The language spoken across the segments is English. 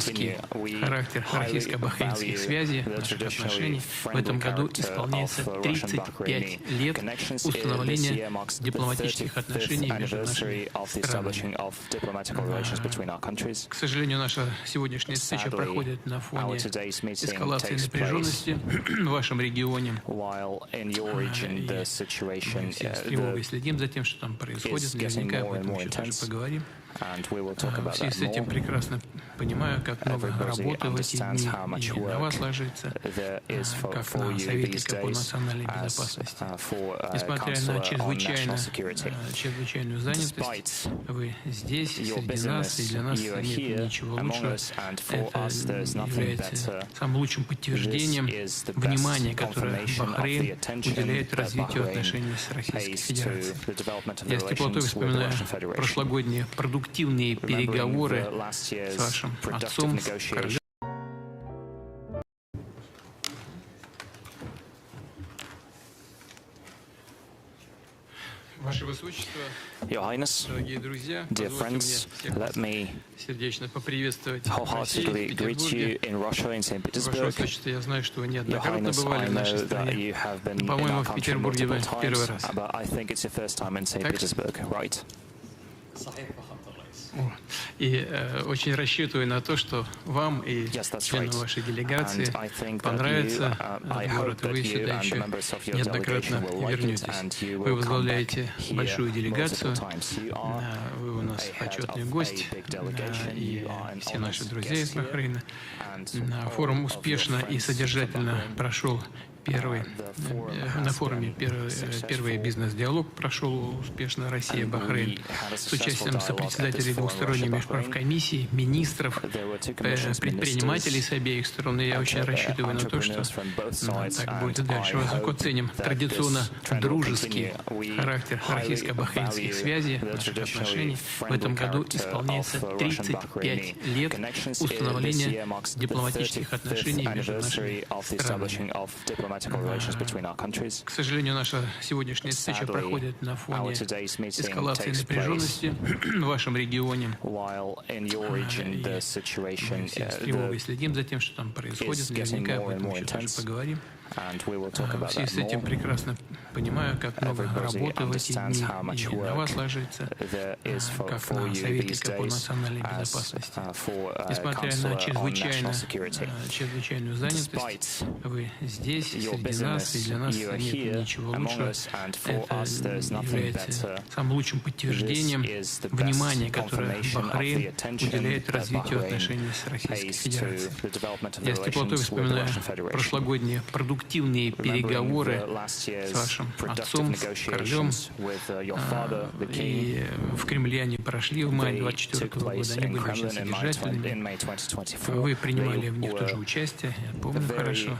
дружеский характер российско-бахрейнских связей, наших отношений. В этом году исполняется 35 лет установления дипломатических отношений между нашими странами. К сожалению, наша сегоднясшняя встреча проходит на фоне эскалации напряженности в вашем регионе. Мы все с тревогой следим за тем, что там происходит. Наверняка об этом еще даже поговорим. В связи с этим прекрасно понимаю, как много работы в эти дни и на вас ложится, как на советника по национальной безопасности. Несмотря на чрезвычайную занятость, вы здесь, среди нас, и для нас нет ничего лучшего. Это является самым лучшим подтверждением внимания, которое Бахрейн уделяет развитию отношений с Российской Федерацией. Я с теплотой вспоминаю прошлогодние продуктивные переговоры с вашим отцом, королем. Ваше Высочество, дорогие друзья, позвольте мне сердечно поприветствовать в России, в Петербурге. Ваше Высочество, я знаю, что вы неоднократно бывали в нашей стране. По-моему, в Петербурге вы первый раз. И очень рассчитываю на то, что вам и членам вашей делегации понравится этот город, и вы сюда еще неоднократно вернетесь. Вы возглавляете большую делегацию, вы у нас почетный гость, и все наши друзья из Бахрейна. Форум успешно и содержательно прошел. На форуме первый бизнес-диалог прошел успешно Россия-Бахрейн с участием сопредседателей двухсторонней межправкомиссии, министров, предпринимателей с обеих сторон. И я очень рассчитываю на то, что так будет и дальше. Высоко ценим традиционно дружеский характер российско-бахрейнских связей, наших отношений. В этом году исполняется 35 лет установления дипломатических отношений между нашими странами. К сожалению, наша сегодняшняя встреча проходит на фоне эскалации напряженности в вашем регионе. Мы все с тревогой следим за тем, что там происходит. Наверняка об этом еще даже поговорим. В связи с этим прекрасно понимаю, как много работы в эти дни и на вас ложится, как на советника по национальной безопасности. Несмотря на чрезвычайную занятость, вы здесь, среди нас, и для нас нет ничего лучшего. Это является самым лучшим подтверждением внимания, которое Бахрейн уделяет развитию отношений с Российской Федерацией. Я с теплотой вспоминаю прошлогодние продуктивные переговоры с вашим отцом, королем. И в Кремле они прошли в мае 2024 года. Они были очень содержательными. Вы принимали в них тоже участие, я помню хорошо.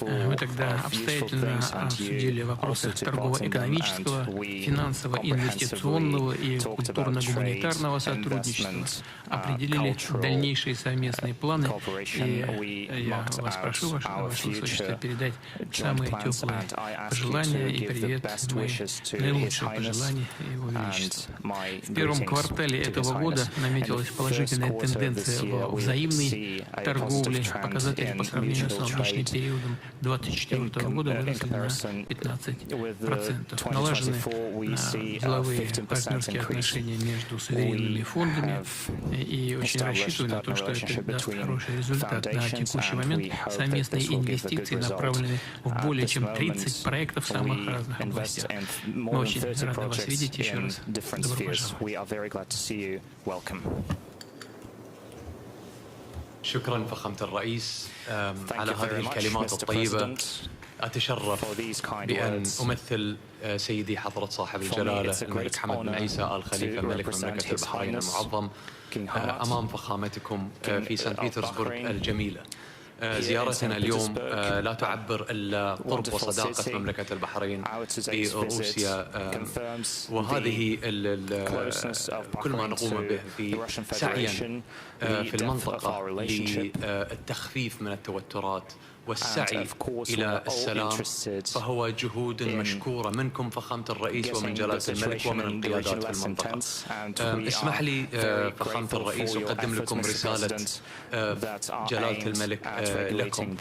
Мы тогда обстоятельно обсудили вопросы торгово-экономического, финансового, инвестиционного и культурно-гуманитарного сотрудничества, определили дальнейшие совместные планы, и я вас прошу, Ваше Высочество, передать самые теплые пожелания и привет мои наилучшие пожелания Его Величеству. В первом квартале этого года наметилась положительная тенденция во взаимной торговле. Показатели по сравнению с аналогичным периодом 2024 года выросли на 15%. Налажены деловые партнерские отношения между суверенными фондами, и очень рассчитываю на то, что это даст хороший результат. На текущий момент совместные инвестиции направлены в более чем 30 проектов в самых разных областях. Мы очень рады вас видеть еще раз. Добро пожаловать. شكرا فخامة الرئيس على هذه الكلمات الطيبة. أتشرف بأن أمثل سيدي حضرة صاحب الجلالة الملك حمد بن عيسى آل خليفة ملك مملكة البحرين المعظم أمام فخامتكم في سان بيترسبورغ الجميلة. زيارتنا اليوم لا تعبر إلا قرب وصداقة مملكة البحرين بروسيا، وهذه كل ما نقوم به في سعيا في المنطقة للتخفيف من التوترات والسعي إلى السلام، فهو جهود مشكورة منكم فخامة الرئيس ومن جلالة الملك ومن القيادات في المنطقة. اسمح لي فخامة الرئيس أقدم لكم رسالة جلالة الملك لكم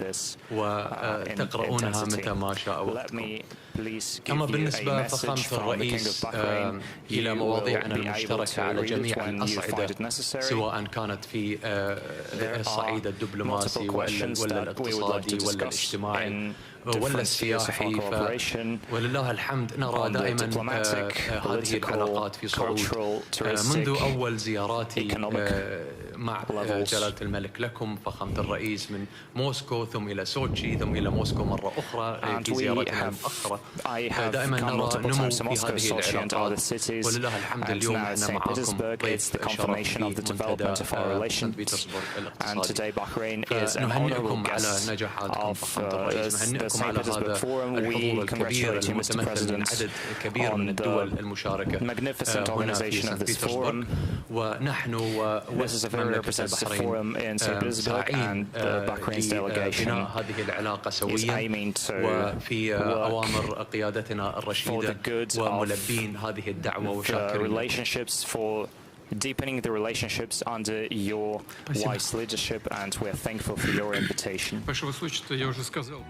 وتقرؤونها متى ما شاء وقتكم. أما بالنسبة فخامة الرئيس إلى مواضيعنا المشتركة على جميع الأصعدة، سواء كانت في الصعيد الدبلوماسي ولا الاقتصادي ولا الاجتماعي ولا السياحي، ولله الحمد نرى دائما هذه العلاقات في صعود. منذ أول زياراتي مع جلالة الملك لكم فخامة الرئيس من موسكو ثم إلى سوتشي ثم إلى موسكو مرة أخرى في زيارتنا المؤخرة، دائما نرى نمو في هذه العلاقات، ولله الحمد اليوم احنا معكم ضيف شرف في منتدى سانت بيترسبورغ الاقتصادي. نهنئكم على نجاحاتكم فخامة الرئيس، نهنئكم على هذا الحضور الكبير المتمثل من عدد كبير من الدول المشاركة هنا في سانت بيترسبورغ، ونحن ومملكة البحرين ساعين لبناء هذه العلاقة سويا وفي أوامر قيادتنا الرشيدة وملبين هذه الدعوة وشاكرين. Deepening the relationships under your wise leadership, and we are thankful for your invitation. Ваше Высочество, я уже сказал.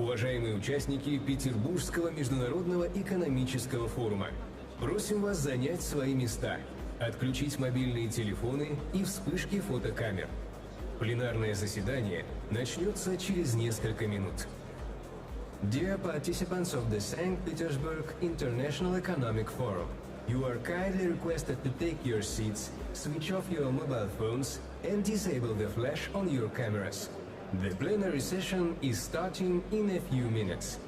Уважаемые участники Петербургского международного экономического форума, просим вас занять свои места, отключить мобильные телефоны и вспышки фотокамер. Пленарное заседание начнется через несколько минут. Dear participants of the St. Petersburg International Economic Forum, you are kindly requested to take your seats, switch off your mobile phones, and disable the flash on your cameras. The plenary session is starting in a few minutes.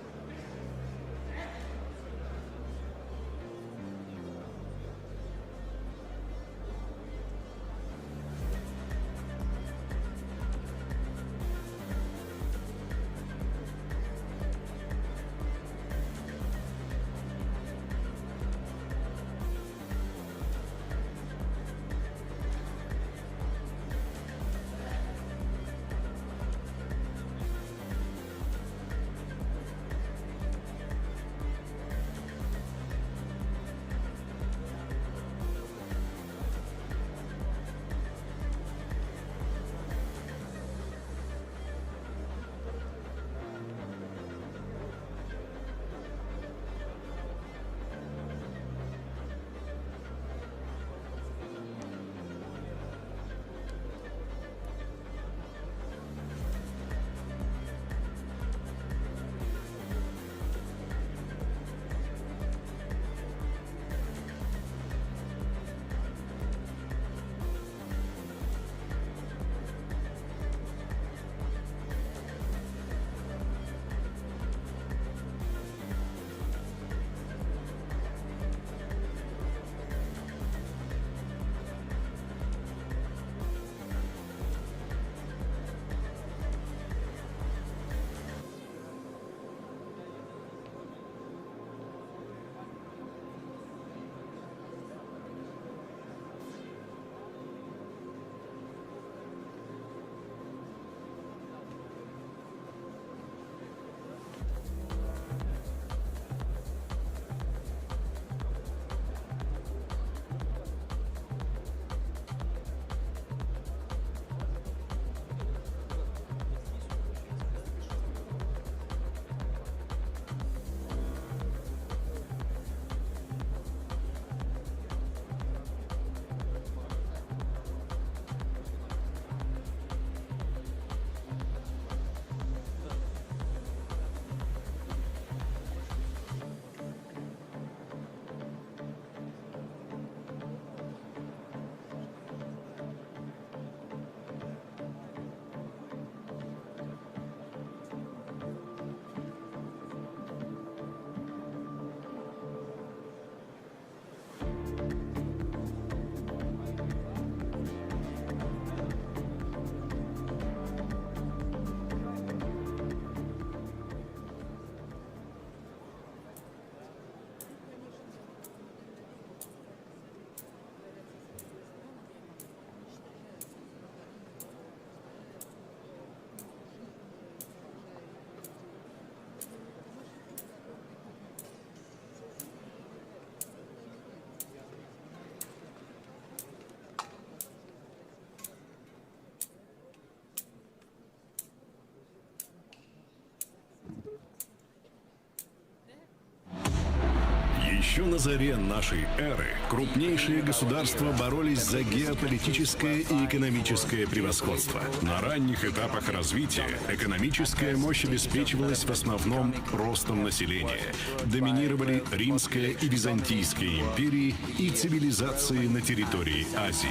Еще на заре нашей эры крупнейшие государства боролись за геополитическое и экономическое превосходство. На ранних этапах развития экономическая мощь обеспечивалась в основном ростом населения. Доминировали Римская и Византийская империи и цивилизации на территории Азии.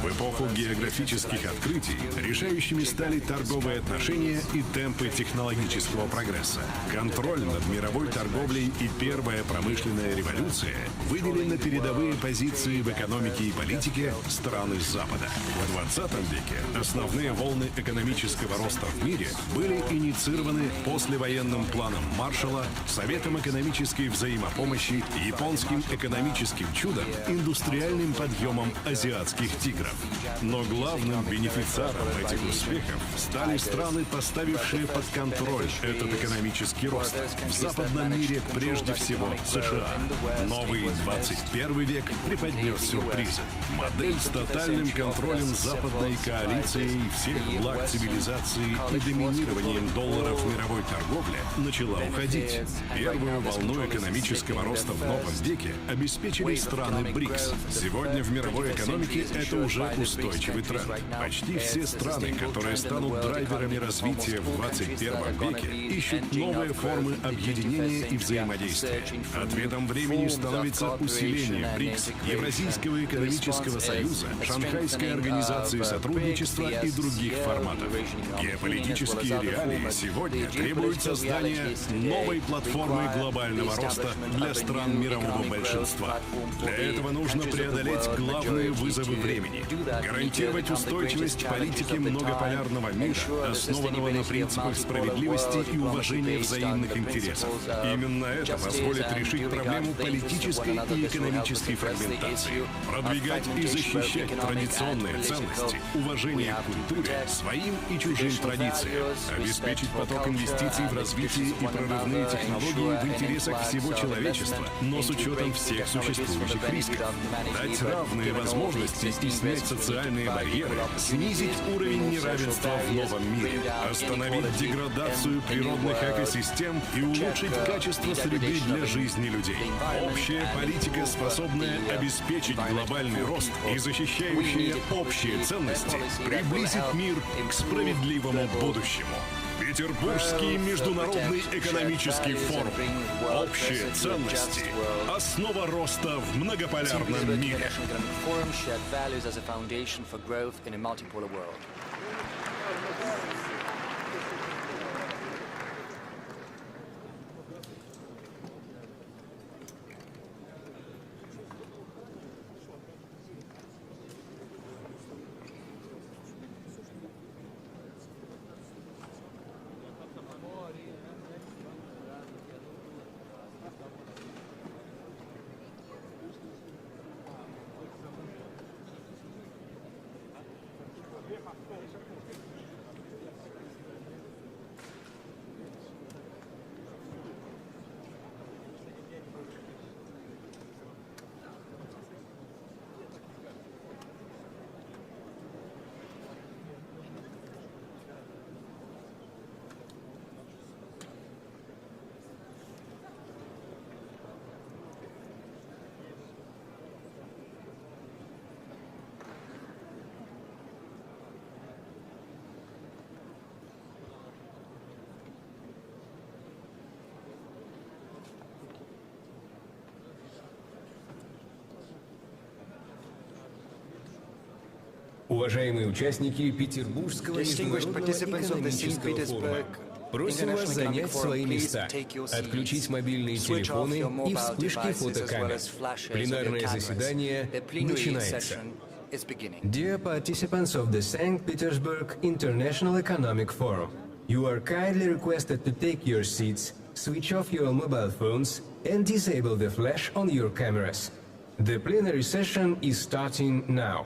В эпоху географических открытий решающими стали торговые отношения и темпы технологического прогресса. Контроль над мировой торговлей и первая промышленная революция вывели на передовые позиции в экономике и политике страны Запада. В 20 веке основные волны экономического роста в мире были инициированы послевоенным планом Маршалла, Советом экономической взаимопомощи, японским экономическим чудом, индустриальным подъемом азиатских тигров. Но главным бенефициаром этих успехов стали страны, поставившие под контроль этот экономический рост. В западном мире прежде всего США. Новый 21 век преподнес сюрпризы. Модель с тотальным контролем западной коалицией всех благ цивилизации и доминированием доллара в мировой торговле начала уходить. Первую волну экономического роста в новом веке обеспечили страны БРИКС. Сегодня в мировой экономике это уже устойчивый тренд. Почти все страны, которые станут драйверами развития в 21 веке, ищут новые формы объединения и взаимодействия. Ответом времени становится усиление БРИКС, Евразийского экономического союза, Шанхайской организации сотрудничества и других форматов. Геополитические реалии сегодня требуют создания новой платформы глобального роста для стран мирового большинства. Для этого нужно преодолеть главные вызовы времени, гарантировать устойчивость политики многополярного мира, основанного на принципах справедливости и уважения взаимных интересов. Именно это позволит решить проблему политической и экономической фрагментации, продвигать и защищать традиционные ценности, уважение к культуре, своим и чужим традициям, обеспечить поток инвестиций в развитие и прорывные технологии в интересах всего человечества, но с учетом всех существующих рисков, дать равные возможности и снять социальные барьеры, снизить уровень неравенства в новом мире, остановить деградацию природных экосистем и улучшить качество среды для жизни людей. Общая политика, способная обеспечить глобальный рост и защищающая общие ценности, приблизит мир к справедливому будущему. Петербургский международный экономический форум. Общие ценности. Основа роста в многополярном мире. Уважаемые участники Петербургского международного экономического форума, просим вас занять свои места, отключить мобильные телефоны и вспышки фотокамер. Пленарное заседание начинается. Dear participants of the St. Petersburg International Economic Forum, you are kindly requested to take your seats, switch off your mobile phones, and disable the flash on your cameras. The plenary session is starting now.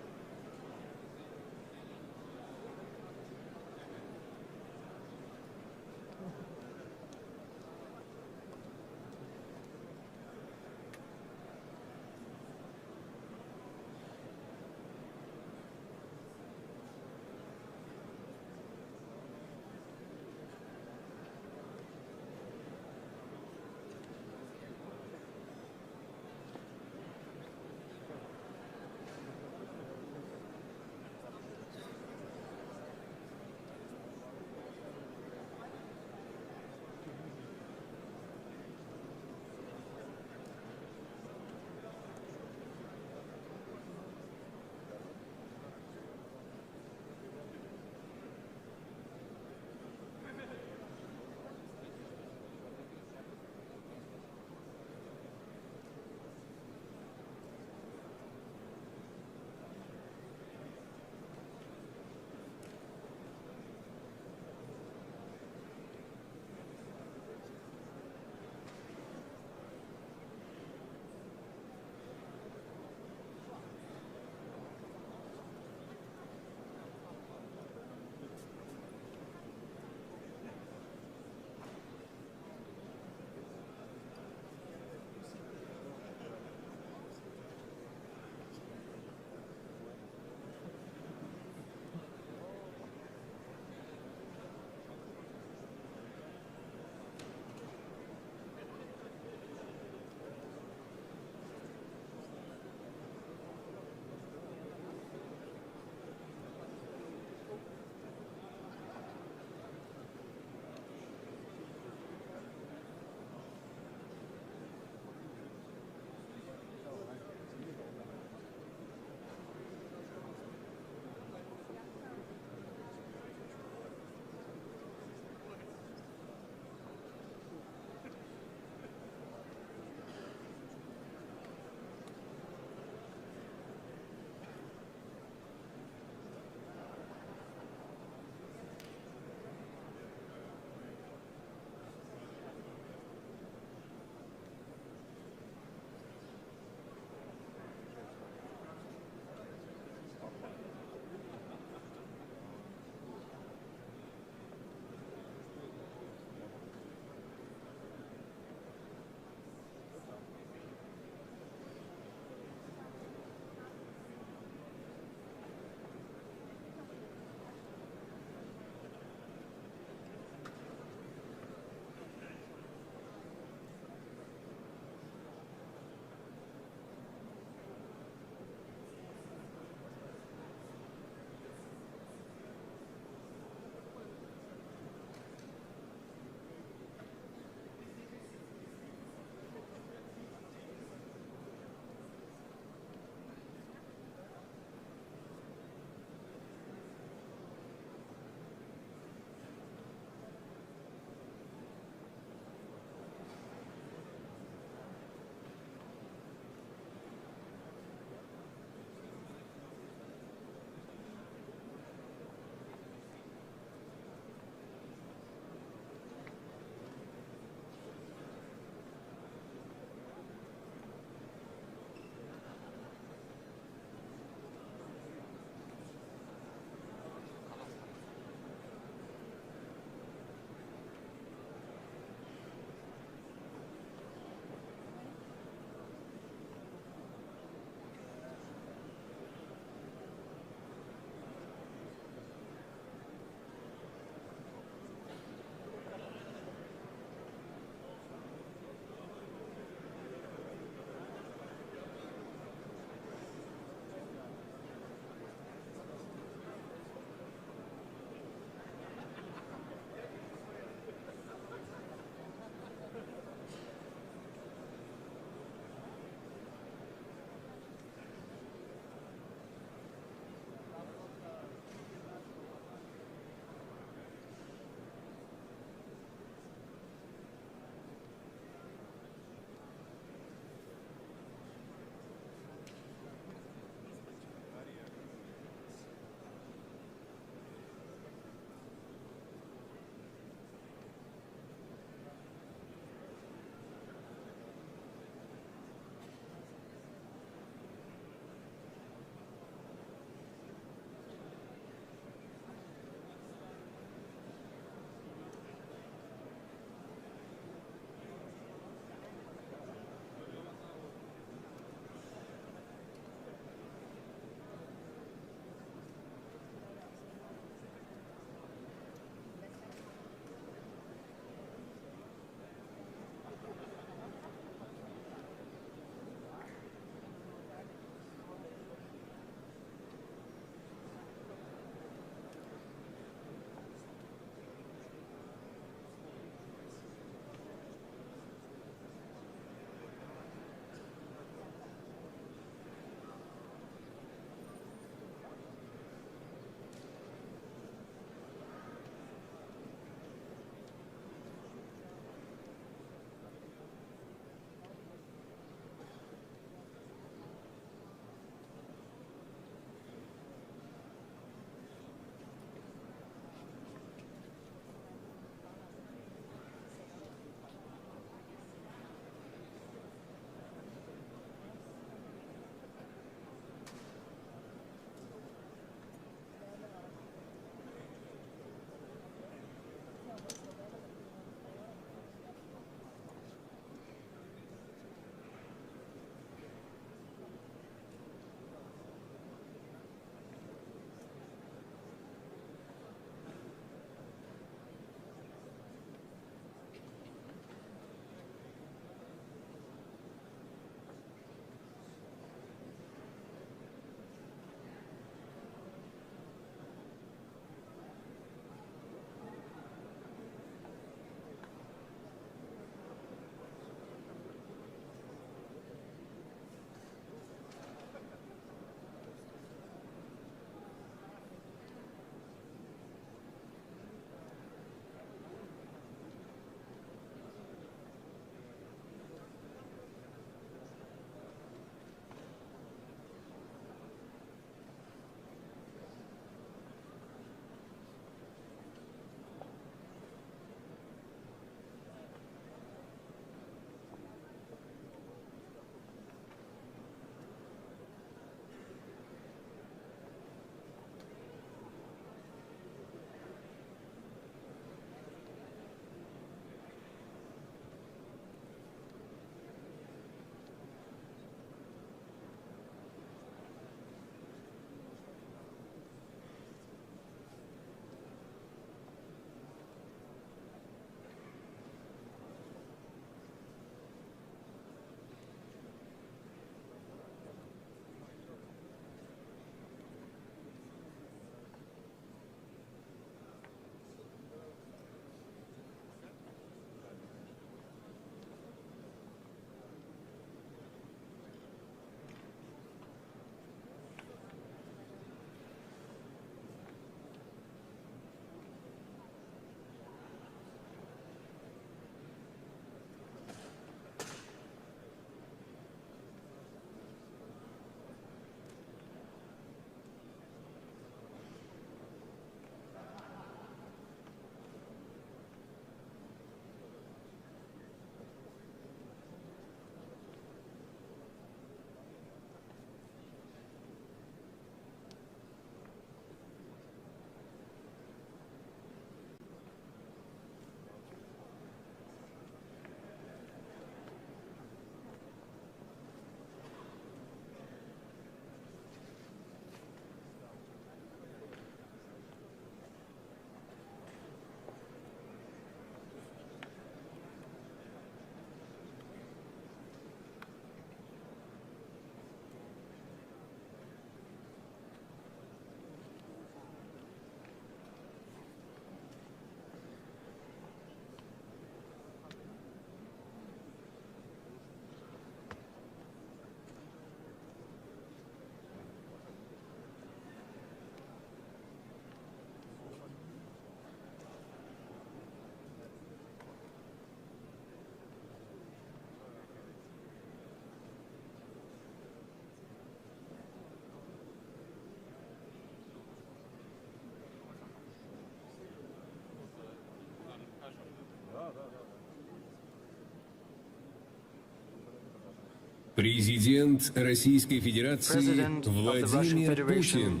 Президент Российской Федерации Владимир Путин.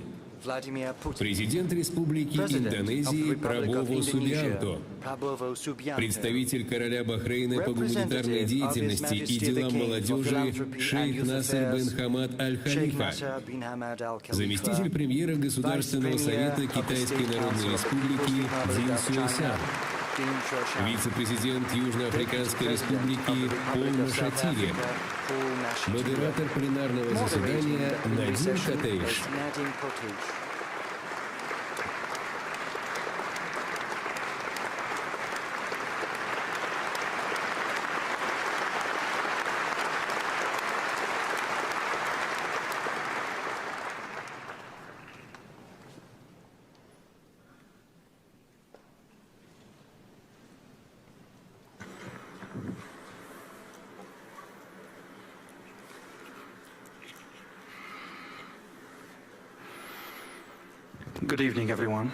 Президент Республики Индонезии Prabowo Subianto. Представитель короля Бахрейна по гуманитарной деятельности и делам молодежи шейх Насер бен Хамад аль-Халифа. Заместитель премьера Государственного совета Китайской Народной Республики Xuexiang. Вице-президент Южноафриканской Республики Mashatile. Модератор пленарного заседания Надим Катейш. Good evening, everyone.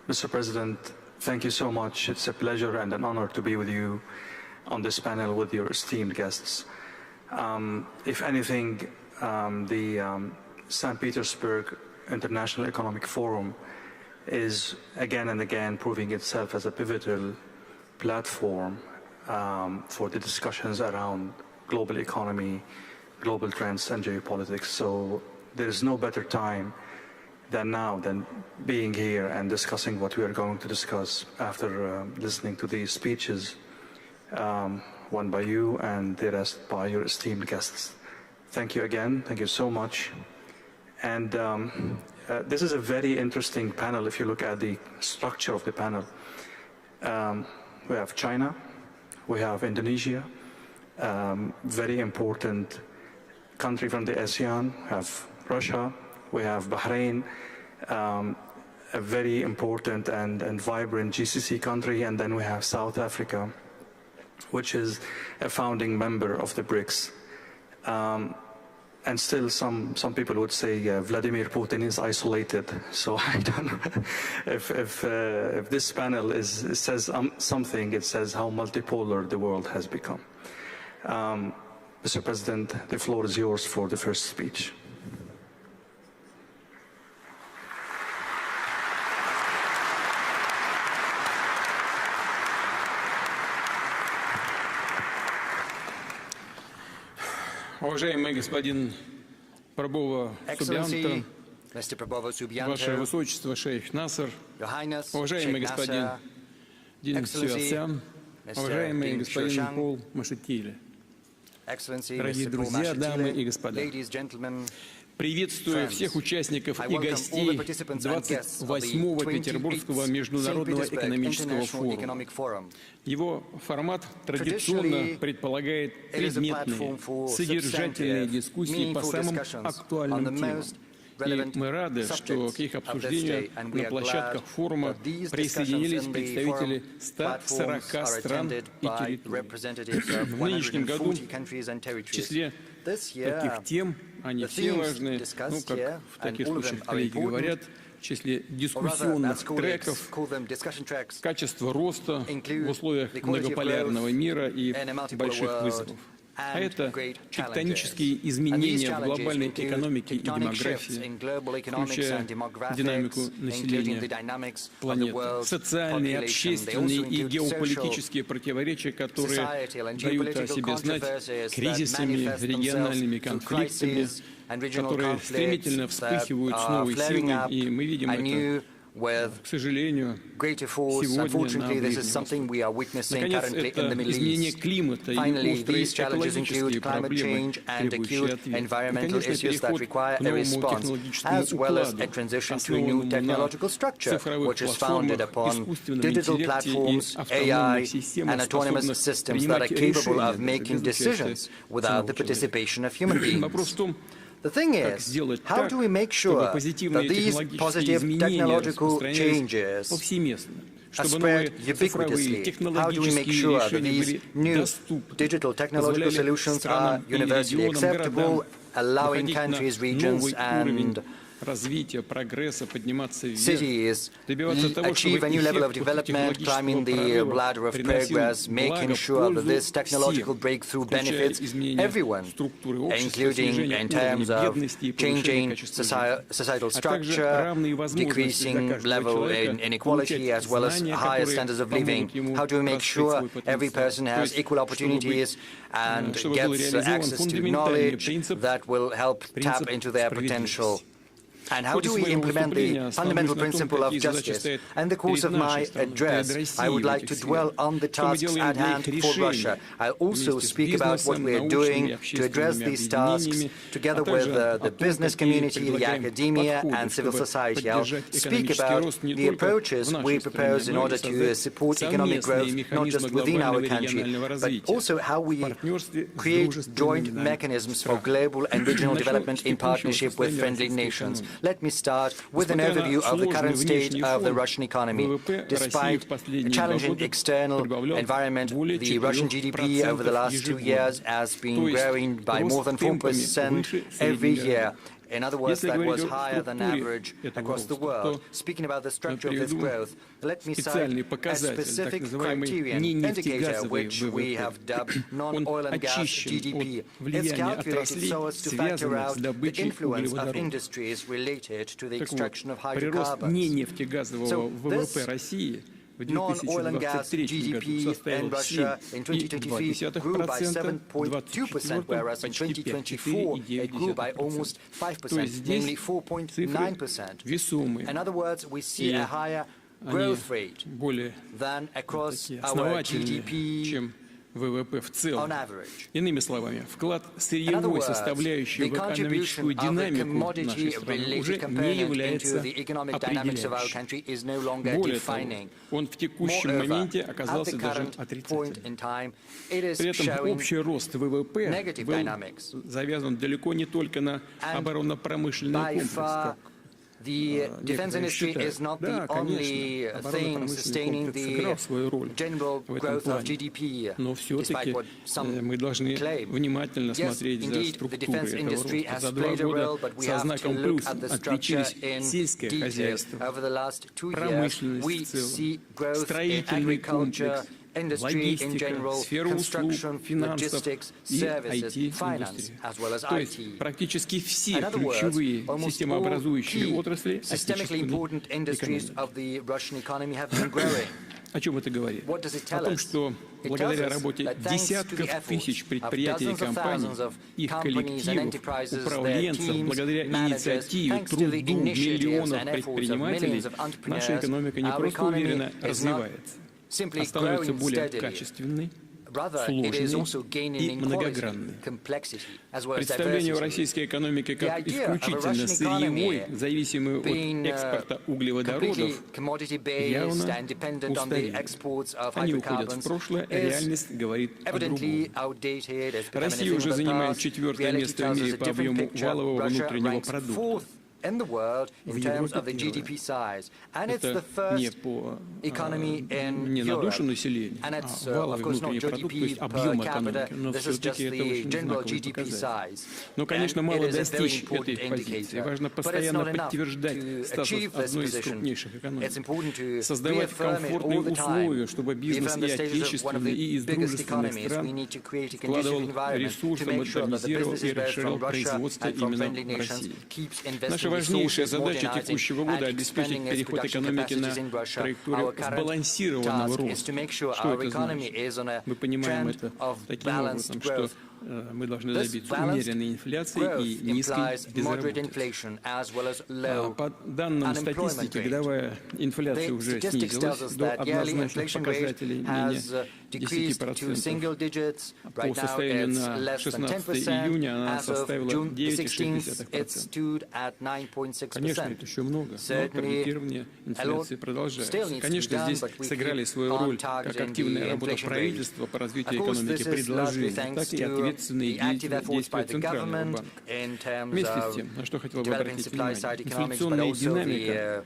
Mr. President, thank you so much. It's a pleasure and an honor to be with you on this panel with your esteemed guests. If anything, the St. Petersburg International Economic Forum is again and again proving itself as a pivotal platform for the discussions around global economy, global trends, and geopolitics. So there's no better time than now than being here and discussing what we are going to discuss after listening to these speeches, one by you and the rest by your esteemed guests. Thank you again. Thank you so much. And this is a very interesting panel if you look at the structure of the panel. We have China, we have Indonesia, very important country from the ASEAN, we have Russia, we have Bahrain, a very important and vibrant GCC country, and then we have South Africa, which is a founding member of the BRICS. And still some people would say Vladimir Putin is isolated, so I don't know if this panel says something, it says how multipolar the world has become. Mr. President, the floor is yours for the first speech. Уважаемый господин Prabowo Subianto, Ваше Высочество шейх Насер, уважаемый господин Xuexiang, уважаемый господин Пол Mashatile, дорогие друзья, дамы и господа, приветствую всех участников и гостей 28-го Петербургского международного экономического форума. Его формат традиционно предполагает предметные, содержательные дискуссии по самым актуальным темам. И мы рады, что к их обсуждению на площадках форума присоединились представители 140 стран и территорий. В нынешнем году в числе таких тем, они все важны, ну, как в таких случаях коллеги говорят, в числе дискуссионных треков, качество роста в условиях многополярного мира и больших вызовов. А это тектонические изменения в глобальной экономике и демографии, включая динамику населения планеты, социальные, общественные и геополитические противоречия, которые дают о себе знать кризисами, региональными конфликтами, которые стремительно вспыхивают с новой силой, и мы видим это, к сожалению, сегодня на Ближнем Востоке. Наконец, это изменение климата и острые экологические проблемы, требующие ответа. И, конечно, переход к новому технологическому укладу, основанному на цифровых платформах, искусственном интеллекте и автономных системах, способных принимать решения, заключается вопрос в том, The thing is, how do we make sure that these positive technological changes are spread ubiquitously? How do we make sure that these new digital technological solutions are universally acceptable, allowing countries, regions, and cities achieve a new level of development, climbing the ladder of progress, making sure that this technological breakthrough benefits everyone, including in terms of changing societal structure, decreasing level in inequality, as well as higher standards of living. How do we make sure every person has equal opportunities and gets access to knowledge that will help tap into their potential? And how do we implement the fundamental principle of justice? In the course of my address, I would like to dwell on the tasks at hand for Russia. I'll also speak about what we are doing to address these tasks together with the business community, the academia, and civil society. I'll speak about the approaches we propose in order to support economic growth, not just within our country, but also how we create joint mechanisms for global and regional development in partnership with friendly nations. Let me start with an overview of the current state of the Russian economy. Despite a challenging external environment, the Russian GDP over the last 2 years has been growing by more than 4% every year. In other words, that was higher than average across the world. Speaking about the structure of this growth, let me cite a specific criterion indicator which we have dubbed non-oil and gas GDP. It's calculated so as to factor out the influence of industries related to the extraction of hydrocarbons. So this non-oil and gas GDP in Russia in 2023 grew by 7.2%, whereas in 2024 it grew by almost 5%, namely 4.9%. In other words, we see a higher growth rate than across our GDP on average. Иными словами, вклад сырьевой составляющей в экономическую динамику нашей страны уже не является определяющим. Более того, он в текущем моменте оказался даже отрицательным. При этом общий рост ВВП был завязан далеко не только на оборонно-промышленный комплекс, The defense industry is not the only thing sustaining the general growth of GDP, despite what some claim. Yes, indeed, the defense industry has played a role, but we have to look at the structure in detail. Over the last 2 years, we see growth in agriculture, industry in general, construction, logistics, services, finance, as well as IT. Практически все ключевые системообразующие отрасли systemically important industries of the Russian economy have been growing. О чем это говорит? О том, что благодаря работе десятков тысяч предприятий и компаний, их коллективов, управленцев, благодаря инициативе, труду миллионов предпринимателей, наша экономика не просто уверенно развивается, а становится более качественной, сложной и многогранной. Представление о российской экономике как исключительно сырьевой, зависимой от экспорта углеводородов, явно устарело. Они уходят в прошлое, а реальность говорит о другом. Россия уже занимает 4-е место в мире по объему валового внутреннего продукта. In the world in terms of the GDP size, and it's the first economy in Europe, and it's of course not GDP per capita, this is just the general GDP size. Но, конечно, мало достичь этой позиции. Важно постоянно подтверждать статус одной из крупнейших экономик, создавать комфортные условия, чтобы бизнес и отечественный, и из дружественных стран вкладывал ресурсы, модернизировал и расширял производство именно в России. Наша важнейшая задача текущего года — обеспечить переход экономики на траекторию сбалансированного роста. Что это значит? Мы понимаем это таким образом, что мы должны добиться умеренной инфляции и низкой безработицы. По данным статистики, годовая инфляция уже снизилась до однозначных показателей менее 10%. По состоянию на 16 июня она составила 9,6%. Конечно, это еще много, но корректирование инфляции продолжается. Конечно, здесь сыграли свою роль как активная работа правительства по развитию экономики предложения, так и ответственность ответственные действия Центрального банка. Вместе с тем, на что хотел бы обратить внимание, инфляционная динамика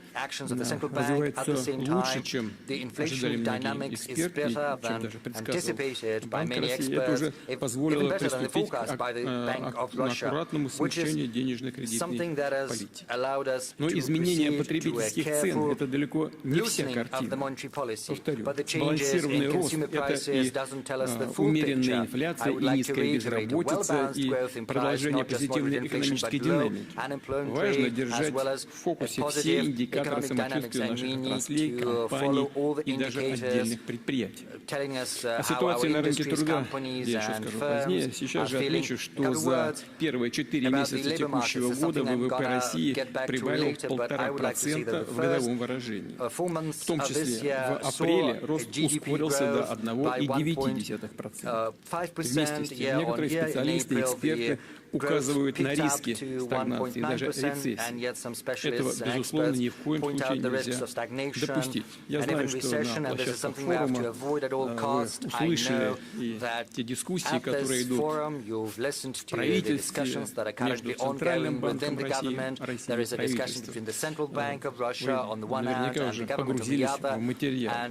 развивается лучше, чем ожидали многие эксперты, чем даже предсказывал Банк России. Это уже позволило приступить к аккуратному смягчению денежно-кредитной политики. Но изменение потребительских цен – это далеко не вся картина. Повторю, балансированный рост – это и умеренная инфляция, и низкая безработица, и продолжение позитивной экономической динамики. Важно держать в фокусе все индикаторы самочувствия наших отраслей, компаний и даже отдельных предприятий. О ситуации на рынке труда я еще скажу позднее. Сейчас же отмечу, что за первые 4 месяца текущего года ВВП России прибавил 1,5% в годовом выражении. В том числе в апреле рост ускорился до 1,9%. Вместе с тем, некоторые специалисты и эксперты указывают на риски стагнации и даже рецессии. Этого, безусловно, ни в коем случае нельзя допустить. Я знаю, что на площадках форума вы услышали и те дискуссии, которые идут в правительстве, между Центральным банком России и правительством. Наверняка уже погрузились в материал.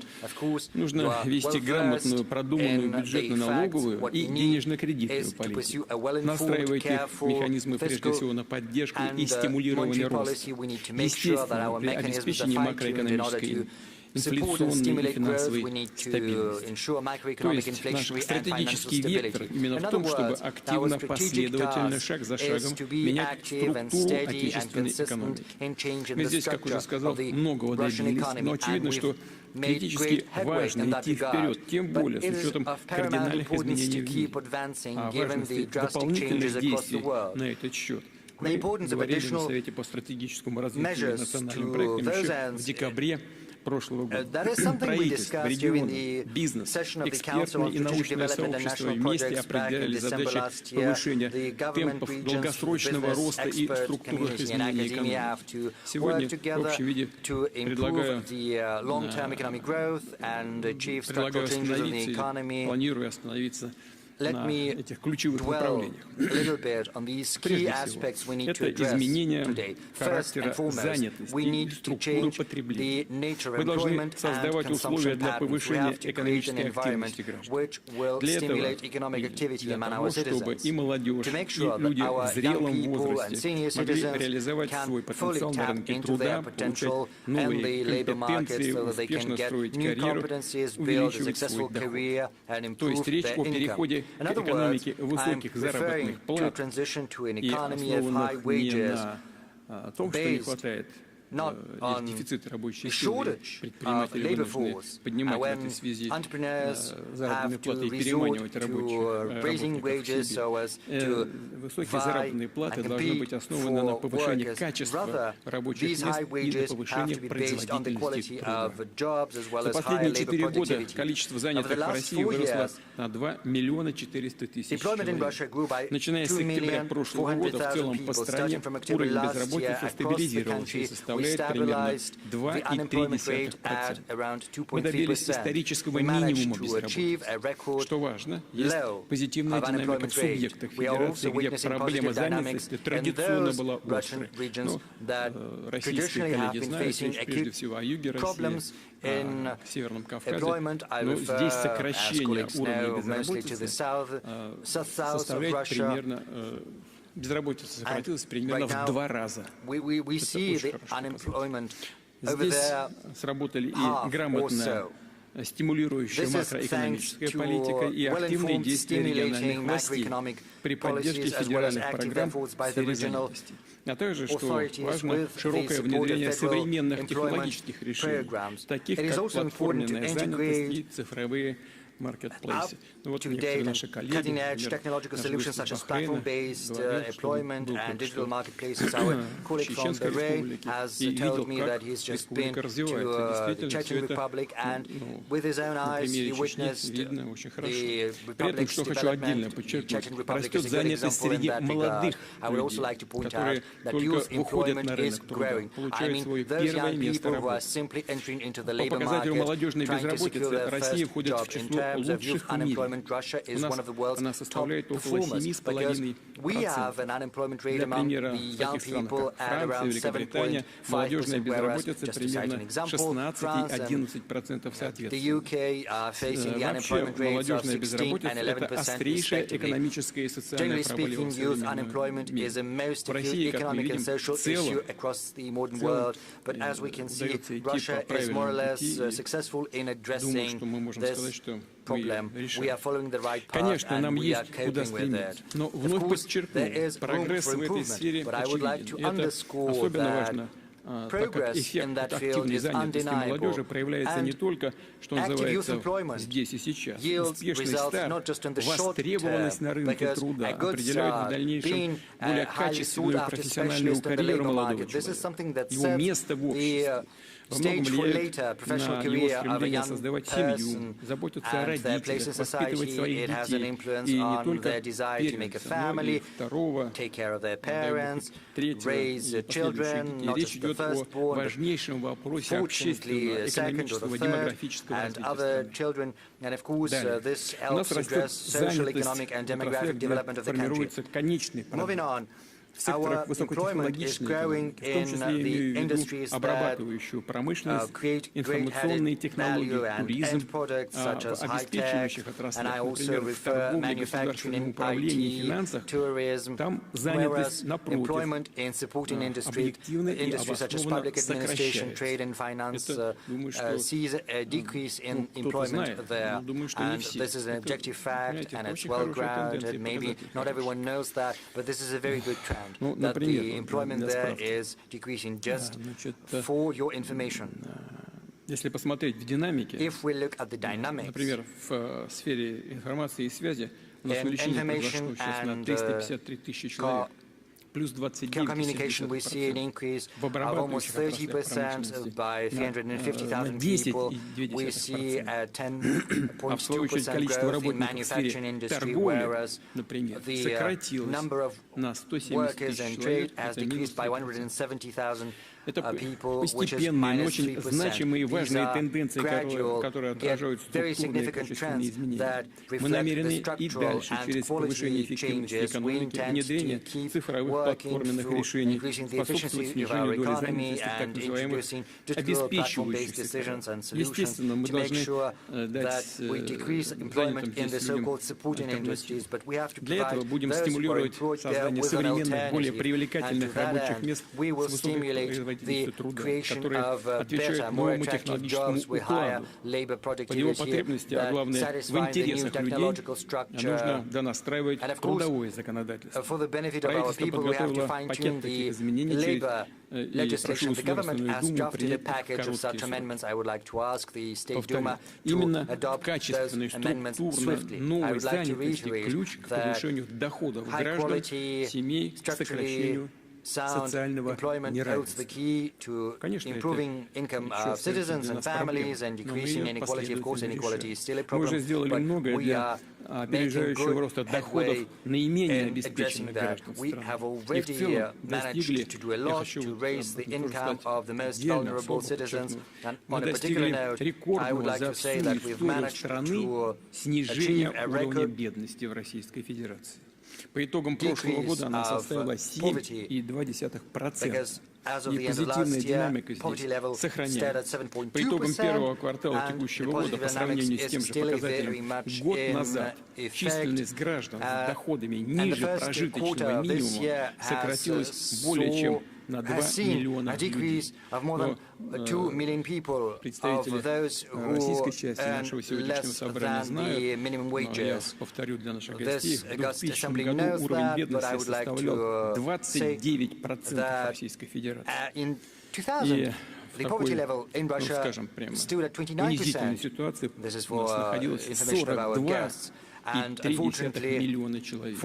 Нужно вести грамотную, продуманную бюджетно-налоговую и денежно-кредитную политику. Настраивайте механизмы, прежде всего, на поддержку и стимулирование роста. Естественно, при обеспечении макроэкономической, инфляционной и финансовой стабильности. То есть наш стратегический вектор именно в том, чтобы активно, последовательно, шаг за шагом менять структуру отечественной экономики. Мы здесь, как уже сказал, многого добились, но очевидно, что критически важно идти вперед, тем более с учетом кардинальных изменений в мире, о важности дополнительных действий на этот счет. Мы говорили на Совете по стратегическому развитию и национальным проектам еще в декабре прошлого года. Правительство, регионы, бизнес, экспертное и научное сообщество вместе определяли задачи повышения темпов долгосрочного роста и структурных изменений экономики. Сегодня в общем виде предлагаю остановиться и планирую остановиться на этих ключевых направлениях. Прежде всего, это изменение характера занятости и структуры потребления. Мы должны создавать условия для повышения экономической активности граждан. Для этого, для того, чтобы и молодежь, и люди в зрелом возрасте могли реализовать свой потенциал на рынке труда, получать новые компетенции, успешно строить карьеру, увеличивать свой доход. То есть речь о переходе к экономике высоких заработных плат и основанных не на том, что не хватает дефицит рабочей силы, предприниматели вынуждены поднимать в этой связи заработные платы и переманивать работников к себе. Высокие заработные платы должны быть основаны на повышении качества рабочих мест и на повышении производительности труда. За последние 4 года количество занятых в России выросло на 2 миллиона 400 тысяч человек. Начиная с октября прошлого года в целом по стране уровень безработицы стабилизировался и составляет примерно 2,3%. Мы добились исторического минимума безработицы. Что важно, есть позитивная динамика в субъектах федерации, где проблема занятости традиционно была острой. Но российские коллеги знают, речь прежде всего о юге России, о Северном Кавказе, но здесь сокращение уровня безработицы составляет примерно безработица сократилась примерно в 2 раза. Здесь сработали и грамотная стимулирующая макроэкономическая политика и активные действия региональных властей при поддержке федеральных программ в сфере занятости. А также, что важно, широкое внедрение современных технологических решений, таких как платформенная занятость и цифровые marketplace. Вот некоторые наши коллеги, Чеченской республики, и видел, как республика развивается. Действительно, все это на примере Чечни видно очень хорошо. При этом, что хочу отдельно подчеркнуть, растет занятость среди молодых людей, которые только выходят на рынок труда, получают свое первое место работы. По показателю молодежной безработицы Россия входит в число terms of youth unemployment, Russia is one of the world's top performers because we have an unemployment rate among the young people at around 7.5%, whereas, just to cite an example, France and the UK are facing the unemployment rates of 16 and 11% respectively. Generally speaking, youth unemployment is a most acute economic and social issue across the modern world, but as we can see, Russia is more or less successful in addressing this problem. We are following the right path and we are coping with it. Of course, there is room for improvement, but I would like to underscore that progress in that field is undeniable, and active youth employment yields results not just in the short term, because a good start, being highly sought after specialist in the labor market, this is something that sets the stage for later professional career of a young person and their place in society. It has an influence on their desire to make a family, take care of their parents, raise children, not just the firstborn, but fortunately second or the third, and other children. And of course, this helps address social, economic and demographic development of the country. Moving on. Our employment is growing in the industries that create great added value and end products such as high-tech, and I also refer manufacturing in IT, tourism, whereas employment in supporting industries such as public administration, trade and finance sees a decrease in employment there. And this is an objective fact, and it's well-grounded. Maybe not everyone knows that, but this is a very good trend. That the employment there is decreasing. Just for your information. If we look at the dynamics, in information and communication, we see an increase of almost 30% by 350,000 people. We see a 10.2% growth in manufacturing industry, whereas the number of workers in trade has decreased by 170,000 people, which is minus 3%. These are gradual, yet very significant trends that reflect the structural and quality changes. We intend to keep working through increasing the efficiency of our economy and introducing digital platform-based decisions and solutions to make sure that we decrease employment in the so-called supporting industries, but we have to provide those who are employed there with an alternative. And to that end, we will stimulate the creation of better, more attractive jobs with higher labor productivity that satisfy the new technological structure. And of course, for the benefit of our people, we have to fine-tune the labor legislation. The government has drafted a package of such amendments. I would like to ask the State Duma to adopt those amendments swiftly. I would like to reiterate that high-quality, structurally sound employment holds the key to improving income of citizens and families and decreasing inequality. Of course, inequality is still a problem, but we are making good headway in addressing that. We have already managed to do a lot to raise the income of the most vulnerable citizens. And on a particular note, I would like to say that we've managed to achieve a record По итогам прошлого года она составила 7,2%. И позитивная динамика здесь сохраняется. По итогам первого квартала текущего года, по сравнению с тем же показателем год назад, численность граждан с доходами ниже прожиточного минимума сократилась более чем на 2 миллиона людей. Представители российской части нашего сегодняшнего собрания знают, но я повторю для наших гостей, в 2000 году уровень бедности составлял 29% Российской Федерации. И в такой, скажем прямо, унизительной ситуации у нас находилось 42,3 миллиона человек.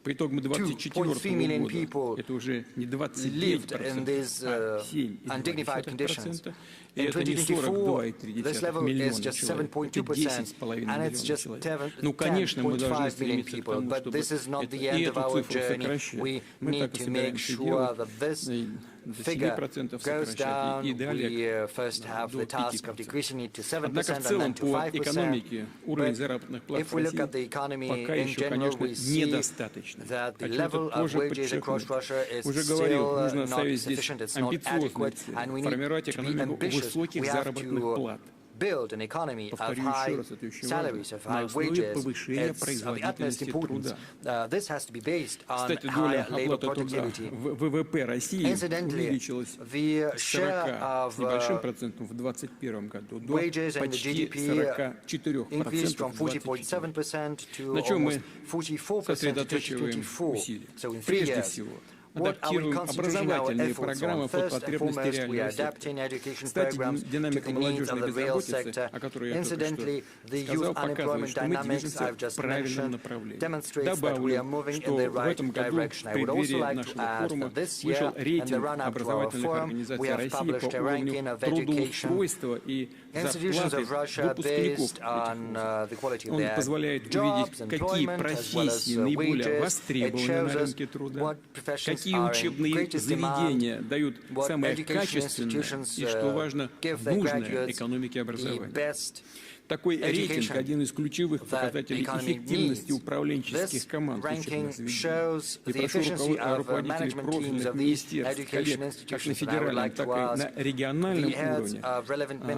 По итогам 2024 года это уже не 29%, а 7,2%. И это не 42,3 миллиона человек, это 10,5 миллионов человек. Ну, конечно, мы должны стремиться к тому, чтобы эту цифру сокращать. Мы так и собираемся делать. figure goes down, we first have the task of decreasing it to 7% and then to 5%. But if we look at the economy in general, we see that the level of wages across Russia is still not sufficient, it's not adequate, and we need to be ambitious. We have to build an economy of high salaries, of high wages. It's of the utmost importance. This has to be based on higher labor productivity. Incidentally, the share of wages in the GDP increased from 40.7% to almost 44% in 2024. So in 3 years. What are we concentrating our efforts on? First and foremost, we are adapting education programs to the needs of the real sector. Incidentally, the youth unemployment dynamics I've just mentioned demonstrates that we are moving in the right direction. I would also like to add that this year, in the run-up to our forum, we have published a ranking of education institutions of Russia based on the quality of their jobs, employment, as well as wages. It shows us what professions are in greatest demand, what education institutions give their graduates the best Такой рейтинг – один из ключевых показателей эффективности управленческих команд учебных заведений. И прошу руководителей профильных министерств, коллег, как на федеральном, так и на региональном уровне,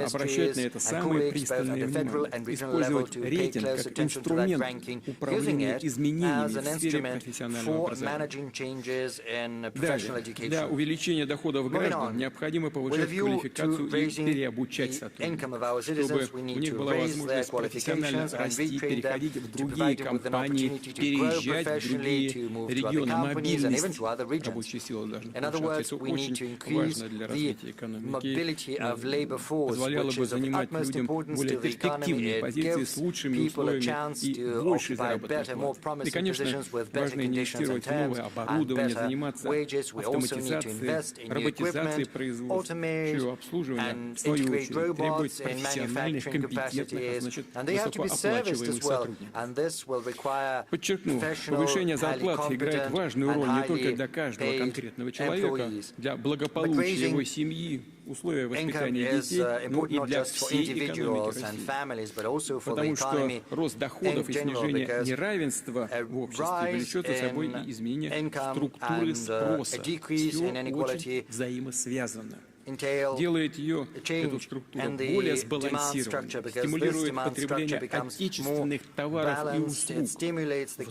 обращать на это самое пристальное внимание, использовать рейтинг как инструмент управления изменениями в сфере профессионального образования. Далее, для увеличения доходов граждан необходимо повышать квалификацию и переобучать сотрудников, чтобы у них была возможность профессионально расти, переходить в другие компании, переезжать в другие регионы. Мобильность рабочей силы должна повышаться. Это очень важно для развития экономики. Позволяло бы занимать людям более перспективные позиции с лучшими условиями и большей заработной платой. И, конечно, важно инвестировать в новое оборудование, заниматься автоматизацией, роботизацией производства, обслуживания, в свою очередь, требует профессиональных компетентных, and they have to be serviced as well. And this will require Подчеркну, повышение зарплат играет важную роль не только для каждого конкретного человека, для благополучия его семьи, условия воспитания детей, но и для всей экономики России. Потому что рост доходов и снижение неравенства в обществе влечет за собой и изменение структуры спроса. Все очень взаимосвязано. Делает ее, эту структуру, более сбалансированной, стимулирует потребление отечественных товаров и услуг, в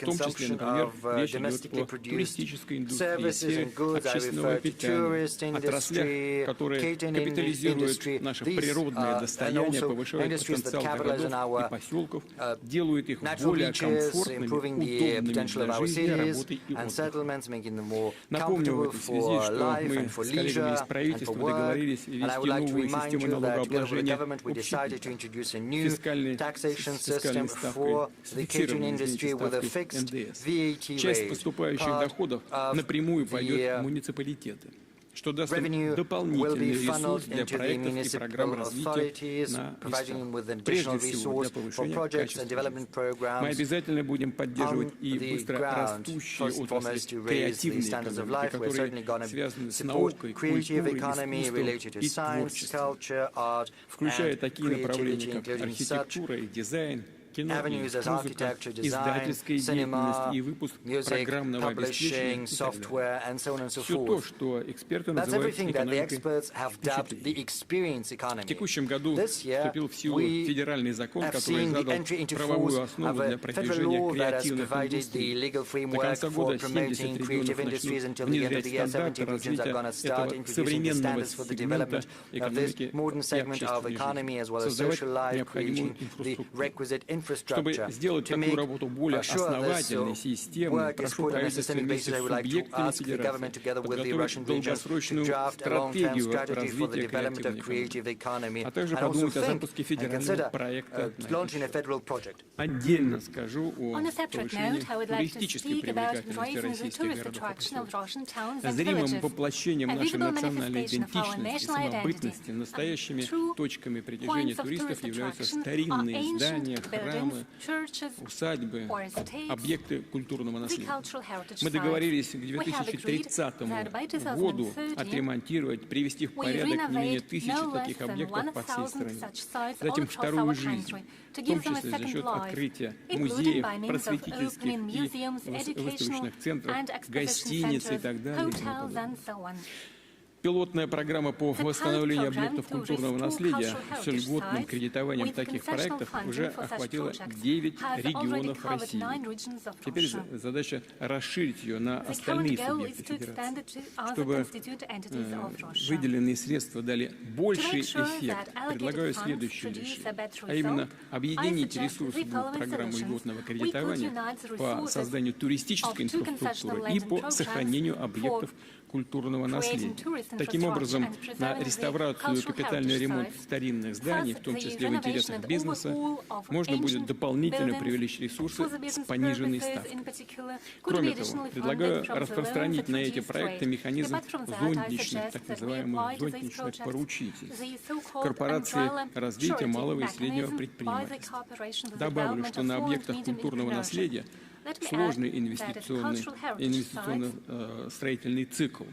том числе, например, речь идет о туристической индустрии, сфере общественного питания, отраслях, которые капитализируют наше природное достояние, повышают потенциал городов и поселков, делают их более комфортными, удобными для жизни, работы и отдыха. Напомню в этой связи, что мы с коллегами из правительства договорились ввести новую систему налогообложения общей фискальной ставкой, с фиксированной ставкой НДС. Часть поступающих доходов напрямую пойдет в муниципалитеты, что даст дополнительный ресурс для проектов и программ развития на местах, прежде всего для повышения качества. Мы обязательно будем поддерживать и быстро растущие отрасли креативной экономики, которые связаны с наукой, культурой, искусством и творчеством, включая такие направления, как архитектура и дизайн, кино, музыка, издательская деятельность и выпуск программного обеспечения и так далее. Все то, что эксперты называют экономикой впечатлений. В текущем году вступил в силу федеральный закон, который задал правовую основу для продвижения креативных индустрий. До конца года 70 регионов начнут внедрять стандарты развития этого современного сегмента экономики и общественной жизни, создавать необходимую инфраструктуру. Чтобы сделать такую работу более основательной, системной, прошу правительство вместе с субъектами федерации подготовить долгосрочную стратегию развития креативной экономики, а также подумать о запуске федерального проекта. Отдельно скажу о повышении туристической привлекательности российских городов. Зримым воплощением нашей национальной идентичности, самобытности, настоящими точками притяжения туристов являются старинные здания, храмы, храмы, усадьбы, объекты культурного наследия. Мы договорились к 2030 году отремонтировать, привести в порядок не менее 1000 таких объектов по всей стране. Дать им вторую жизнь, в том числе за счет открытия музеев, просветительских и выставочных центров, гостиниц и так далее. Пилотная программа по восстановлению объектов культурного наследия с льготным кредитованием таких проектов уже охватила 9 регионов России. Теперь задача расширить ее на остальные субъекты федерации, чтобы выделенные средства дали больший эффект. Предлагаю следующее решение, а именно объединить ресурсы двух программ льготного кредитования по созданию туристической инфраструктуры и по сохранению объектов культурного наследия. Таким образом, на реставрацию и капитальный ремонт старинных зданий, в том числе в интересах бизнеса, можно будет дополнительно привлечь ресурсы с пониженной ставкой. Кроме того, предлагаю распространить на эти проекты механизм зонтичных, так называемых зонтичных поручительств, корпорации развития малого и среднего предпринимательства. Добавлю, что на объектах культурного наследия сложный инвестиционно-строительный цикл.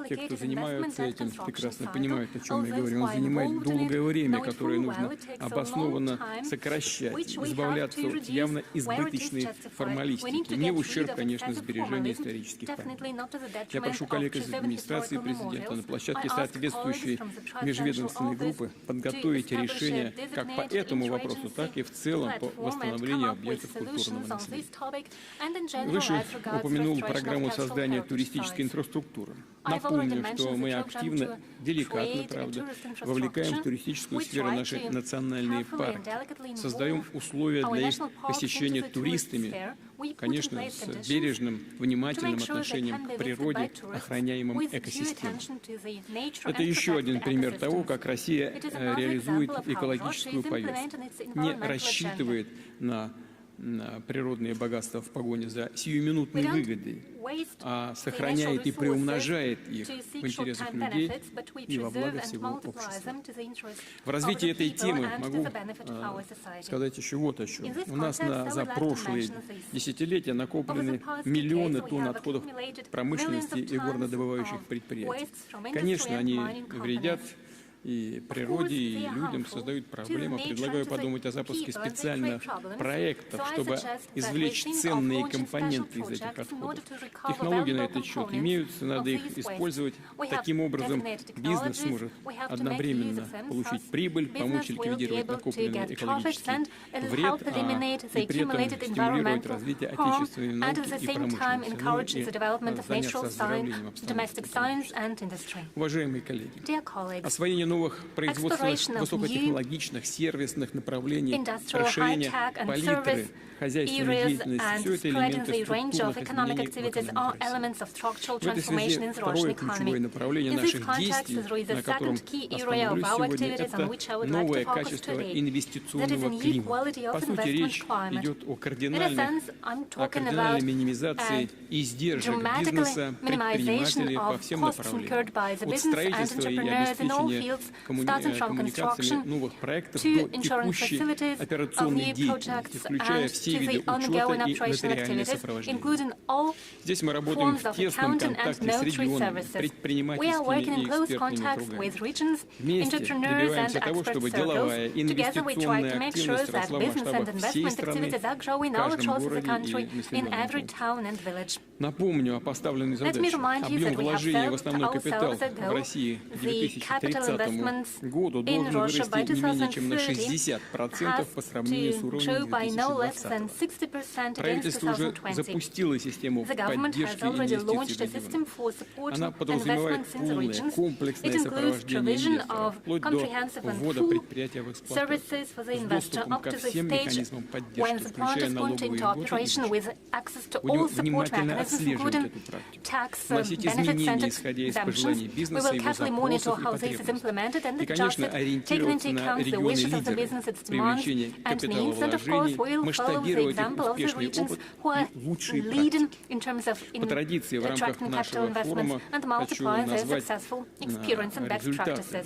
Те, кто занимаются этим, прекрасно понимают, о чем я говорю. Он занимает долгое время, которое нужно обоснованно сокращать, избавляться от явно избыточной формалистики, не в ущерб, конечно, сбережения исторических памяток. Я прошу коллег из администрации президента на площадке соответствующей межведомственной группы подготовить решение как по этому вопросу, так и в целом по восстановлению объектов культурного наследия. Выше упомянул программу создания туристической инфраструктуры. Напомню, что мы активно, деликатно, правда, вовлекаем в туристическую сферу наши национальные парки, создаем условия для их посещения туристами, конечно, с бережным, внимательным отношением к природе, охраняемым экосистемам. Это еще один пример того, как Россия реализует экологическую повестку, не рассчитывает на природные богатства в погоне за сиюминутной выгодой, а сохраняет и приумножает их в интересах людей и во благо всего общества. В развитии этой темы могу сказать еще вот о чем. У нас за прошлые десятилетия накоплены миллионы тонн отходов промышленности и горнодобывающих предприятий. Конечно, они вредят и природе, и людям, создают проблемы. Предлагаю подумать о запуске специальных проектов, чтобы извлечь ценные компоненты из этих отходов. Технологии на этот счет имеются, надо их использовать. Таким образом, бизнес сможет одновременно получить прибыль, помочь ликвидировать накопленный экологический вред, и при этом стимулировать развитие отечественной науки и промышленности, и заняться оздоровлением обстановки. Уважаемые коллеги, освоение новых производственных высокотехнологичных сервисных направлений, расширение палитры хозяйственной деятельности, все это элементы структурных изменений в экономике. В этой связи второе ключевое направление наших действий, на котором остановлюсь сегодня, это новое качество инвестиционного климата. По сути, речь идет о кардинальной минимизации издержек бизнеса, предпринимателей по всем направлениям. От строительства и обеспечения коммуникациями новых проектов до текущей операционной деятельности, включая все виды учета и нотариальное сопровождение. Здесь мы работаем в тесном контакте с регионами, предпринимательскими и экспертными кругами. Вместе добиваемся того, чтобы деловая инвестиционная активность росла в масштабах всей страны, в каждом городе и населенном пункте. Напомню о поставленной задаче. Объем вложений в основной капитал в России к 2030 году должен вырасти не менее чем на 60% по сравнению с уровнем 2020. Правительство уже запустило систему поддержки инвестиций в регионах. Она подразумевает полное, комплексное сопровождение инвесторов, вплоть до ввода предприятия в эксплуатацию, с доступом ко всем механизмам поддержки, включая налоговые льготы. Будем внимательно отслеживать эту практику, вносить изменения, исходя из пожеланий бизнеса, его запросов и потребностей. И, конечно, ориентироваться на регионы лидеры, привлечение капиталовложений, масштабировать их успешный опыт и лучшие практики. По традиции в рамках нашего форума хочу назвать результаты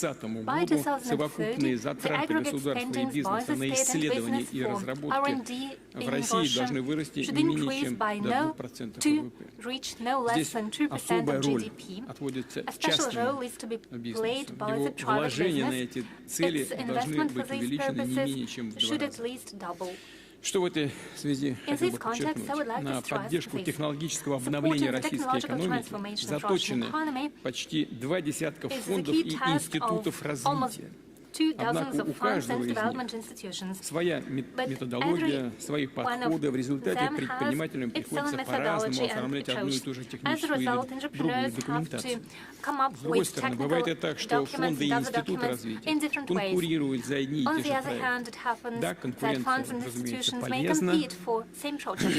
By 2030, the aggregate spending by the state and business for R&D in Russia should increase by to reach no less than 2% of GDP. A special role is to be played by the private business. Its investment for these purposes should at least double. Что в этой связи хотел бы подчеркнуть? На поддержку технологического обновления российской экономики заточены почти 20 фондов и институтов развития. 2 dozens of funds and development institutions. Своя методология, свои подходы. В результате предпринимателям приходится по-разному оформлять одну и ту же техническую или другую документацию. С другой стороны, бывает и так, что фонды и институты развития конкурируют за одни и те же проекты. Да, конкуренция, разумеется, полезна,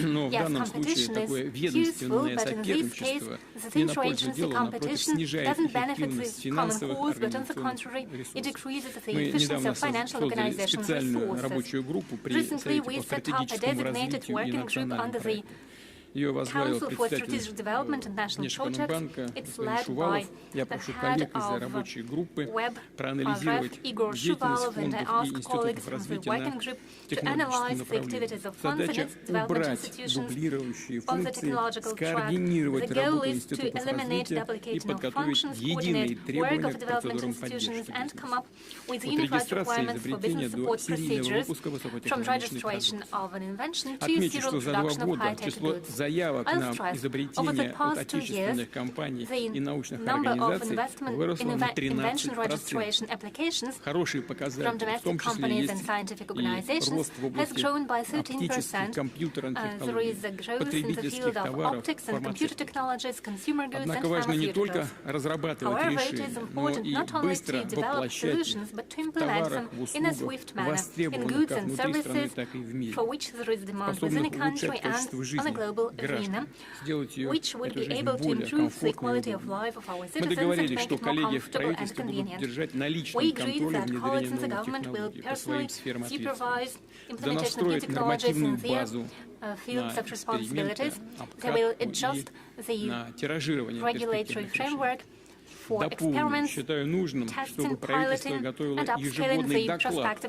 но в данном случае такое ведомственное соперничество не на пользу делу, напротив, снижает эффективность финансовых организационных ресурсов. Мы недавно создали специальную рабочую группу при Совете по стратегическому развитию и национальному проекту. Ее возглавил председатель Внешэкономбанка господин Шувалов. Я прошу коллег из рабочей группы проанализировать деятельность фондов и институтов развития на технологическом направлении. Задача убрать дублирующие функции, скоординировать работу институтов развития и подготовить единые требования к процедурам поддержки бизнеса. От регистрации изобретения до серийного выпуска высокотехнологичной продукции. Отмечу, что за 2 года число заявок на изобретение от отечественных компаний и научных организаций выросло на 13%. Хорошие показатели, в том числе есть и рост в области оптических компьютерных технологий, потребительских товаров, фармацевтики. Однако важно не только разрабатывать решения, но и быстро воплощать их в товарах, в услугах, востребованных как внутри страны, так и в мире, способных улучшать качество жизни граждан, сделать ее жизнь более комфортной и удобной. Мы договорились, что коллеги в правительстве будут держать на личном контроле внедрение новых технологий по своим сферам ответственности, донастроить нормативную базу на эксперименты, обкатку и на тиражирование перспективных решений. Дополню, считаю нужным, чтобы правительство готовило ежегодный доклад о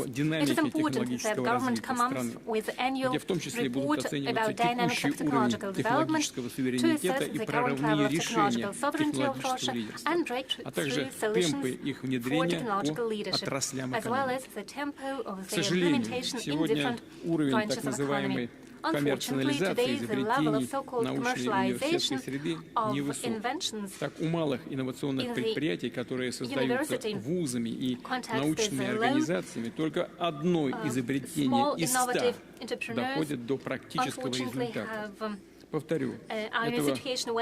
динамике технологического развития страны, где в том числе будут оцениваться текущий уровень технологического суверенитета и прорывные решения технологического лидерства, а также темпы их внедрения по отраслям экономики. К сожалению, сегодня уровень так называемой коммерциализации изобретений научной и университетской среды невысок. Так, у малых инновационных предприятий, которые создаются вузами и научными организациями, только одно изобретение из 100 доходит до практического результата. Повторю, этого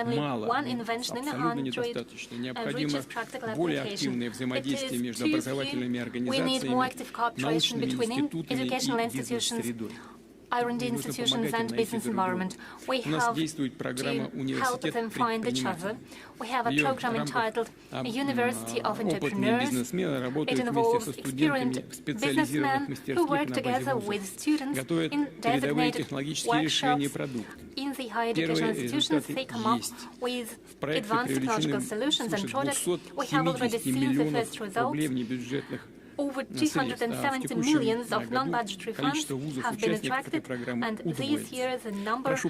мало, абсолютно недостаточно. Необходимо более активное взаимодействие между образовательными организациями, научными институтами и бизнес-средой. R&D institutions and business environment. We have to help them find each other. We have a program entitled University of Entrepreneurs. It involves experienced businessmen who work together with students in designated workshops. In the higher educational institutions, they come up with advanced technological solutions and products. We have already seen the first results. Over 270 million of non-budgetary funds have been attracted, and this year the number of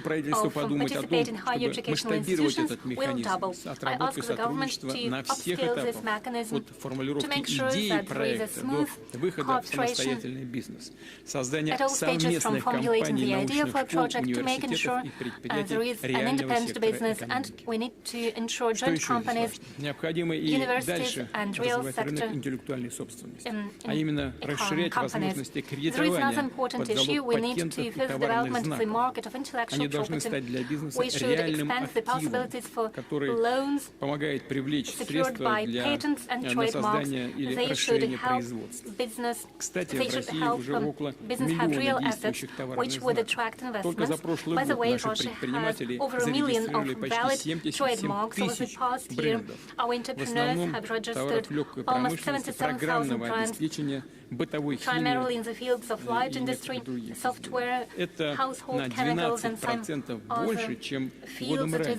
participating higher educational institutions will double. I ask the government to upscale this mechanism to make sure that there is a smooth cooperation at all stages, from formulating the idea for a project to making sure there is an independent business, and we need to ensure joint companies, universities and real sector а именно расширять возможности кредитования под залог патентов и товарных знаков. Они должны стать для бизнеса реальным активом, который помогает привлечь средства для создания или расширения производства. Кстати, в России уже около миллиона действующих товарных знаков. Только за прошлый год наши предприниматели зарегистрировали почти 77 тысяч брендов. В основном товаров легкой промышленности, программного обеспечения, бытовой химии и некоторых других. Это на 12% больше, чем годом ранее.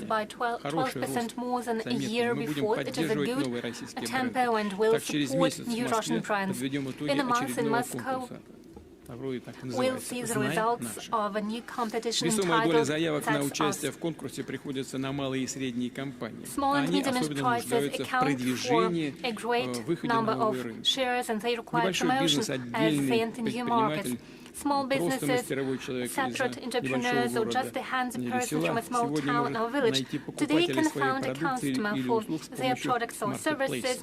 Хороший рост, заметный. Мы будем поддерживать новые российские бренды. Так, через месяц в Москве подведем итоги очередного конкурса. We'll see the results of a new competition Весомая доля entitled заявок на That's участие Us. в конкурсе приходится на малые и средние компании. Small and Они medium особенно enterprises нуждаются в account for продвижении, a great выходе на number новые of рынки. shares, and they require Небольшой promotion бизнес, as they отдельный enter new markets. предприниматель, Small просто businesses, мастеровой человек separate из entrepreneurs, небольшого or just города a handy или person села from a small сегодня town or может village найти today покупателя can своей found a продукции customer или for услуг с their помощью products or services маркетплейса.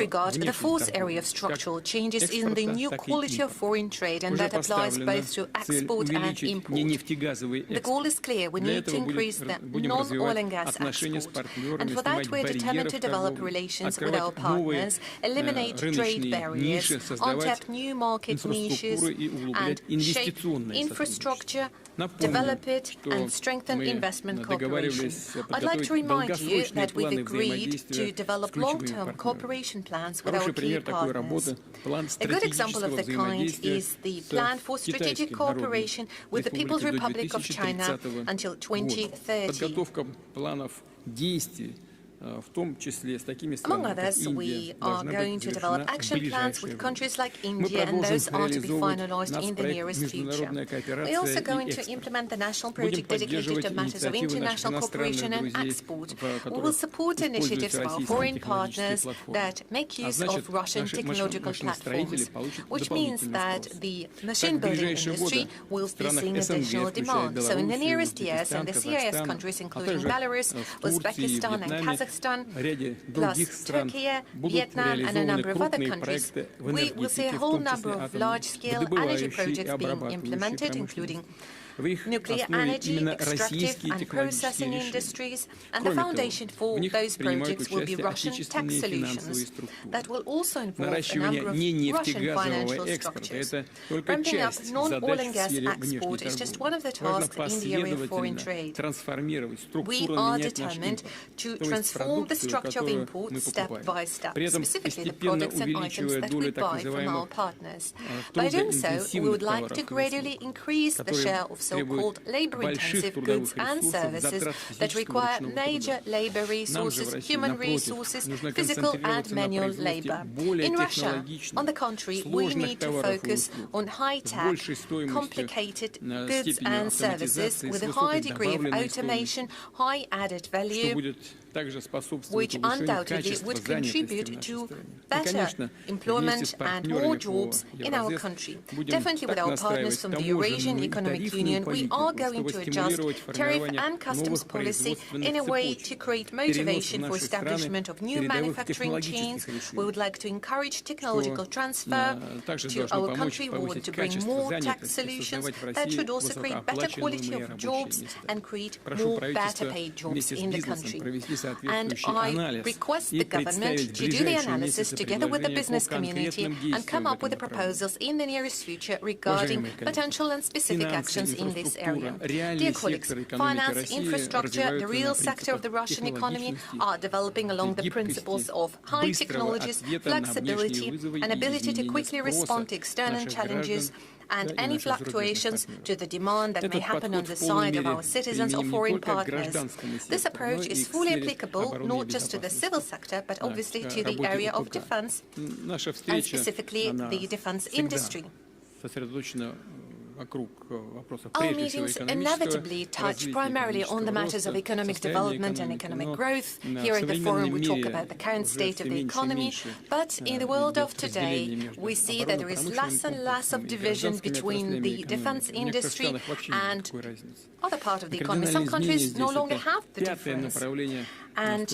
regard, the fourth area of structural change is in the new quality of foreign trade, and that applies both to export and import. The goal is clear. We need to increase the non-oil and gas export. And for that, we're determined to develop relations with our partners, eliminate trade barriers, untap new market niches, and shape infrastructure develop it, and strengthen investment cooperation. I'd like to remind you that we've agreed to develop long-term cooperation plans with our key partners. A good example of the kind is the Plan for Strategic Cooperation with the People's Republic of China until 2030. Among others, we are going to develop action plans with countries like India, and those are to be finalized in the nearest future. We're also going to implement the national project dedicated to matters of international cooperation and export. We will support initiatives of our foreign partners that make use of Russian technological platforms, which means that the machine building industry will be seeing additional demand. So in the nearest years, and the CIS countries, including Belarus, Uzbekistan and Kazakhstan, plus Turkey, Vietnam and a number of other countries, we will see a whole number of large-scale energy projects being implemented, including nuclear energy, extractive and processing industries, and the foundation for those projects will be Russian tax solutions that will also involve a number of Russian financial structures. Ramping up non-oil and gas export is just one of the tasks in the area of foreign trade. We are determined to transform the structure of imports step by step, specifically the products and items that we buy from our partners. By doing so, we would like to gradually increase the share of so-called labor-intensive goods and services that require major labor resources, human resources, physical and manual labor. In Russia, on the contrary, we need to focus on high-tech, complicated goods and services with a high degree of automation, high added value, which undoubtedly would contribute to better employment and more jobs in our country. Definitely with our partners from the Eurasian Economic Union, we are going to adjust tariff and customs policy in a way to create motivation for establishment of new manufacturing chains. We would like to encourage technological transfer to our country. We want to bring more tax solutions that should also create better quality of jobs and create more better paid jobs in the country. And I request the government to do the analysis together with the business community and come up with the proposals in the nearest future regarding potential and specific actions in this area. Dear colleagues, finance, infrastructure, the real sector of the Russian economy are developing along the principles of high technologies, flexibility, and ability to quickly respond to external challenges and any fluctuations to the demand that may happen on the side of our citizens or foreign partners. This approach is fully applicable not just to the civil sector, but obviously to the area of defense, and specifically the defense industry. Our meetings inevitably touch primarily on the matters of economic development and economic growth. Here at the forum we talk about the current state of the economy, but in the world of today we see that there is less and less of division between the defense industry and other part of the economy. Some countries no longer have the difference. And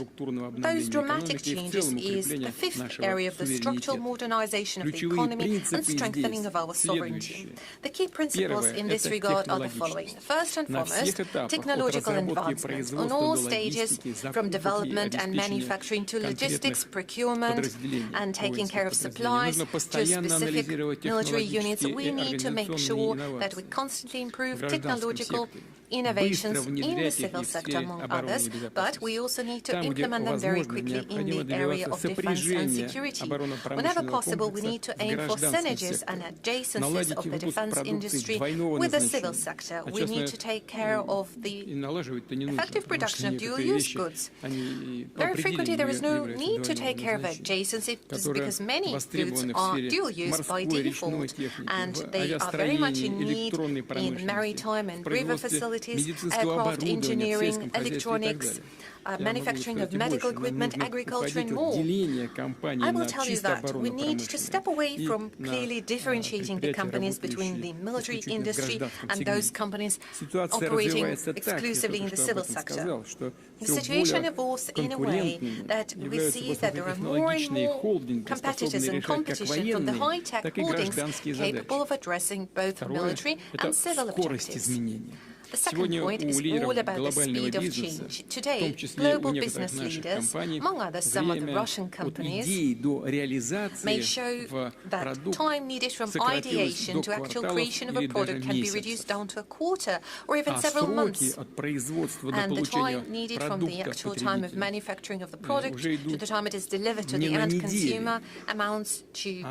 those dramatic changes is the fifth area of the structural modernization of the economy and strengthening of our sovereignty. The key principles in this regard are the following. First and foremost, technological advancements on all stages, from development and manufacturing to logistics, procurement, and taking care of supplies to specific military units. We need to make sure that we constantly improve technological innovations in the civil sector, among others, but we also need to implement them very quickly in the area of defense and security. Whenever possible, we need to aim for synergies and adjacencies of the defense industry with the civil sector. We need to take care of the effective production of dual-use goods. Very frequently, there is no need to take care of adjacencies because many goods are dual-use by default, and they are very much in need in maritime and river facilities, aircraft engineering, electronics, manufacturing of medical equipment, agriculture and more. I will tell you that we need to step away from clearly differentiating the companies between the military industry and those companies operating exclusively in the civil sector. The situation evolves in a way that we see that there are more and more competitors and competition from the high-tech holdings capable of addressing both military and civil objectives. The second point is all about the speed of change. Today, global business leaders, among others some of the Russian companies, may show that time needed from ideation to actual creation of a product can be reduced down to a quarter or even several months. And the time needed from the actual time of manufacturing of the product to the time it is delivered to the end consumer amounts to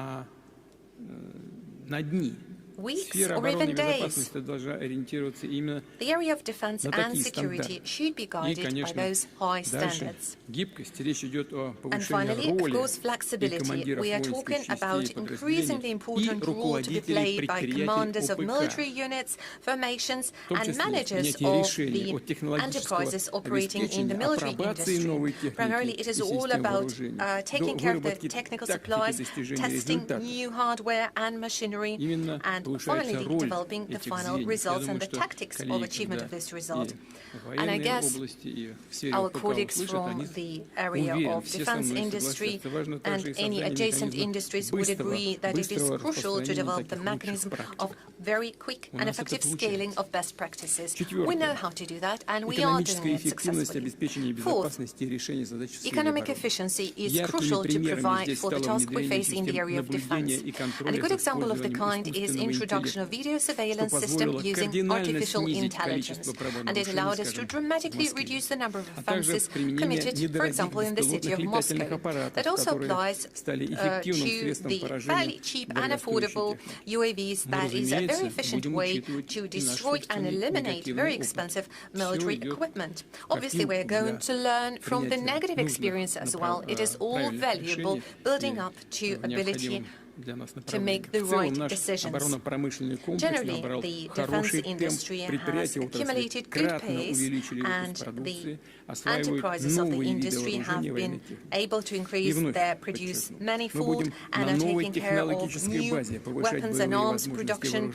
weeks or even days. The area of defense and security should be guided by those high standards. And finally, of course, flexibility. We are talking about increasingly important role to be played by commanders of military units, formations, and managers of the enterprises operating in the military industry. Primarily, it is all about taking care of the technical supplies, testing new hardware and machinery, and finally developing the final results and the tactics of achievement of this result. And I guess our colleagues from the area of defense industry and any adjacent industries would agree that it is crucial to develop the mechanism of very quick and effective scaling of best practices. We know how to do that, and we are doing it successfully. Fourth, economic efficiency is crucial to provide for the task we face in the area of defense. And a good example of the kind is introduction of video surveillance system using artificial intelligence. And it allowed us to dramatically reduce the number of offenses committed, for example, in the city of Moscow. That also applies to the fairly cheap and affordable UAVs. That is a very efficient way to destroy and eliminate very expensive military equipment. Obviously, we're going to learn from the negative experience as well. It is all valuable, building up to ability to make the right decisions. Generally, the defense industry has accumulated good pace, and the enterprises of the industry have been able to increase their produce manifold and are taking care of new weapons and arms production.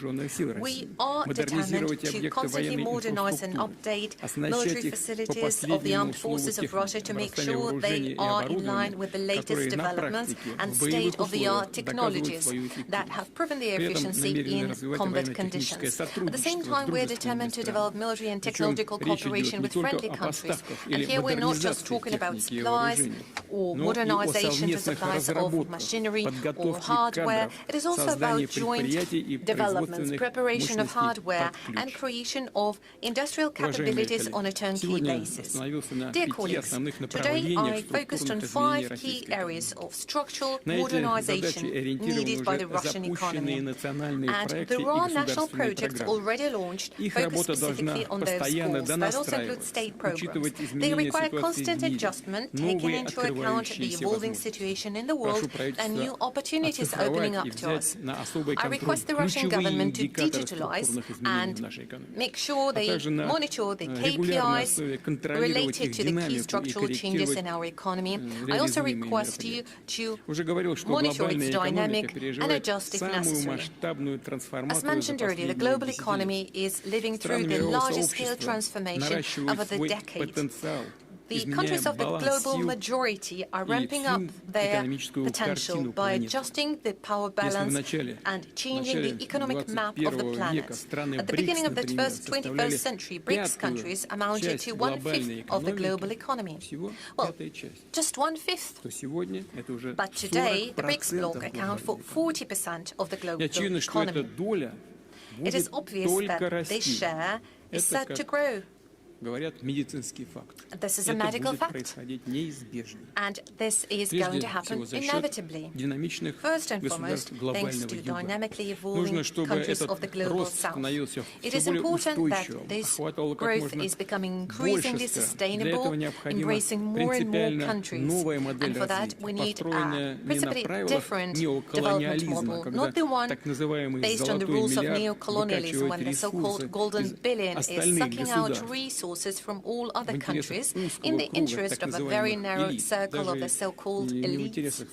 We are determined to constantly modernize and update military facilities of the armed forces of Russia to make sure they are in line with the latest developments and state-of-the-art technologies that have proven their efficiency in combat conditions. At the same time, we are determined to develop military and technological cooperation with friendly countries. And here we're not just talking about supplies or modernization for supplies of machinery or hardware. It is also about joint developments, preparation of hardware, and creation of industrial capabilities on a turnkey basis. Dear colleagues, today I focused on 5 key areas of structural modernization needed by the Russian economy. And there are national projects already launched focused specifically on those goals. That also includes state programs. They require constant adjustment, taking into account the evolving situation in the world and new opportunities opening up to us. I request the Russian government to digitalize and make sure they monitor the KPIs related to the key structural changes in our economy. I also request you to monitor its dynamic and adjust if necessary. As mentioned earlier, the global economy is living through the largest scale transformation over the decades. The countries of the global majority are ramping up their potential by adjusting the power balance and changing the economic map of the planet. At the beginning of the 21st century, BRICS countries amounted to 1/5 of the global economy. Well, just 1/5. But today, the BRICS bloc account for 40% of the global economy. It is obvious that this share is set to grow. This is a medical fact, and this is going to happen inevitably. First and foremost, thanks to dynamically evolving countries of the global south. It is important that this growth is becoming increasingly sustainable, embracing more and more countries. And for that, we need a principally different development model, not the one based on the rules of neo-colonialism, when the so-called golden billion is sucking out resources from all other countries in the interest of a very narrow circle of the so-called elites.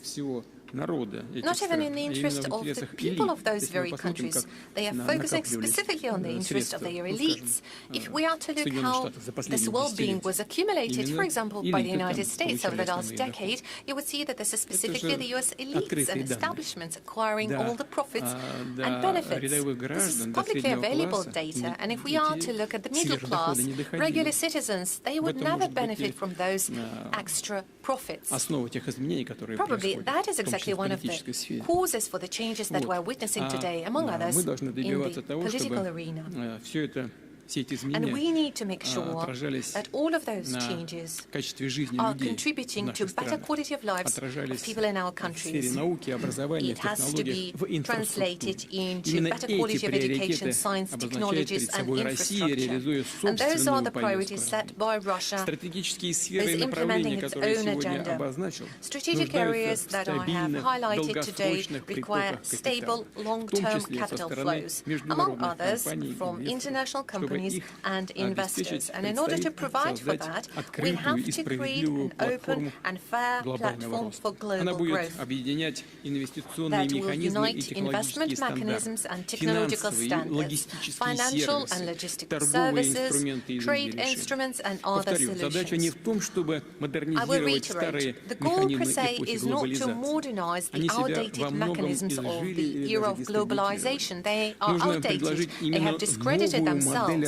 not even in the interest of the people of those very countries. They are focusing specifically on the interest of their elites. If we are to look how this well-being was accumulated, for example, by the United States over the last decade, you would see that this is specifically the US elites and establishments acquiring all the profits and benefits. This is publicly available data, and if we are to look at the middle class, regular citizens, they would never benefit from those extra profits. Probably that is exactly one of the causes for the changes that we're witnessing today, among others, in the political arena. And we need to make sure that all of those changes are contributing to better quality of lives of people in our countries. It has to be translated into better quality of education, science, technologies and infrastructure. And those are the priorities set by Russia, is implementing its own agenda. Strategic areas that I have highlighted today require stable, long-term capital flows, among others, from international companies and investors. And in order to provide for that, we have to create an open and fair platform for global growth that will unite investment mechanisms and technological standards, financial and logistical services, trade instruments and other solutions. I will reiterate, the goal per se is not to modernize the outdated mechanisms of the era of globalization. They are outdated. They have discredited themselves.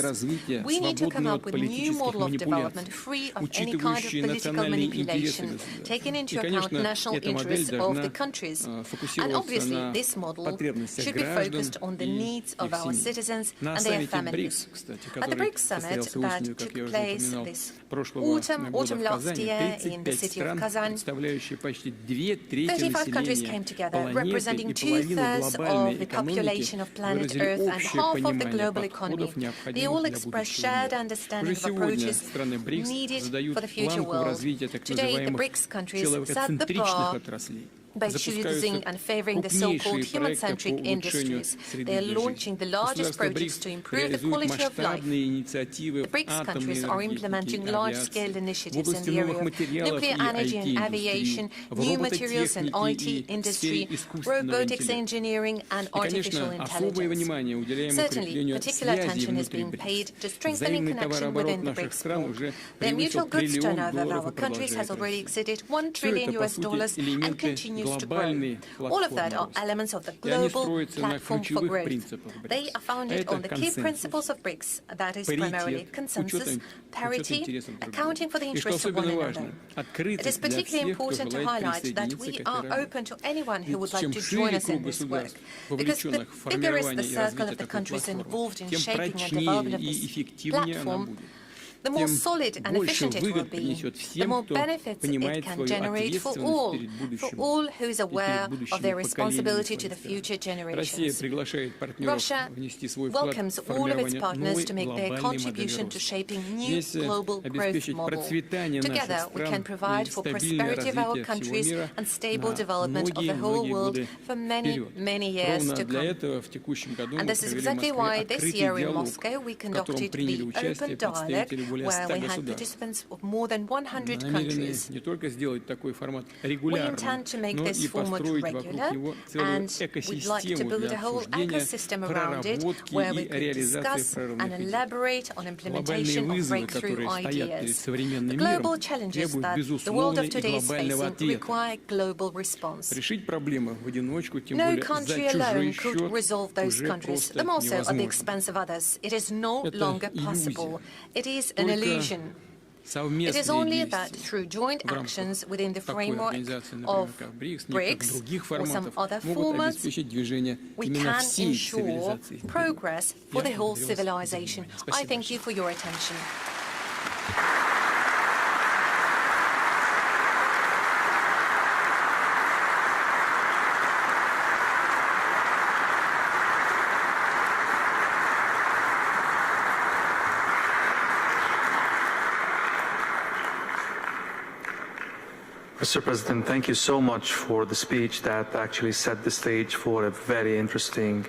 We need to come up with a new model of development free of any kind of political manipulation, taking into account national interests of the countries. And obviously, this model should be focused on the needs of our citizens and their families. At the BRICS summit that took place this autumn last year in the city of Kazan, 35 countries came together, representing 2/3 of the population of planet Earth and half of the global economy. They all expressed shared understanding of approaches needed for the future world. Today, the BRICS countries set the bar by choosing and favoring the so-called human-centric industries. They are launching the largest projects to improve the quality of life. The BRICS countries are implementing large-scale initiatives in the area of nuclear energy and aviation, new materials and IT industry, robotics engineering and artificial intelligence. Certainly, particular attention is being paid to strengthening connection within the BRICS bloc. The mutual goods turnover of our countries has already exceeded $1 trillion and continues to grow. All of that are elements of the global platform for growth. They are founded on the key principles of BRICS, that is primarily consensus, parity, accounting for the interests of one another. It is particularly important to highlight that we are open to anyone who would like to join us in this work, because the bigger is the circle of the countries involved in shaping and development of this platform, the more solid and efficient it will be, the more benefits it can generate for all who is aware of their responsibility to the future generations. Russia welcomes all of its partners to make their contribution to shaping new global growth model. Together, we can provide for prosperity of our countries and stable development of the whole world for many, many years to come. And this is exactly why this year in Moscow we conducted the Open Dialogue, where we had participants of more than 100 countries. We intend to make this format regular, and we'd like to build a whole ecosystem around it where we could discuss and elaborate on implementation of breakthrough ideas. The global challenges that the world of today is facing require global response. No country alone could resolve those countries, them also at the expense of others. It is no longer possible. It is an illusion. It is only that through joint actions within the framework of BRICS or some other formats, we can ensure progress for the whole civilization. I thank you for your attention. Mr. President, thank you so much for the speech that actually set the stage for a very interesting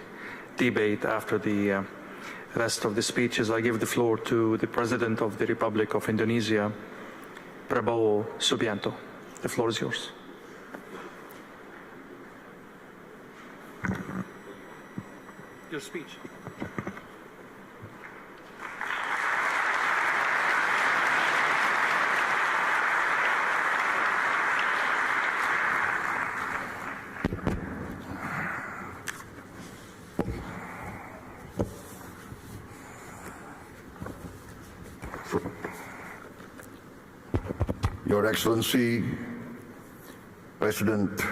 debate after the rest of the speeches. I give the floor to the President of the Republic of Indonesia, Prabowo Subianto. The floor is yours. your speech. Your Excellency, President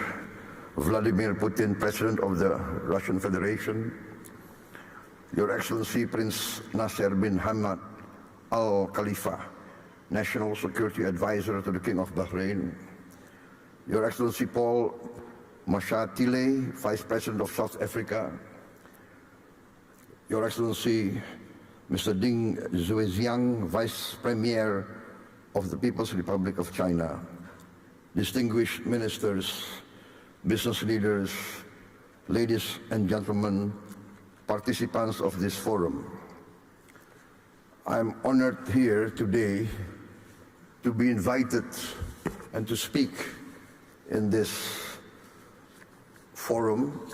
Vladimir Putin, President of the Russian Federation, Your Excellency Prince Nasser bin Hamad Al Khalifa, National Security Advisor to the King of Bahrain, Your Excellency Paul Mashatile, Vice President of South Africa, Your Excellency Mr. Ding Xuexiang, Vice Premier of the People's Republic of China, distinguished ministers, business leaders, ladies and gentlemen, participants of this forum. I'm honored here today to be invited and to speak in this forum,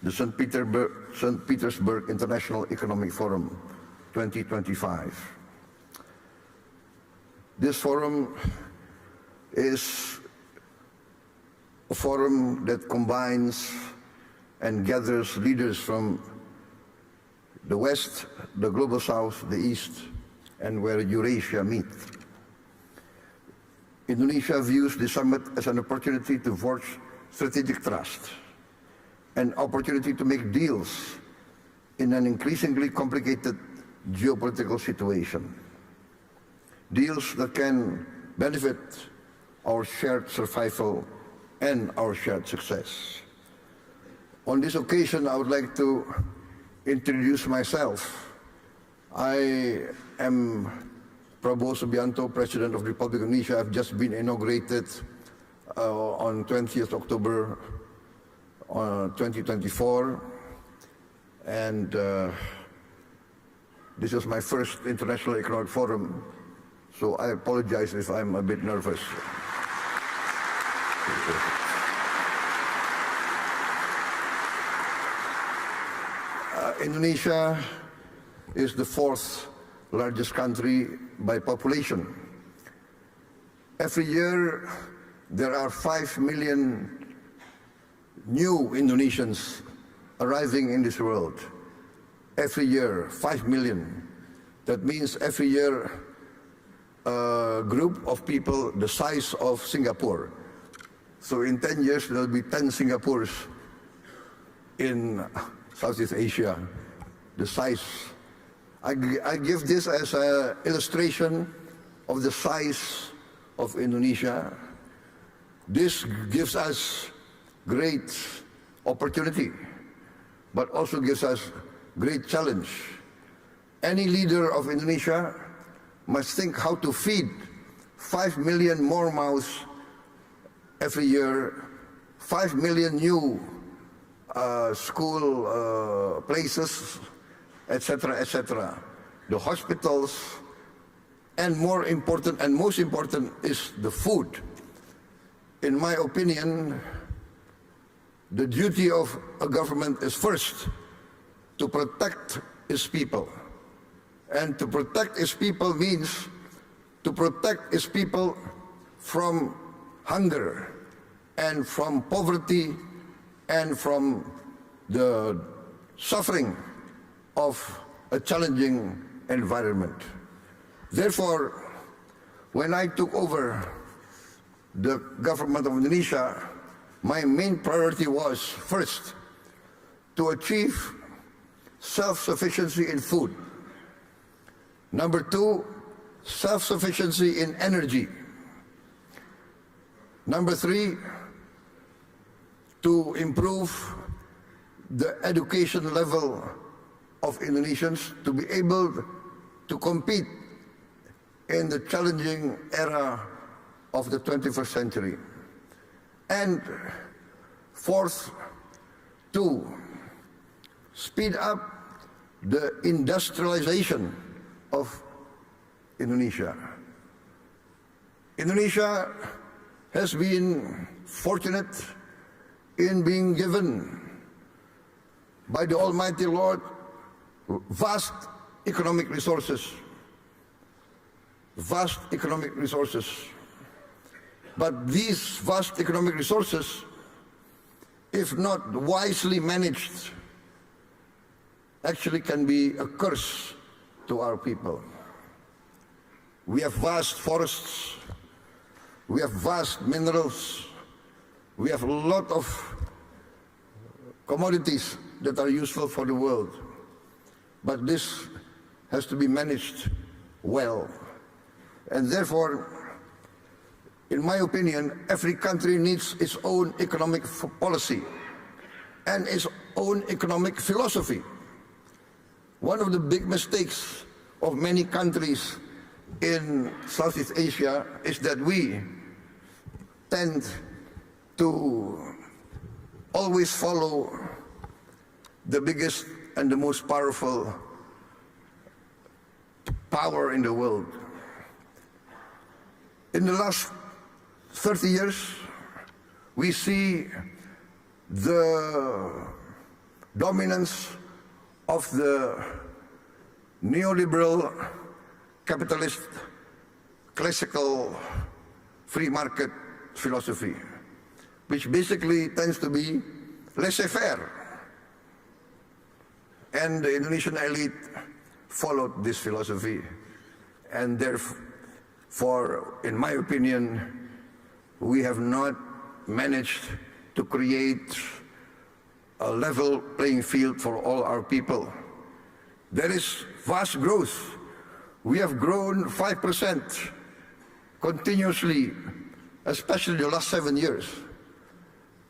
the St. Petersburg International Economic Forum 2025. This forum is a forum that combines and gathers leaders from the West, the Global South, the East, and where Eurasia meet. Indonesia views the summit as an opportunity to forge strategic trust, an opportunity to make deals in an increasingly complicated geopolitical situation. Deals that can benefit our shared survival and our shared success. On this occasion, I would like to introduce myself. I am Prabowo Subianto, President of the Republic of Indonesia. I've just been inaugurated on 20th October 2024. And this is my first International Economic Forum. So I apologize if I'm a bit nervous. Indonesia is the fourth largest country by population. Every year, there are 5 million new Indonesians arriving in this world. Every year, 5 million. That means every year, a group of people the size of Singapore. So in 10 years, there will be 10 Singapores in Southeast Asia. The size. I give this as an illustration of the size of Indonesia. This gives us great opportunity, but also gives us great challenge. Any leader of Indonesia must think how to feed 5 million more mouths every year, 5 million new school places, etc., etc. The hospitals, and more important and most important is the food. In my opinion, the duty of a government is first to protect its people. And to protect its people means to protect its people from hunger and from poverty and from the suffering of a challenging environment. Therefore, when I took over the government of Indonesia, my main priority was first to achieve self-sufficiency in food. Number 2, self-sufficiency in energy. Number 3, to improve the education level of Indonesians to be able to compete in the challenging era of the 21st century. And fourth, to speed up the industrialization of Indonesia. Indonesia has been fortunate in being given by the Almighty Lord, vast economic resources. Vast economic resources. But these vast economic resources, if not wisely managed, actually can be a curse to our people. We have vast forests, we have vast minerals, we have a lot of commodities that are useful for the world. But this has to be managed well. And therefore, in my opinion, every country needs its own economic policy and its own economic philosophy. One of the big mistakes of many countries in Southeast Asia is that we tend to always follow the biggest and the most powerful power in the world. In the last 30 years, we see the dominance of the neoliberal capitalist classical free market philosophy, which basically tends to be laissez-faire. And the Indonesian elite followed this philosophy, and therefore, in my opinion, we have not managed to create a level playing field for all our people. There is vast growth. We have grown 5% continuously, especially the last 7 years.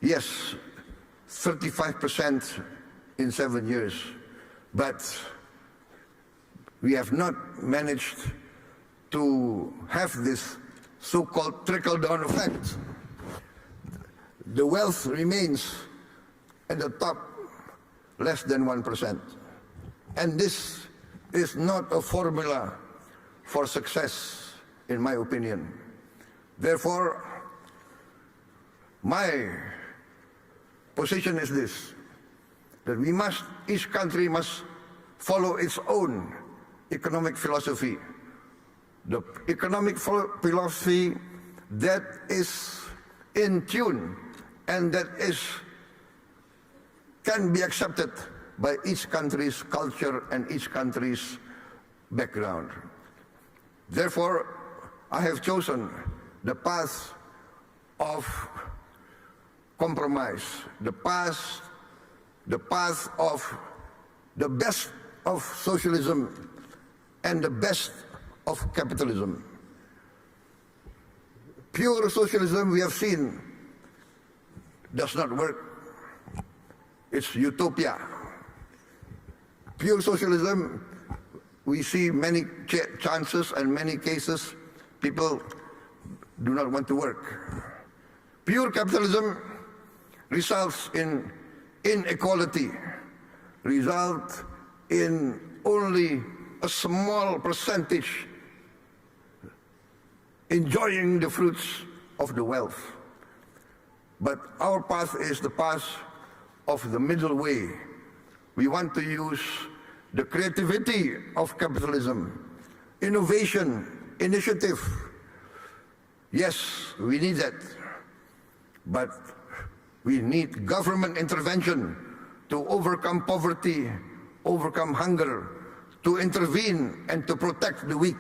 Yes, 35% in 7 years. But we have not managed to have this so-called trickle-down effect. The wealth remains at the top less than 1%. And this is not a formula for success, in my opinion. Therefore, my position is this, that each country must follow its own economic philosophy. The economic philosophy that is in tune and that can be accepted by each country's culture and each country's background. Therefore, I have chosen the path of compromise, the path of the best of socialism and the best of capitalism. Pure socialism, we have seen, does not work. It's utopia. Pure socialism, we see many chances and many cases people do not want to work. Pure capitalism results in inequality, result in only a small percentage enjoying the fruits of the wealth. But our path is the path of the middle way. We want to use the creativity of capitalism, innovation, initiative. Yes, we need that. But we need government intervention to overcome poverty, overcome hunger, to intervene and to protect the weak.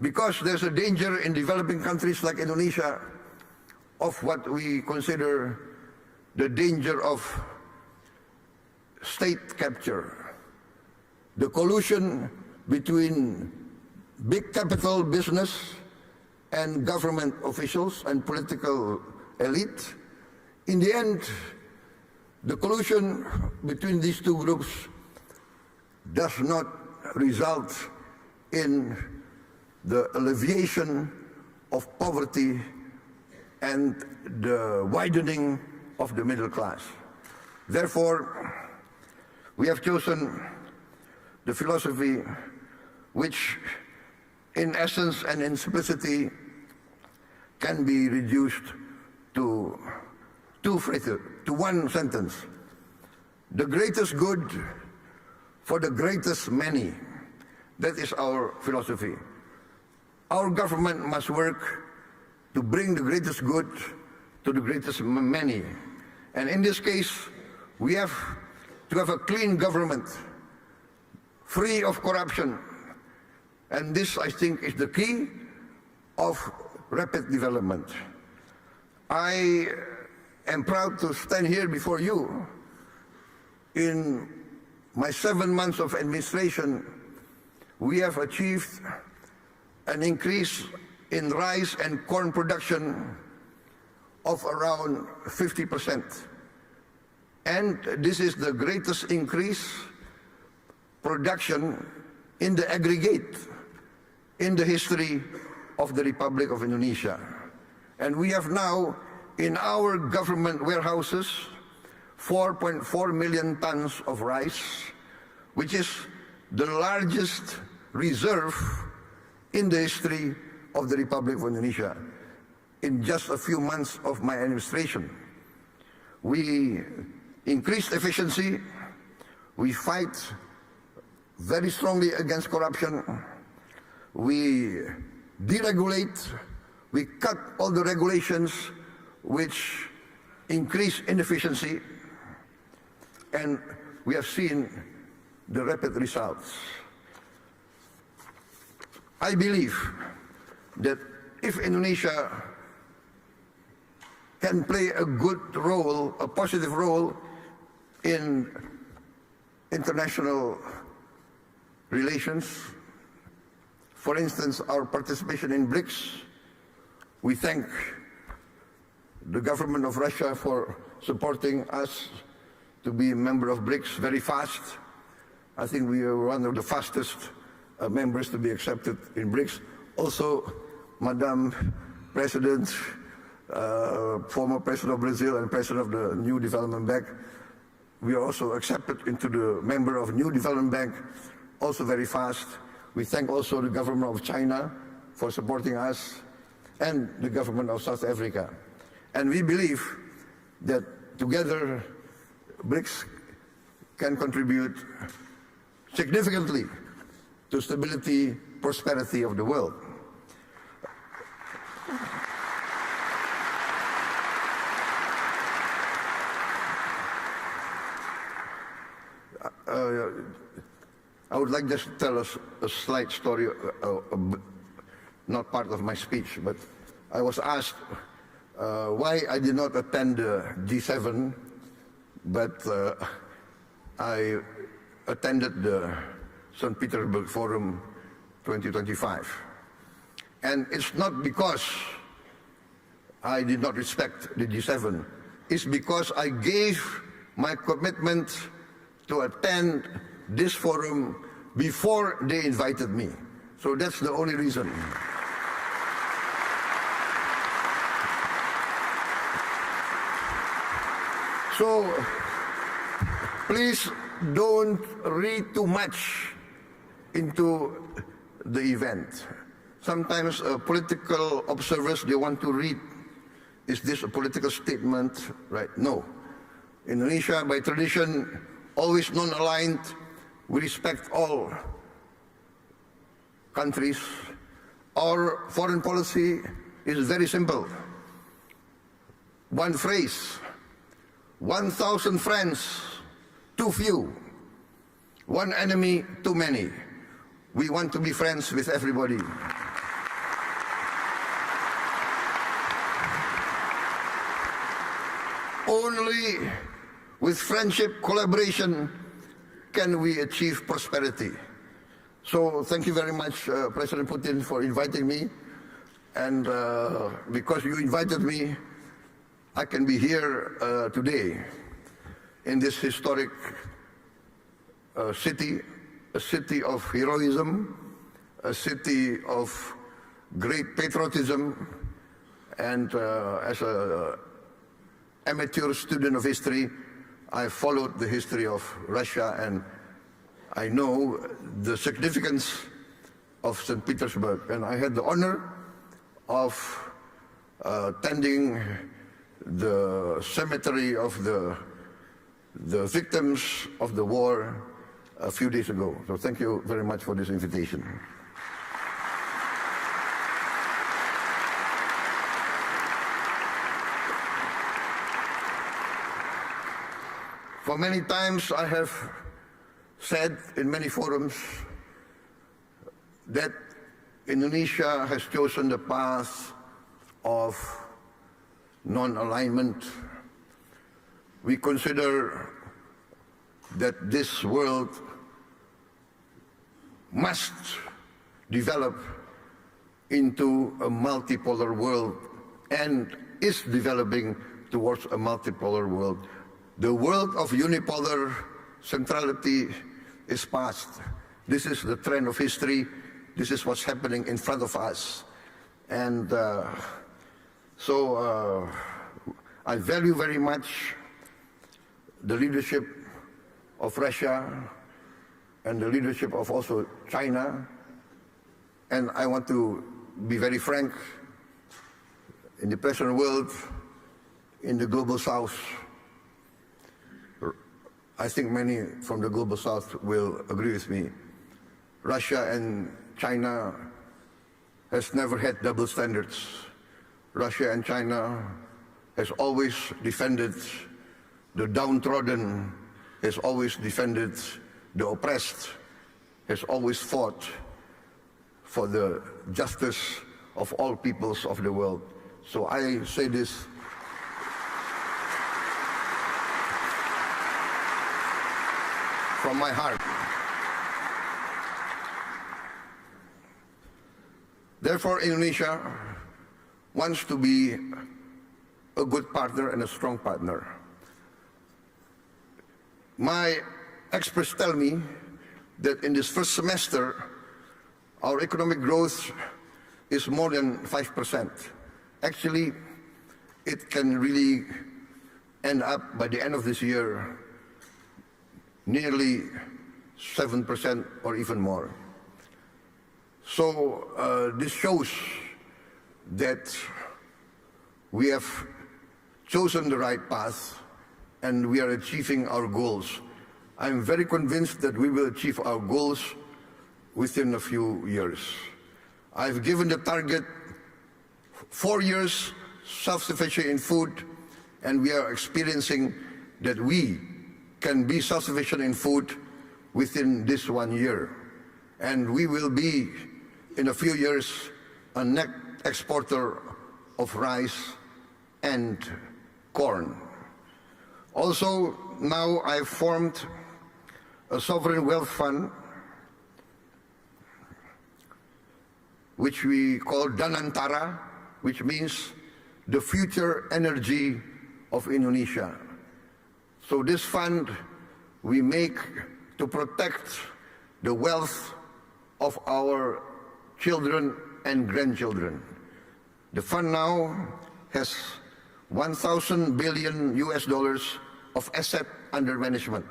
Because there's a danger in developing countries like Indonesia of what we consider the danger of state capture. The collusion between big capital business and government officials and political elite. In the end, the collusion between these two groups does not result in the alleviation of poverty and the widening of the middle class. Therefore, we have chosen the philosophy which, in essence and in simplicity, can be reduced to one sentence. the greatest good for the greatest many. That is our philosophy. Our government must work to bring the greatest good to the greatest many. And in this case, we have to have a clean government, free of corruption. And this, I think, is the key of rapid development. I am proud to stand here before you. In my 7 months of administration, we have achieved an increase in rice and corn production of around 50%. And this is the greatest increase production in the aggregate in the history of the Republic of Indonesia. And we have now in our government warehouses 4.4 million tons of rice, which is the largest reserve in the history of the Republic of Indonesia in just a few months of my administration. We increased efficiency, we fight very strongly against corruption, we deregulate, we cut all the regulations which increase inefficiency, and we have seen the rapid results. I believe that if Indonesia can play a good role, a positive role in international relations, for instance, our participation in BRICS, we thank the government of Russia for supporting us to be a member of BRICS very fast. I think we are one of the fastest members to be accepted in BRICS. Also, Madam President, former President of Brazil and President of the New Development Bank, we are also accepted into the member of New Development Bank, also very fast. We thank also the government of China for supporting us and the government of South Africa. And we believe that together BRICS can contribute significantly to stability, prosperity of the world. I would like just to tell us a slight story, not part of my speech, but I was asked why I did not attend the G7, but I attended the St. Petersburg Forum 2025. And it's not because I did not respect the G7, it's because I gave my commitment to attend this forum before they invited me. So that's the only reason. So please don't read too much into the event. Sometimes political observers, they want to read, is this a political statement, right? No. Indonesia, by tradition, always non-aligned. We respect all countries. Our foreign policy is very simple. One phrase: 1,000 friends, too few. One enemy, too many. We want to be friends with everybody. Only with friendship, collaboration, can we achieve prosperity. So thank you very much, President Putin, for inviting me. And because you invited me, I can be here today in this historic city, a city of heroism, a city of great patriotism, and as an amateur student of history, I followed the history of Russia, and I know the significance of St. Petersburg. And I had the honor of attending the cemetery of the the victims of the war a few days ago. So thank you very much for this invitation. For many times I have said in many forums that Indonesia has chosen the path of non-alignment. We consider that this world must develop into a multipolar world and is developing towards a multipolar world. The world of unipolar centrality is past. This is the trend of history. This is what's happening in front of us. And so I value very much the leadership of Russia and the leadership of also China. And I want to be very frank, in the present world, in the global south, I think many from the global south will agree with me. Russia and China has never had double standards. Russia and China has always defended the downtrodden, has always defended the oppressed, has always fought for the justice of all peoples of the world. So I say this from my heart. Therefore, Indonesia wants to be a good partner and a strong partner. My experts tell me that in this first semester, our economic growth is more than 5%. Actually, it can really end up by the end of this year nearly 7% or even more. So this shows that we have chosen the right path and we are achieving our goals. I'm very convinced that we will achieve our goals within a few years. I've given the target 4 years self-sufficient in food, and we are experiencing that we can be self-sufficient in food within this 1 year. And we will be, in a few years, a net exporter of rice and corn. Also, now I've formed a sovereign wealth fund, which we call Danantara, which means the future energy of Indonesia. So this fund we make to protect the wealth of our children and grandchildren. The fund now has 1,000 billion US dollars of asset under management.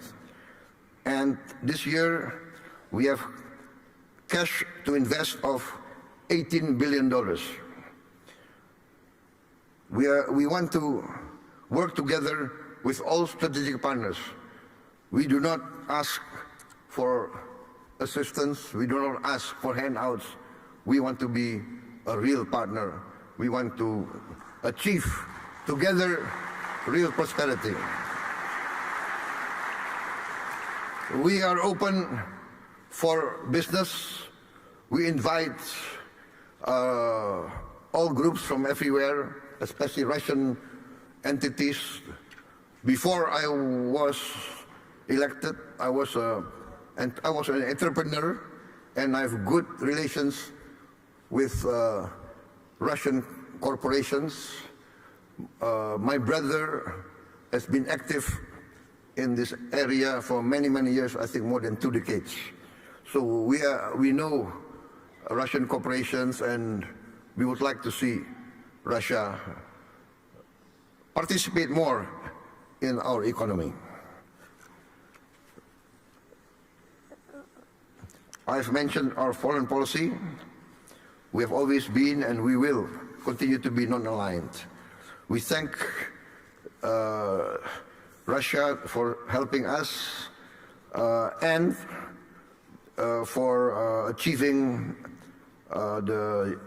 And this year we have cash to invest of $18 billion. We want to work together with all strategic partners. We do not ask for assistance. We do not ask for handouts. We want to be a real partner. We want to achieve together real prosperity. We are open for business. We invite all groups from everywhere, especially Russian entities. Before I was elected, I was an entrepreneur, and I have good relations with Russian corporations. My brother has been active in this area for many, many years, I think more than 2 decades. So we know Russian corporations, and we would like to see Russia participate more in our economy. I've mentioned our foreign policy. We have always been and we will continue to be non-aligned. We thank Russia for helping us, and for achieving the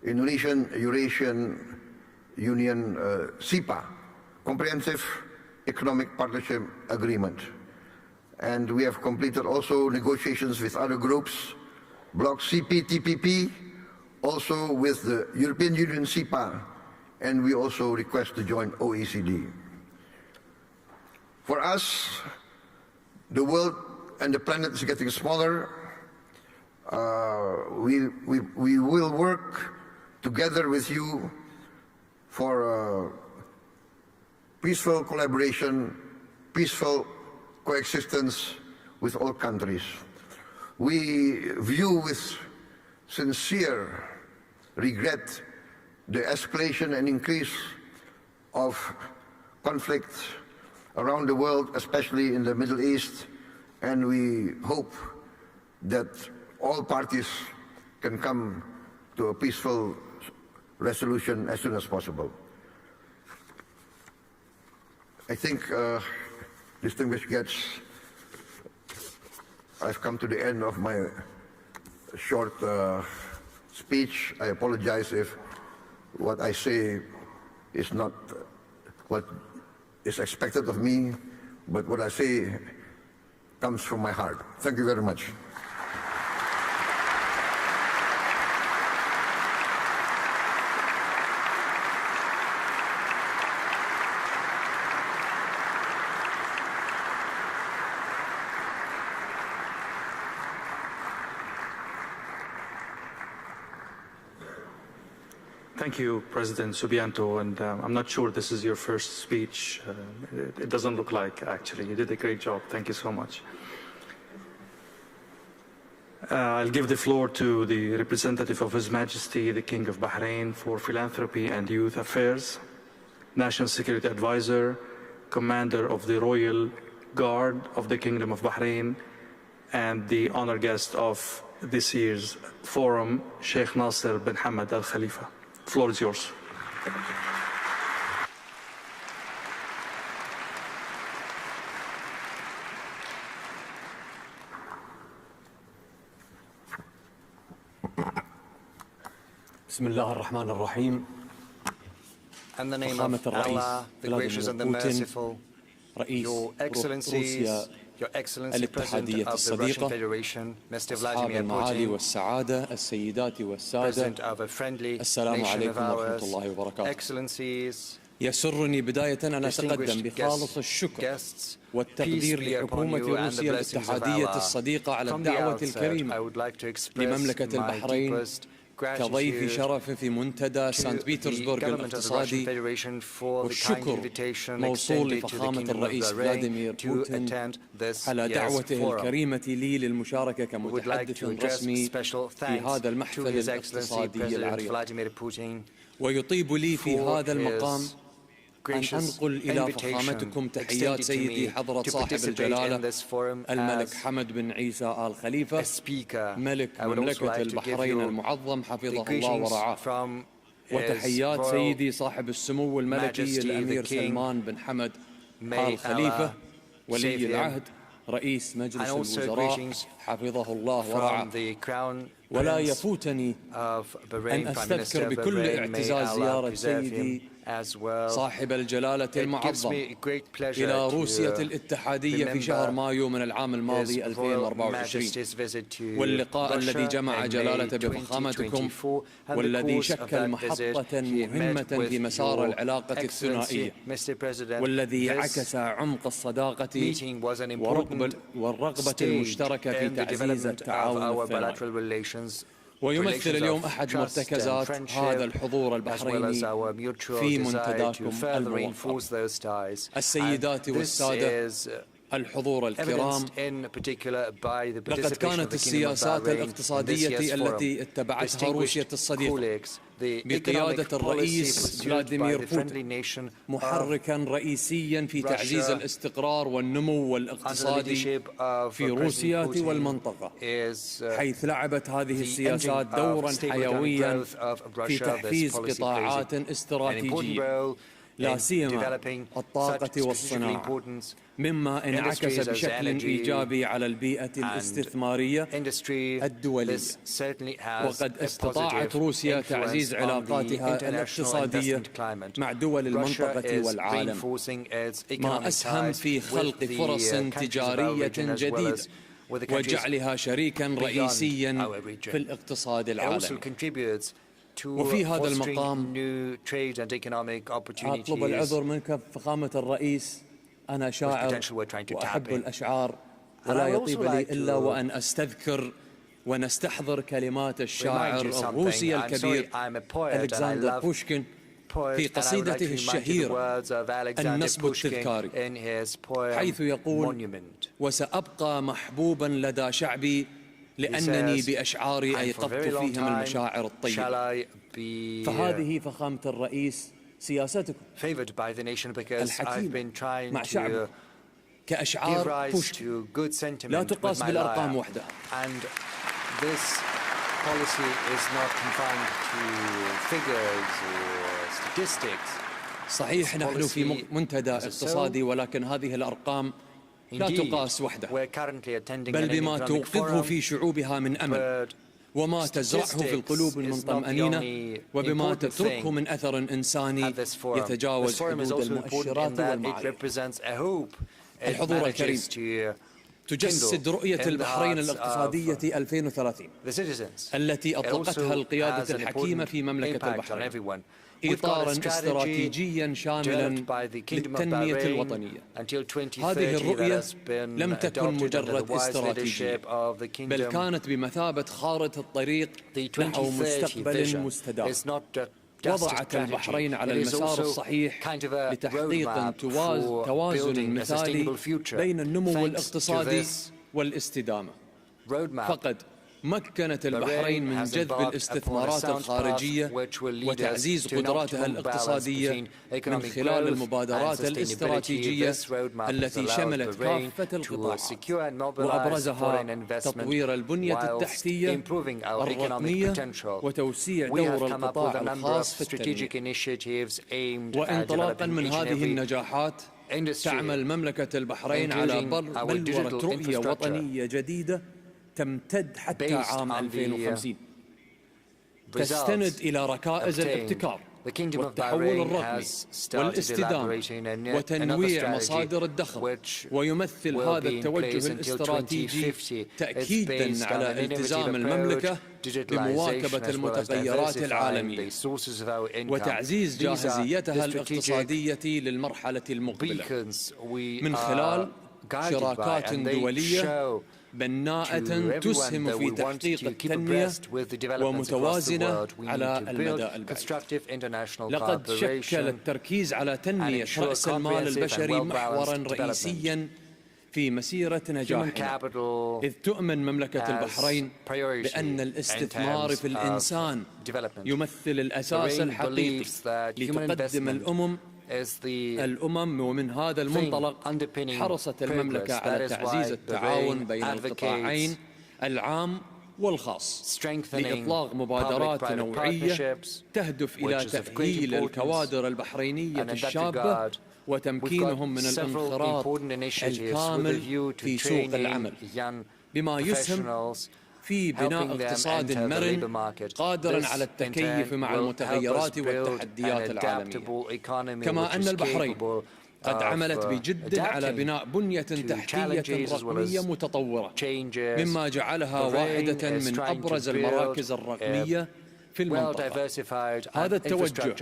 Indonesian Eurasian Union SIPA, Comprehensive Economic Partnership Agreement. And we have completed also negotiations with other groups, Bloc CPTPP, also with the European Union SIPA, and we also request to join OECD. For us, the world and the planet is getting smaller. We will work together with you for peaceful collaboration, peaceful coexistence with all countries. We view with sincere regret the escalation and increase of conflict around the world, especially in the Middle East, and we hope that all parties can come to a peaceful resolution as soon as possible. I think, distinguished guests, I've come to the end of my short speech. I apologize if what I say is not what is expected of me, but what I say comes from my heart. Thank you very much. Thank you, President Subianto, and I'm not sure this is your first speech. It doesn't look like, actually. You did a great job. Thank you so much. I'll give the floor to the representative of His Majesty, the King of Bahrain for Philanthropy and Youth Affairs, National Security Advisor, Commander of the Royal Guard of the Kingdom of Bahrain, and the honored guest of this year's forum, Sheikh Nasser bin Hamad Al Khalifa. The floor is yours. بسم الله الرحمن الرحيم. In the name of Allah, the gracious and the merciful, Your Excellencies, Your Excellency President of the Russian Federation, Mr. Vladimir Putin, President of a friendly nation of ours, Excellencies, يسرني بداية أن أتقدم بخالص الشكر والتقدير لحكومة روسيا الاتحادية الصديقة على الدعوة الكريمة لمملكة البحرين كضيف شرف في منتدى سانت بيترسبورغ الاقتصادي، والشكر موصول لفخامة الرئيس فلاديمير بوتين على دعوته الكريمة لي للمشاركة كمتحدث رسمي في هذا المحفل الاقتصادي العريق. ويطيب لي في هذا المقام أن أنقل إلى فخامتكم تحيات سيدي حضرة صاحب الجلالة الملك حمد بن عيسى آل خليفة ملك مملكة البحرين المعظم حفظه الله ورعاه، وتحيات سيدي صاحب السمو الملكي الأمير سلمان بن حمد آل خليفة ولي العهد رئيس مجلس الوزراء حفظه الله ورعاه. ولا يفوتني أن أستذكر بكل اعتزاز زيارة سيدي صاحب الجلالة المعظم إلى روسيا الاتحادية في شهر مايو من العام الماضي 2024، واللقاء الذي جمع جلالته بفخامتكم والذي شكل محطة مهمة في مسار العلاقة الثنائية، والذي عكس عمق الصداقة والرغبة المشتركة في تعزيز التعاون الثنائي. ويمثل اليوم أحد مرتكزات هذا الحضور البحريني في منتداكم الموفق. السيدات والسادة الحضور الكرام، لقد كانت السياسات الاقتصادية التي اتبعتها روسيا الصديقة بقيادة الرئيس فلاديمير بوتين محركا رئيسيا في تعزيز الاستقرار والنمو والاقتصادي في روسيا والمنطقة، حيث لعبت هذه السياسات دورا حيويا في تحفيز قطاعات استراتيجية لا سيما الطاقة والصناعة، مما انعكس بشكل إيجابي على البيئة الاستثمارية الدولية. وقد استطاعت روسيا تعزيز علاقاتها الاقتصادية مع دول المنطقة والعالم، ما أسهم في خلق فرص تجارية جديدة وجعلها شريكا رئيسيا في الاقتصاد العالمي. وفي هذا المقام أطلب العذر منك فخامة الرئيس، أنا شاعر وأحب الأشعار، ولا يطيب لي إلا وأن أستذكر ونستحضر كلمات الشاعر الروسي الكبير ألكسندر بوشكين في قصيدته الشهيرة النسب التذكاري، حيث يقول: وسأبقى محبوبا لدى شعبي لأنني بأشعاري أيقظت فيهم المشاعر الطيبة. فهذه فخامة الرئيس سياستكم الحكيمة مع شعب كأشعار بوشكين لا تقاس بالأرقام وحدها. صحيح نحن في منتدى اقتصادي، ولكن هذه الأرقام لا تقاس وحدها، بل بما توقظه في شعوبها من أمل، وما تزرعه في القلوب المطمئنين، وبما تتركه من أثر إنساني يتجاوز حدود المؤشرات والمعايير. الحضور الكريم، تجسد رؤية البحرين الاقتصادية 2030 التي أطلقتها القيادة الحكيمة في مملكة البحرين إطاراً استراتيجياً شاملاً للتنمية الوطنية. هذه الرؤية لم تكن مجرد استراتيجية، بل كانت بمثابة خارطة الطريق نحو مستقبل مستدام. وضعت البحرين على المسار الصحيح لتحقيق توازن مثالي بين النمو الاقتصادي والاستدامة. فقد مكنت البحرين من جذب الاستثمارات الخارجية وتعزيز قدراتها الاقتصادية من خلال المبادرات الاستراتيجية التي شملت كافة القطاعات، وأبرزها تطوير البنية التحتية الرقمية وتوسيع دور القطاع الخاص في التنمية. وانطلاقا من هذه النجاحات تعمل مملكة البحرين على بلورة رؤية وطنية جديدة تمتد حتى عام 2050، تستند إلى ركائز الابتكار والتحول الرقمي والاستدامة وتنويع مصادر الدخل. ويمثل هذا التوجه الاستراتيجي تأكيداً على التزام المملكة بمواكبة المتغيرات العالمية وتعزيز جاهزيتها الاقتصادية للمرحلة المقبلة من خلال شراكات دولية بناءة تسهم في تحقيق التنمية ومتوازنة على المدى البعيد. لقد شكل التركيز على تنمية رأس المال البشري محوراً رئيسياً في مسيرة نجاحنا، إذ تؤمن مملكة البحرين بأن الاستثمار في الإنسان يمثل الأساس الحقيقي لتقدم الأمم. ومن هذا المنطلق حرصت المملكة على تعزيز التعاون بين القطاعين العام والخاص لإطلاق مبادرات نوعية تهدف إلى تأهيل الكوادر البحرينية الشابة وتمكينهم من الانخراط الكامل في سوق العمل، بما يسهم في بناء اقتصاد مرن قادرا على التكيف مع المتغيرات والتحديات العالمية. كما أن البحرين قد عملت بجد على بناء بنية تحتية رقمية متطورة، مما جعلها واحدة من أبرز المراكز الرقمية في المنطقة. هذا التوجه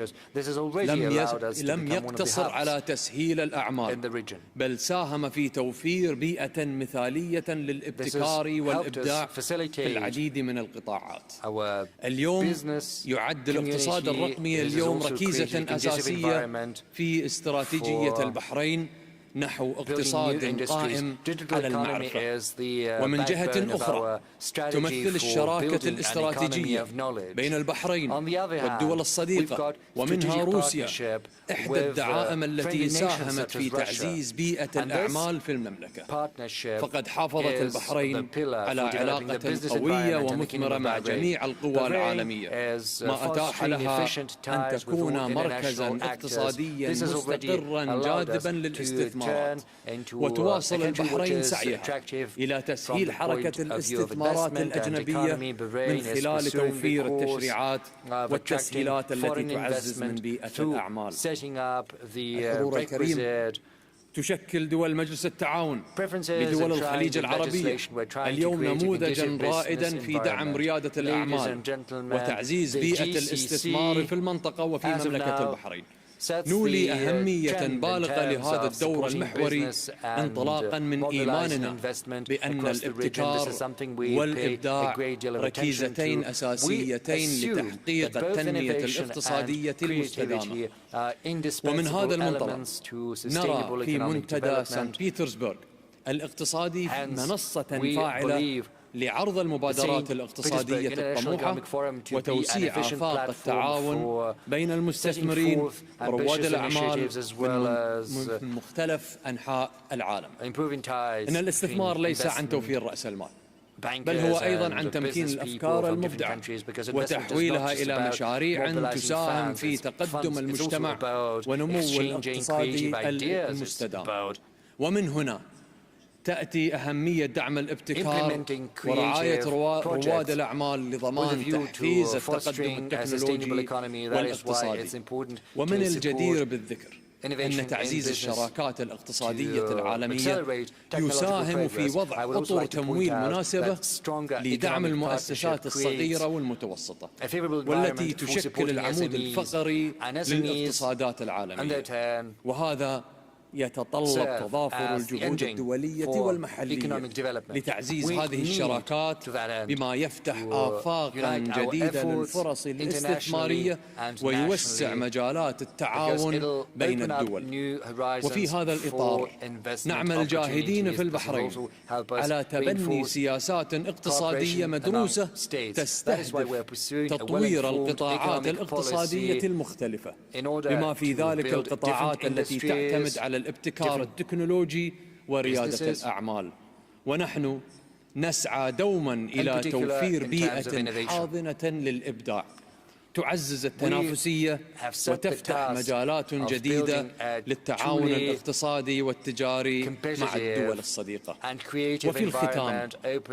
لم يقتصر على تسهيل الأعمال، بل ساهم في توفير بيئة مثالية للابتكار والإبداع في العديد من القطاعات. اليوم يعد الاقتصاد الرقمي ركيزة أساسية في استراتيجية البحرين نحو اقتصاد قائم على المعرفة. ومن جهة أخرى تمثل الشراكة الاستراتيجية بين البحرين والدول الصديقة ومنها روسيا إحدى الدعائم التي ساهمت في تعزيز بيئة الأعمال في المملكة. فقد حافظت البحرين على علاقة قوية ومثمرة مع جميع القوى العالمية، ما أتاح لها أن تكون مركزا اقتصاديا مستقرا جاذبا للاستثمارات. وتواصل البحرين سعيها إلى تسهيل حركة الاستثمارات الأجنبية من خلال توفير التشريعات والتسهيلات التي تعزز من بيئة الأعمال. الحضور الكريم، تشكل دول مجلس التعاون لدول الخليج العربية اليوم نموذجا رائدا في دعم ريادة الأعمال وتعزيز بيئة الاستثمار في المنطقة وفي مملكة البحرين. نولي أهمية بالغة لهذا الدور المحوري انطلاقا من إيماننا بأن الابتكار والإبداع ركيزتين أساسيتين لتحقيق التنمية الاقتصادية المستدامة. ومن هذا المنطلق نرى في منتدى سانت بيترسبرغ الاقتصادي منصة فاعلة لعرض المبادرات الاقتصادية الطموحة وتوسيع آفاق التعاون بين المستثمرين ورواد الأعمال من مختلف أنحاء العالم. إن الاستثمار ليس عن توفير رأس المال، بل هو أيضا عن تمكين الأفكار المبدعة وتحويلها إلى مشاريع تساهم في تقدم المجتمع ونمو الاقتصادي المستدام. ومن هنا تأتي أهمية دعم الابتكار ورعاية رواد الأعمال لضمان تحفيز التقدم التكنولوجي والاقتصادي. ومن الجدير بالذكر أن تعزيز الشراكات الاقتصادية العالمية يساهم في وضع أطر تمويل مناسبة لدعم المؤسسات الصغيرة والمتوسطة والتي تشكل العمود الفقري للاقتصادات العالمية. وهذا يتطلب تضافر الجهود الدولية والمحلية لتعزيز هذه الشراكات بما يفتح آفاقا جديدة للفرص الاستثمارية ويوسع مجالات التعاون بين الدول. وفي هذا الإطار نعمل جاهدين في البحرين على تبني سياسات اقتصادية مدروسة تستهدف تطوير القطاعات الاقتصادية المختلفة، بما في ذلك القطاعات التي تعتمد على الابتكار التكنولوجي وريادة الأعمال. ونحن نسعى دوما إلى توفير بيئة حاضنة للإبداع تعزز التنافسية وتفتح مجالات جديدة للتعاون الاقتصادي والتجاري مع الدول الصديقة. وفي الختام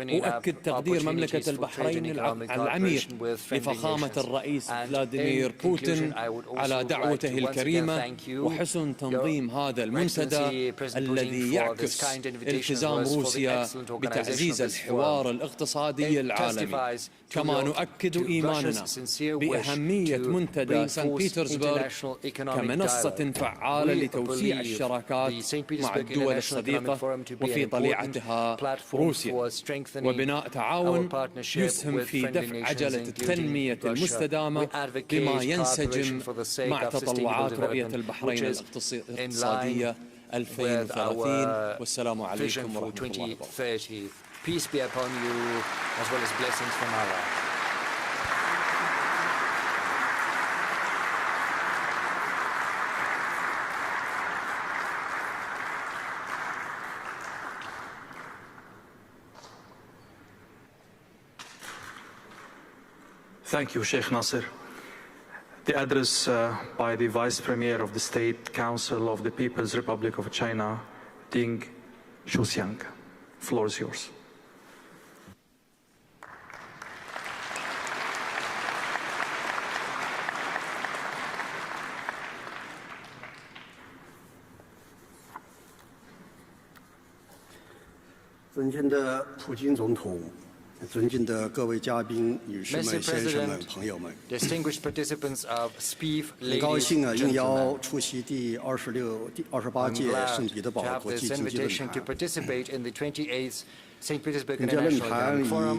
أؤكد تقدير مملكة البحرين العميق لفخامة الرئيس فلاديمير بوتين على دعوته الكريمة وحسن تنظيم هذا المنتدى الذي يعكس التزام روسيا بتعزيز الحوار الاقتصادي العالمي. كما نؤكد إيماننا بأهمية منتدى سانت بيترسبرغ كمنصة فعالة لتوسيع الشراكات مع الدول الصديقة وفي طليعتها روسيا وبناء تعاون يسهم في دفع عجلة التنمية المستدامة بما ينسجم مع تطلعات رؤية البحرين الاقتصادية 2030. والسلام عليكم ورحمة الله وبركاته. Peace be upon you, as well as blessings from Allah. Thank you, Sheikh Nasser. The address by the Vice Premier of the State Council of the People's Republic of China, Ding Xuexiang. The floor is yours. Mr. President, distinguished participants of Spief, ladies and gentlemen, I'm glad to have this invitation to participate in the 28th St. Petersburg International Economic Forum.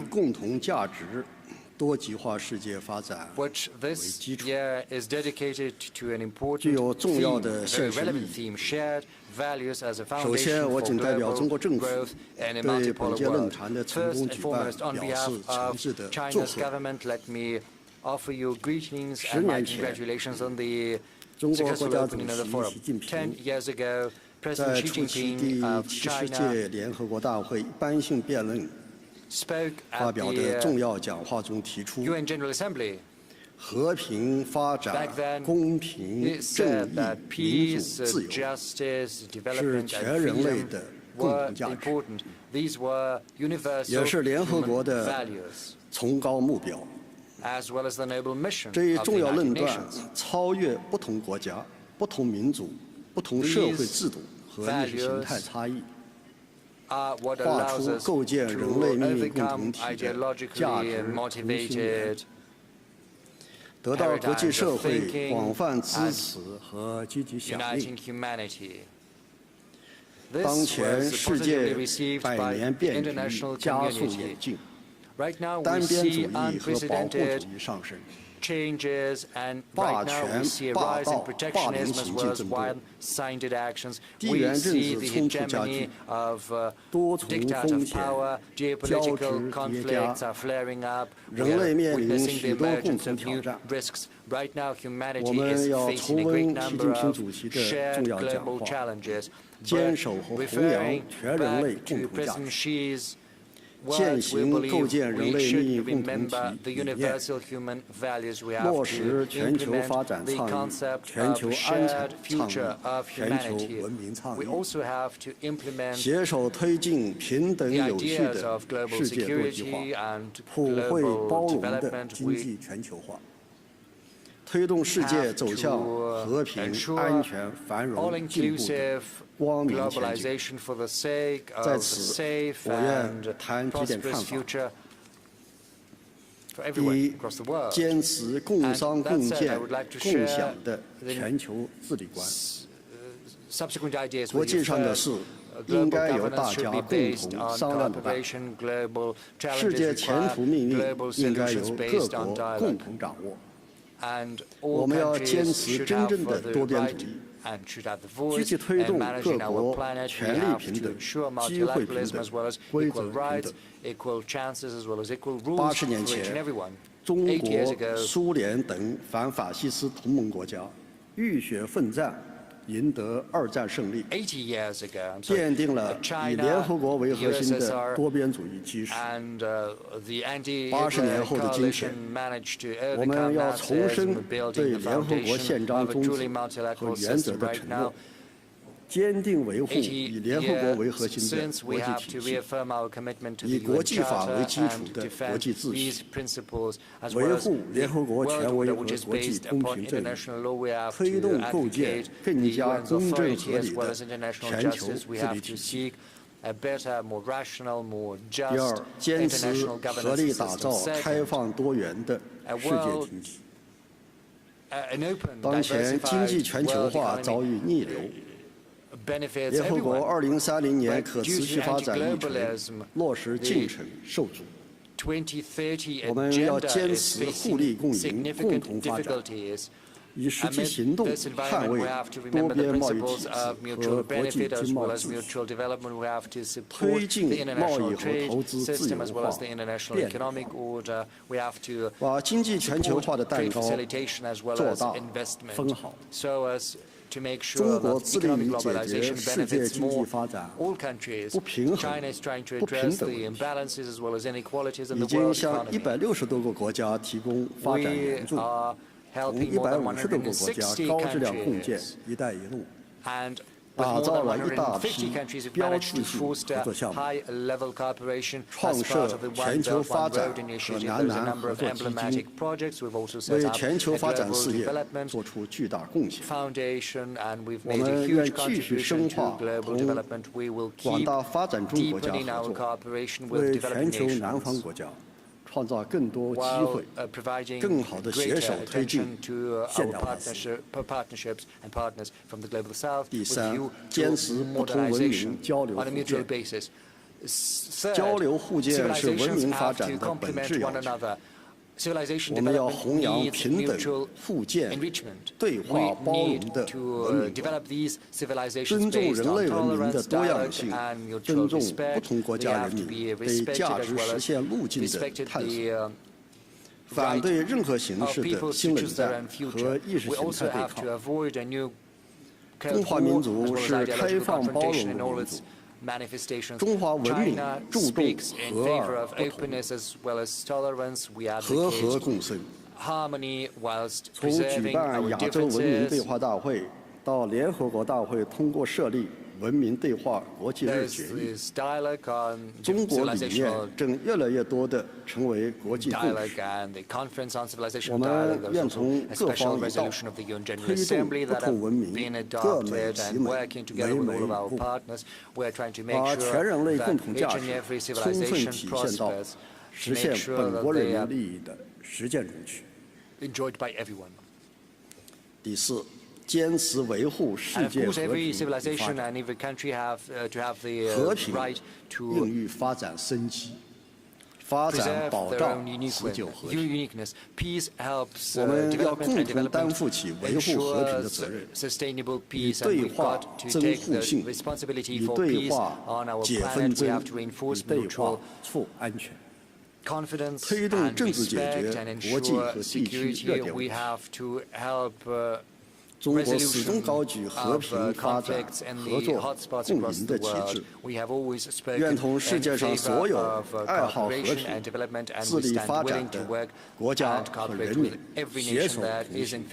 which this year is dedicated to an important theme, a very relevant theme, shared values as a foundation for global growth in a multipolar world. First and foremost, on behalf of China's government, let me offer you greetings and my congratulations on the successful opening of the forum. 10 years ago, President Xi Jinping of China spoke at the UN General Assembly. Back then, he said that peace, justice, development, and freedom were important. These were universal human values, as well as the noble mission of the United Nations. These values are what allows us to overcome ideologically motivated paradigms of thinking and uniting humanity. This was positively received by the international community. Right now we see unprecedented changes, and right now we see a rise in protectionism as well as one-sided actions. We see the hegemony of diktat of power, geopolitical conflicts are flaring up, we are witnessing the emergence of new risks. Right now humanity is facing a great number of shared global challenges. But referring back to President Xi's words, we believe we should remember the universal human values. We have to implement the concept of shared future of humanity. We also have to implement the ideas of global security and global development. We have to ensure all-inclusive globalization for the sake of a safe and prosperous future for everyone across the world. And that said, I would like to share the subsequent ideas with you. First, global governance should be based on cooperation, global challenges require global solutions based on dialogue. And all countries should have the right and should have the voice in managing our planet. We have to ensure multilateralism as well as equal rights, equal chances as well as equal rules for each and everyone. 8 years ago, 80 years ago, China, the USSR, and the anti-Hitler coalition managed to overcome Nazism, building the foundation of a truly multilateral system. Right now, 80 years since, we have to reaffirm our commitment to the UN Charter and defend these principles, as well as the world order which is based upon international law. We have to advocate the UN's authority as well as international justice. We have to seek a better, more rational, more just international governance system. Second, a world, an open, diversified world economy benefits everyone, but due to anti-globalism, the 2030 agenda is facing significant difficulties. Amid this environment, we have to remember the principles of mutual benefit as well as mutual development. We have to support the international trade system as well as the international economic order. We have to support trade facilitation as well as investment, so as to make sure that economic globalization benefits more all countries. China is trying to address the imbalances as well as inequalities in the world economy. We are helping more than 160 countries, and with more than 150 countries, we've managed to foster high-level cooperation as part of the One Belt, One Road initiative. There's a number of emblematic projects. We've also set up a global development foundation, and we've made a huge contribution to global development. We will keep deepening our cooperation with developing nations, while providing greater attention to our partnerships and partners from the global south with view to modernization on a mutual basis. Third, civilizations have to complement one another. 我们要弘扬平等、互鉴、对话包容的文明观，尊重人类文明的多样性，尊重不同国家人民对价值实现路径的探索，反对任何形式的新冷战和意识形态对抗。中华民族是开放包容的民族。中华文明注重和而不同，和合共生。从举办亚洲文明对话大会到联合国大会通过设立文明对话国际日决议，中国理念正越来越多地成为国际共识。我们愿从各方一道，推动不同文明各美其美，美美共，把全人类共同价值充分体现到实现本国人民利益的实践中去。第四，坚持维护世界和平与发展。和平孕育发展生机，发展保障持久和平。我们要共同担负起维护和平的责任，以对话增互信，以对话解纷争，以对话促安全。推动政治解决国际和地区热点问题。中国始终高举和平发展、合作共赢的旗帜，愿同世界上所有爱好和平、致力发展的国家和人民携手同行，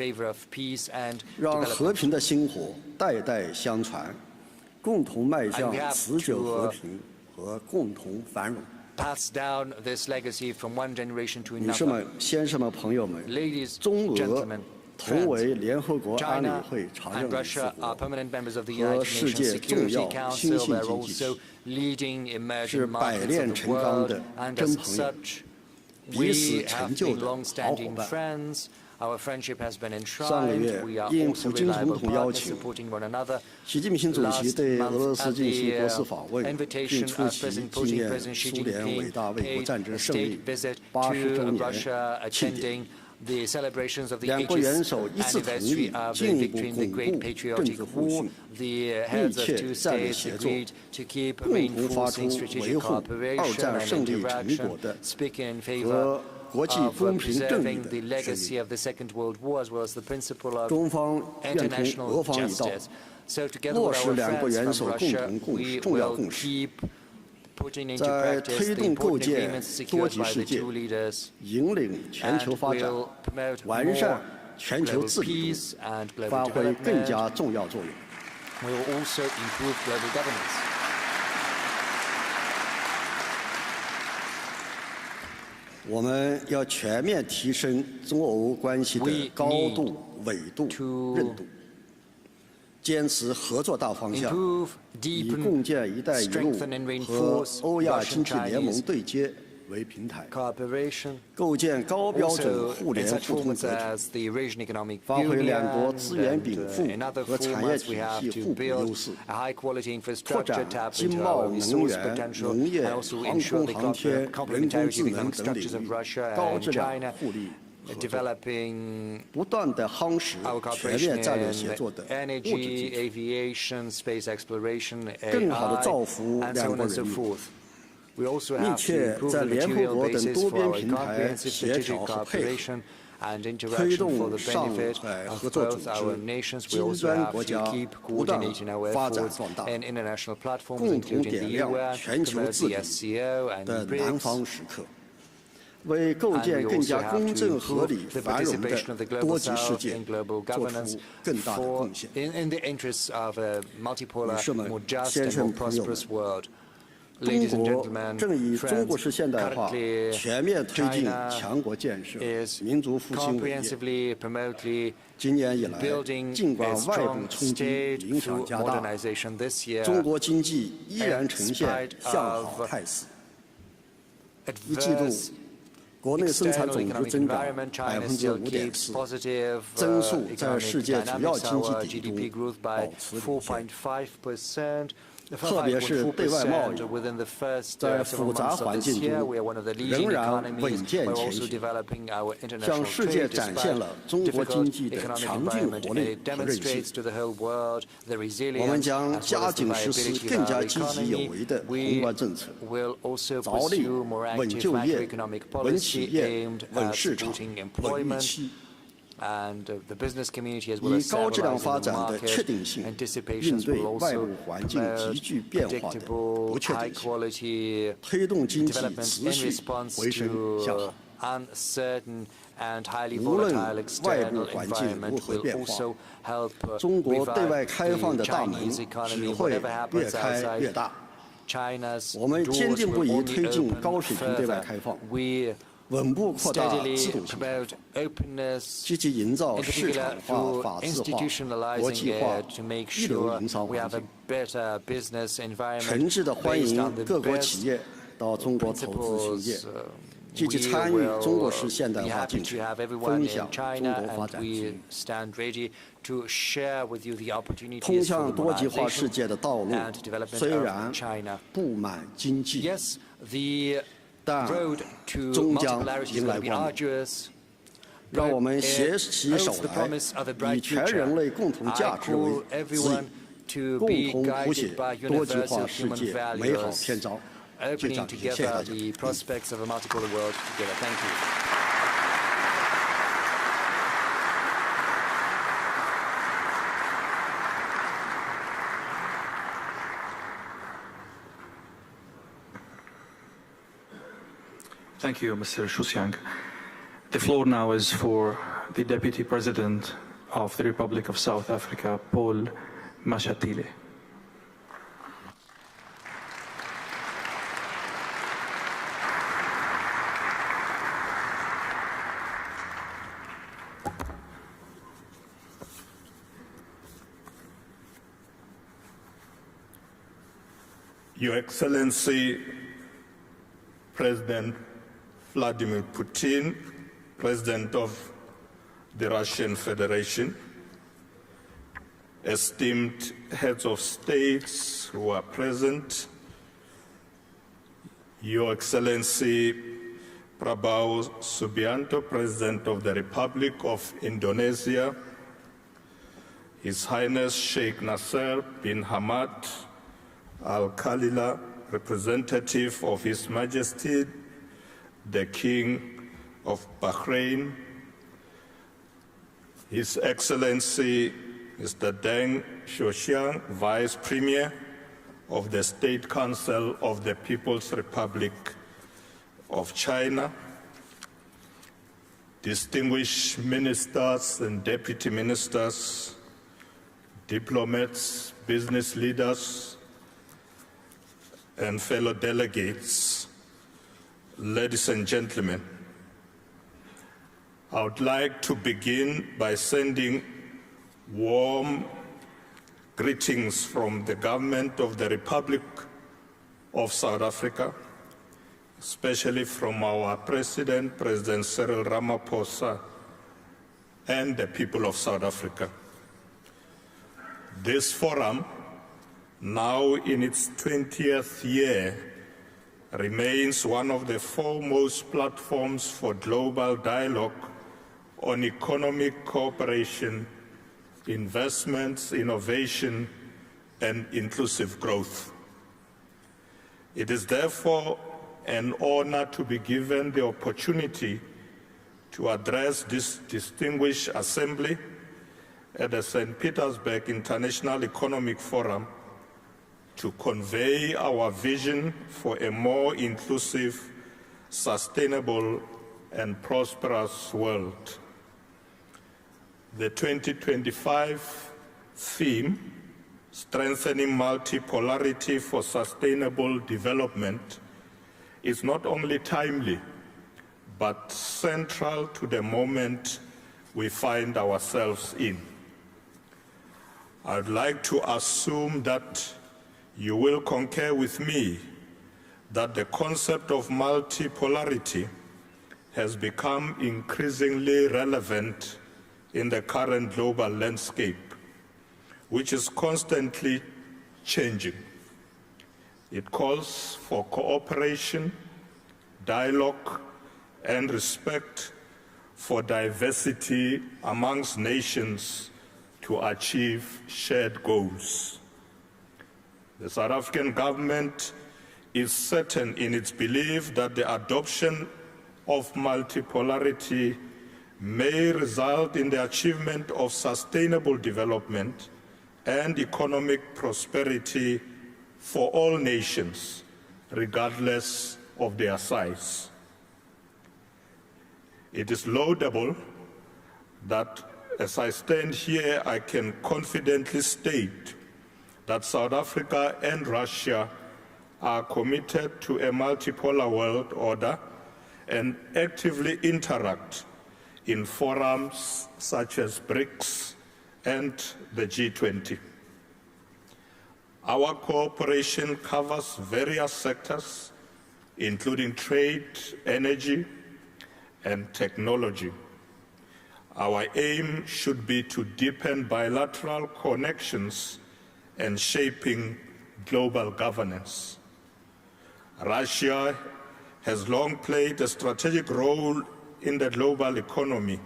让和平的薪火代代相传，共同迈向持久和平和共同繁荣。女士们、先生们、朋友们，中俄同为联合国安理会常任理事国和世界重要新兴经济体，是百炼成钢的真朋友，彼此成就的好伙伴。上个月，应普京总统邀请，习近平主席对俄罗斯进行国事访问，并出席纪念苏联伟大卫国战争胜利80周年庆典。两国元首一致同意进一步巩固政治互信，密切战略协作，共同发出维护二战胜利成果的和国际公平正义的声音。中方愿同俄方一道，落实两国元首共同重要共识，在推动构建多极世界、引领全球发展、完善全球治理中发挥更加重要作用。我们要全面提升中俄关系的高度、纬度、韧度。坚持合作大方向，以共建“一带一路”和欧亚经济联盟对接为平台，构建高标准互联互通格局，发挥两国资源禀赋和产业体系互补优势，拓展经贸、能源、农业、航空航天、人工智能等领域高质量互利。不断地夯实全面战略协作的物质基础，更好地造福两国人民。密切在联合国等多边平台协调和配合，推动上海合作组织金砖国家不断发展壮大，共同点亮全球治理的南方时刻。为构建更加公正、合理、繁荣的多极世界做出更大的贡献。女士们、先生、朋友们，中国正以中国式现代化全面推进强国建设、民族复兴伟业。今年以来，尽管外部冲击影响加大，中国经济依然呈现向好态势。一季度，国内生产总值增长5.4%，增速在世界主要经济体中保持领先。特别是对外贸易，在复杂环境中仍然稳健前行，向世界展现了中国经济的强劲活力和韧性。我们将加紧实施更加积极有为的宏观政策，着力稳就业、稳企业、稳市场、稳预期。以高质量发展的确定性应对外部环境急剧变化的不确定性，推动经济持续回升向好。无论外部环境如何变化，中国对外开放的大门只会越开越大。我们坚定不移推进高水平对外开放，稳步扩大自主性，积极营造市场化、法治化、国际化、一流营商环境，诚挚地欢迎各国企业到中国投资兴业，积极参与中国式现代化进程，分享中国发展机遇。通向多极化世界的道路虽然布满荆棘，但终将迎来光明。让我们携起手来，以全人类共同价值为指引，共同谱写多极化世界美好篇章。就这样，谢谢大家。Thank you, Mr. Xuexiang. The floor now is for the Deputy President of the Republic of South Africa, Paul Mashatile. Your Excellency, President Vladimir Putin, President of the Russian Federation, esteemed heads of states who are present, Your Excellency Prabowo Subianto, President of the Republic of Indonesia, His Highness Sheikh Nasser bin Hamad Al Khalifa, representative of His Majesty the King of Bahrain, His Excellency Mr. Deng Xuexiang, Vice Premier of the State Council of the People's Republic of China, distinguished ministers and deputy ministers, diplomats, business leaders, and fellow delegates, ladies and gentlemen, I would like to begin by sending warm greetings from the government of the Republic of South Africa, especially from our President, President Cyril Ramaphosa, and the people of South Africa. This forum, now in its 20th year, remains one of the foremost platforms for global dialogue on economic cooperation, investments, innovation, and inclusive growth. It is therefore an honor to be given the opportunity to address this distinguished assembly at the St. Petersburg International Economic Forum to convey our vision for a more inclusive, sustainable, and prosperous world. The 2025 theme, Strengthening Multipolarity for Sustainable Development, is not only timely, but central to the moment we find ourselves in. I'd like to assume that you will concur with me that the concept of multipolarity has become increasingly relevant in the current global landscape, which is constantly changing. It calls for cooperation, dialogue, and respect for diversity amongst nations to achieve shared goals. The South African government is certain in its belief that the adoption of multipolarity may result in the achievement of sustainable development and economic prosperity for all nations, regardless of their size. It is laudable that, as I stand here, I can confidently state that South Africa and Russia are committed to a multipolar world order and actively interact in forums such as BRICS and the G20. Our cooperation covers various sectors, including trade, energy, and technology. Our aim should be to deepen bilateral connections and shaping global governance. Russia has long played a strategic role in the global economy,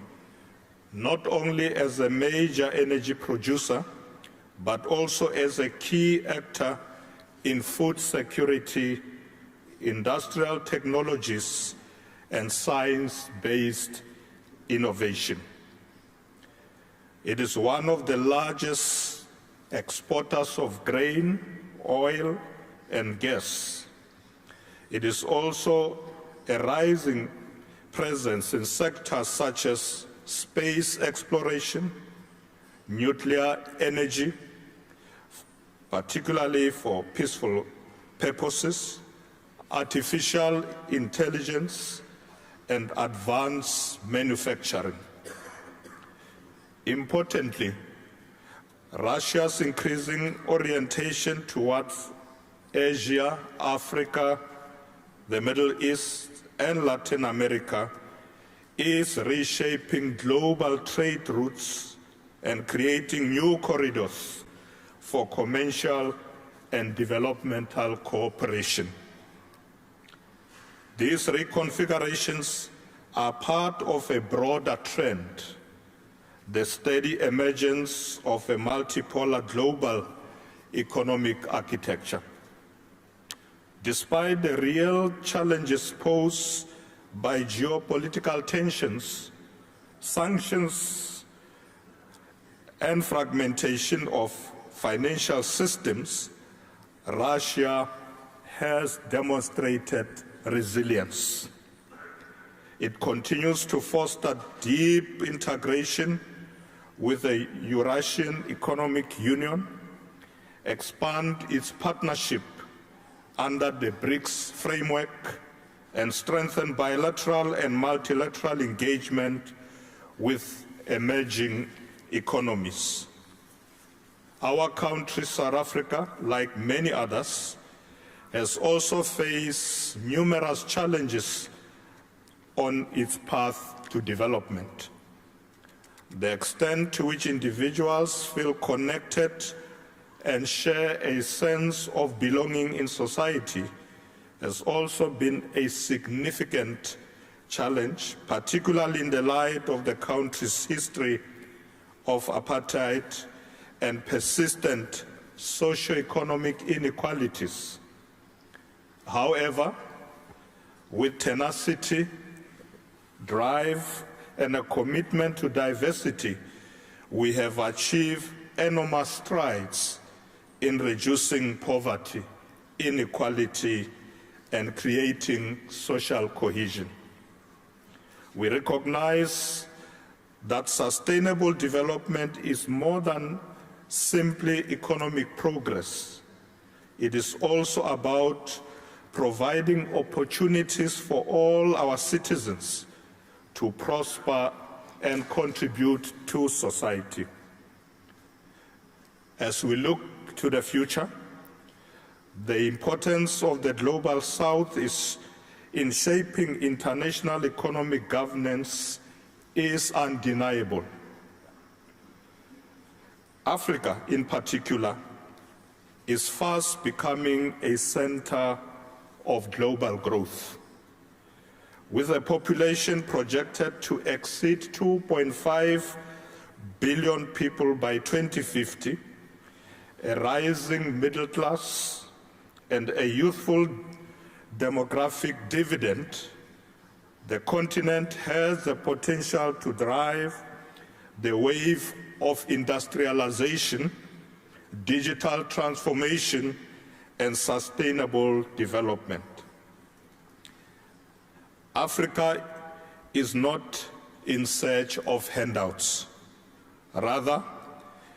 not only as a major energy producer, but also as a key actor in food security, industrial technologies, and science-based innovation. It is one of the largest exporters of grain, oil, and gas. It is also a rising presence in sectors such as space exploration, nuclear energy, particularly for peaceful purposes, artificial intelligence, and advanced manufacturing. Importantly, Russia's increasing orientation towards Asia, Africa, the Middle East, and Latin America is reshaping global trade routes and creating new corridors for commercial and developmental cooperation. These reconfigurations are part of a broader trend, the steady emergence of a multipolar global economic architecture. Despite the real challenges posed by geopolitical tensions, sanctions, and fragmentation of financial systems, Russia has demonstrated resilience. It continues to foster deep integration with the Eurasian Economic Union, expand its partnership under the BRICS framework, and strengthen bilateral and multilateral engagement with emerging economies. Our country, South Africa, like many others, has also faced numerous challenges on its path to development. The extent to which individuals feel connected and share a sense of belonging in society has also been a significant challenge, particularly in the light of the country's history of apartheid and persistent socio-economic inequalities. However, with tenacity, drive, and a commitment to diversity, we have achieved enormous strides in reducing poverty, inequality, and creating social cohesion. We recognize that sustainable development is more than simply economic progress. It is also about providing opportunities for all our citizens to prosper and contribute to society. As we look to the future, the importance of the Global South is in shaping international economic governance is undeniable. Africa, in particular, is fast becoming a center of global growth. With a population projected to exceed 2.5 billion people by 2050, a rising middle class, and a youthful demographic dividend, the continent has the potential to drive the wave of industrialization, digital transformation, and sustainable development. Africa is not in search of handouts. Rather,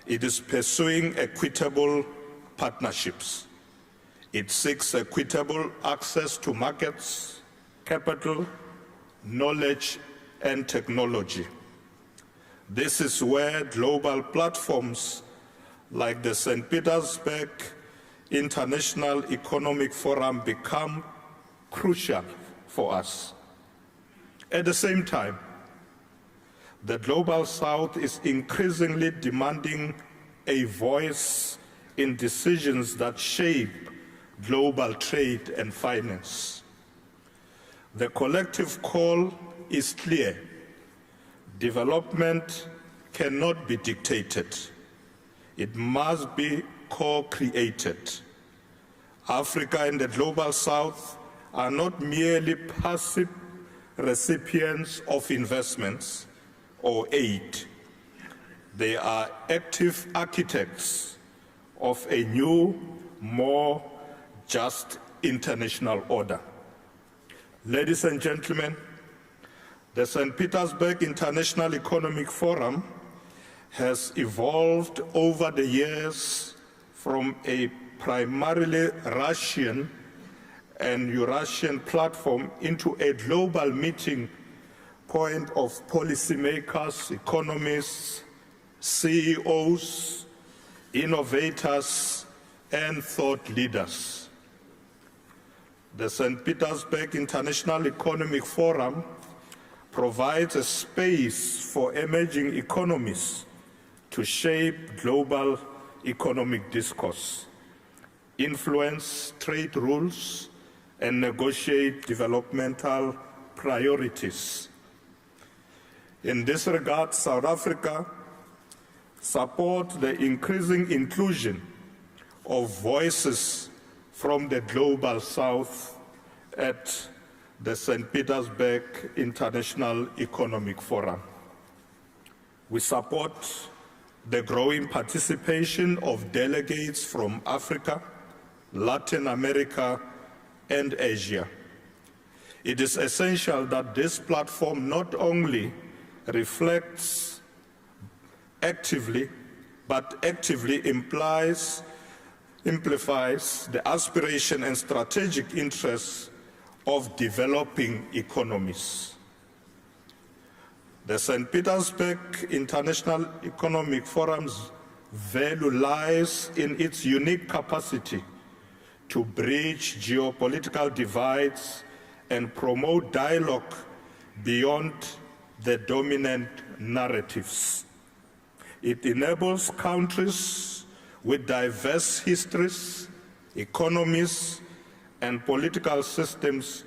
it is pursuing equitable partnerships. It seeks equitable access to markets, capital, knowledge, and technology. This is where global platforms like the St. Petersburg International Economic Forum become crucial for us. At the same time, the Global South is increasingly demanding a voice in decisions that shape global trade and finance. The collective call is clear. Development cannot be dictated. It must be co-created. Africa and the Global South are not merely passive recipients of investments or aid. They are active architects of a new, more just international order. Ladies and gentlemen, the St. Petersburg International Economic Forum has evolved over the years from a primarily Russian and Eurasian platform into a global meeting point of policymakers, economists, CEOs, innovators, and thought leaders. The St. Petersburg International Economic Forum provides a space for emerging economies to shape global economic discourse, influence trade rules, and negotiate developmental priorities. In this regard, South Africa supports the increasing inclusion of voices from the Global South at the St. Petersburg International Economic Forum. We support the growing participation of delegates from Africa, Latin America, and Asia. It is essential that this platform not only reflects actively, but actively amplifies the aspiration and strategic interests of developing economies. The St. Petersburg International Economic Forum's value lies in its unique capacity to bridge geopolitical divides and promote dialogue beyond the dominant narratives. It enables countries with diverse histories, economies, and political systems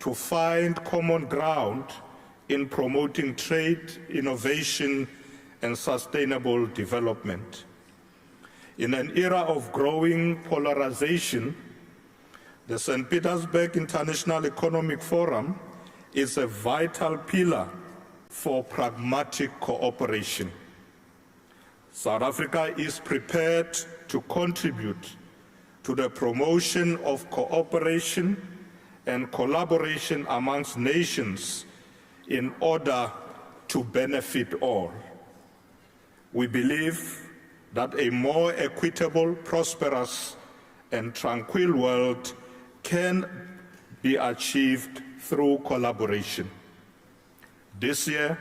to find common ground in promoting trade, innovation, and sustainable development. In an era of growing polarization, the St. Petersburg International Economic Forum is a vital pillar for pragmatic cooperation. South Africa is prepared to contribute to the promotion of cooperation and collaboration amongst nations in order to benefit all. We believe that a more equitable, prosperous, and tranquil world can be achieved through collaboration. This year,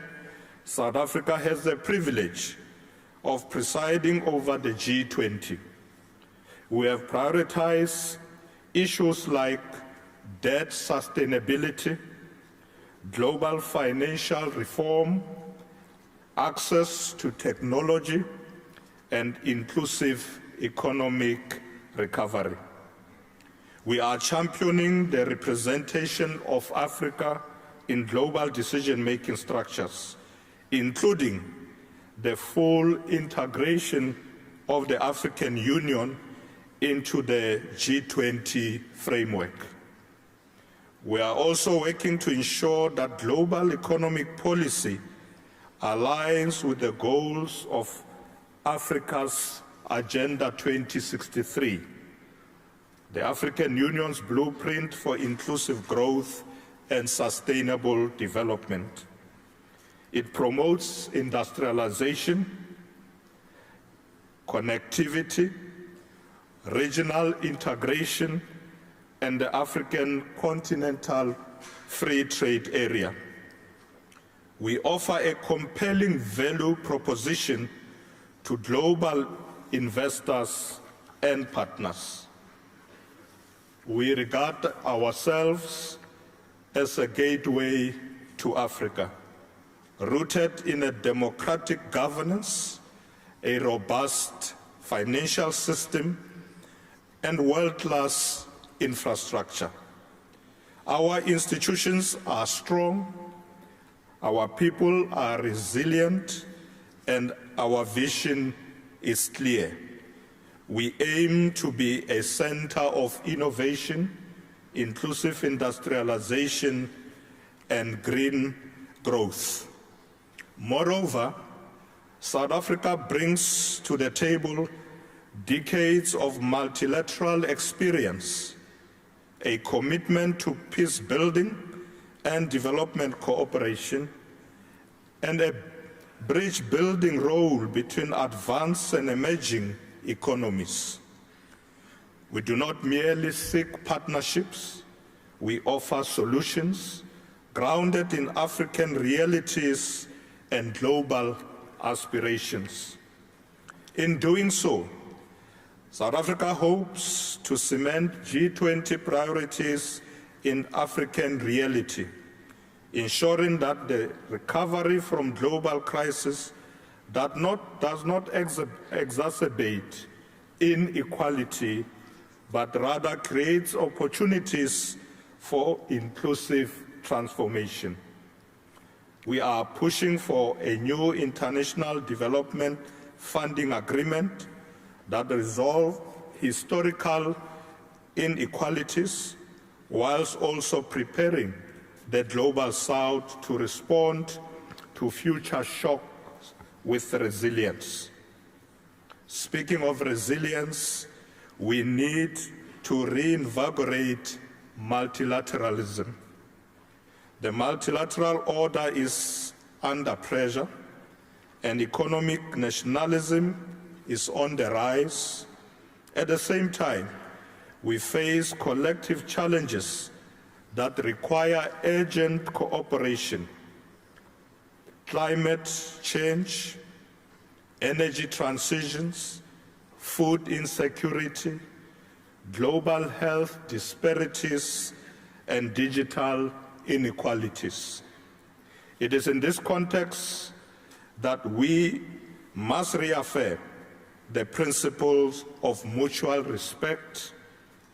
South Africa has the privilege of presiding over the G20. We have prioritized issues like debt sustainability, global financial reform, access to technology, and inclusive economic recovery. We are championing the representation of Africa in global decision-making structures, including the full integration of the African Union into the G20 framework. We are also working to ensure that global economic policy aligns with the goals of Africa's Agenda 2063, the African Union's blueprint for inclusive growth and sustainable development. It promotes industrialization, connectivity, regional integration, and the African continental free trade area. We offer a compelling value proposition to global investors and partners. We regard ourselves as a gateway to Africa, rooted in a democratic governance, a robust financial system, and world-class infrastructure. Our institutions are strong, our people are resilient, and our vision is clear. We aim to be a center of innovation, inclusive industrialization, and green growth. Moreover, South Africa brings to the table decades of multilateral experience, a commitment to peace building and development cooperation, and a bridge building role between advanced and emerging economies. We do not merely seek partnerships, we offer solutions grounded in African realities and global aspirations. In doing so, South Africa hopes to cement G20 priorities in African reality, ensuring that the recovery from global crisis does not exacerbate inequality, but rather creates opportunities for inclusive transformation. We are pushing for a new international development funding agreement that resolves historical inequalities, whilst also preparing the Global South to respond to future shocks with resilience. Speaking of resilience, we need to reinvigorate multilateralism. The multilateral order is under pressure, and economic nationalism is on the rise. At the same time, we face collective challenges that require urgent cooperation. Climate change, energy transitions, food insecurity, global health disparities, and digital inequalities. It is in this context that we must reaffirm the principles of mutual respect,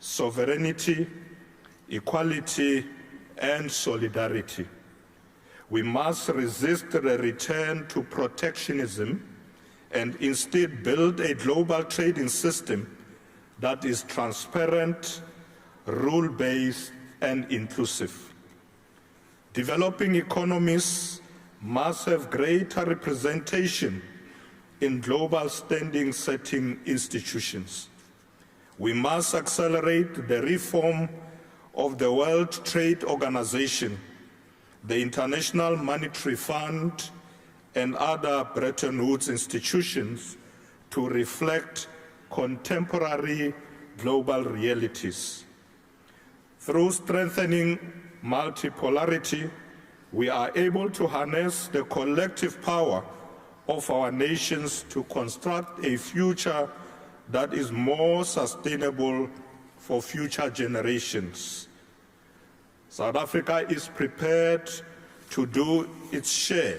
sovereignty, equality, and solidarity. We must resist the return to protectionism and instead build a global trading system that is transparent, rule-based, and inclusive. Developing economies must have greater representation in global standing-setting institutions. We must accelerate the reform of the World Trade Organization, the International Monetary Fund, and other Bretton Woods institutions to reflect contemporary global realities. Through strengthening multipolarity, we are able to harness the collective power of our nations to construct a future that is more sustainable for future generations. South Africa is prepared to do its share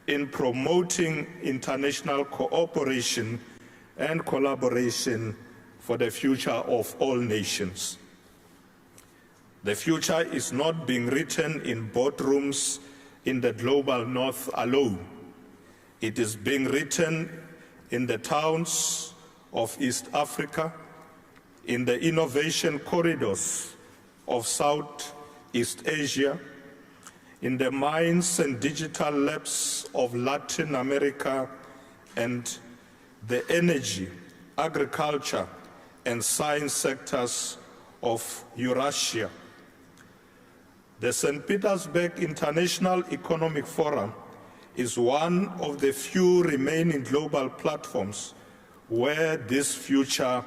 in promoting international cooperation and collaboration for the future of all nations. The future is not being written in boardrooms in the global north alone. It is being written in the towns of East Africa, in the innovation corridors of Southeast Asia, in the mines and digital labs of Latin America, and the energy, agriculture, and science sectors of Eurasia. The St. Petersburg International Economic Forum is one of the few remaining global platforms where this future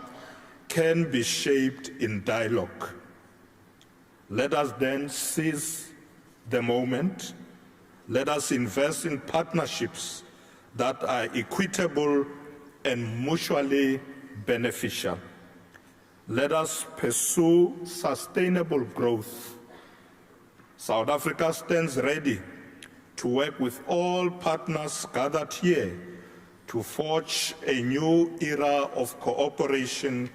can be shaped in dialogue. Let us then seize the moment. Let us invest in partnerships that are equitable and mutually beneficial. Let us pursue sustainable growth. South Africa stands ready to work with all partners gathered here to forge a new era of cooperation,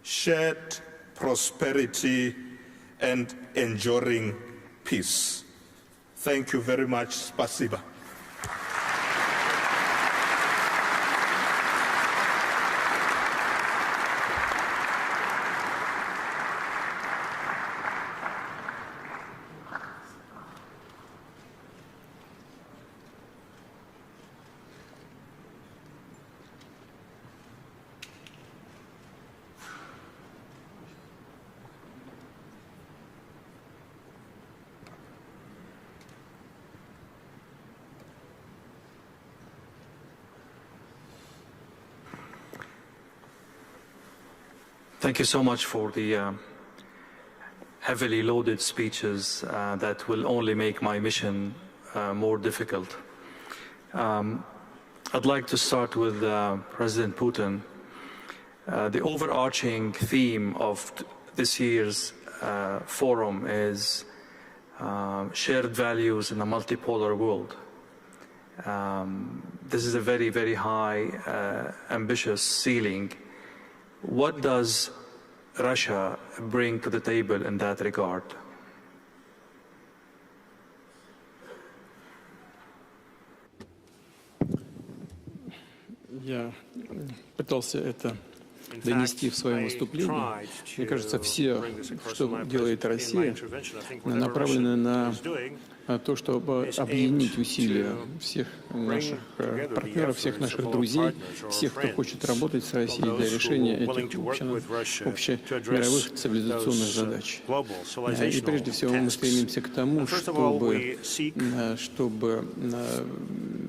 shared prosperity, and enduring peace. Thank you very much. Spasiba. Thank you so much for the heavily loaded speeches that will only make my mission more difficult. I'd like to start with President Putin. The overarching theme of this year's forum is shared values in a multipolar world. This is a very, very high, ambitious ceiling. What does Russia bring to the table in that regard? Я пытался это донести в своем выступлении. Мне кажется, все, что делает Россия, направлено на то, чтобы объединить усилия всех наших партнеров, всех наших друзей, всех, кто хочет работать с Россией для решения этих общемировых цивилизационных задач. И прежде всего мы стремимся к тому, чтобы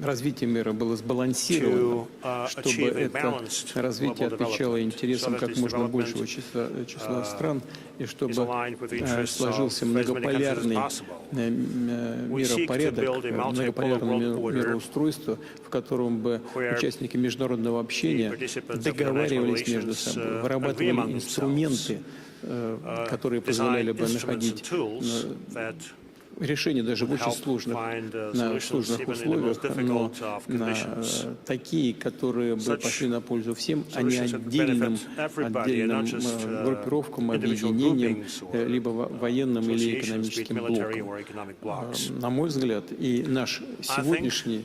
развитие мира было сбалансировано, чтобы это развитие отвечало интересам как можно большего числа стран, и чтобы сложился многополярный миропорядок, многополярное мироустройство, в котором бы участники международного общения договаривались между собой, вырабатывали инструменты, которые позволяли бы находить решения даже в очень сложных условиях, но такие, которые бы пошли на пользу всем, а не отдельным группировкам, объединениям, либо военным или экономическим блокам. На мой взгляд, и наша сегодняшняя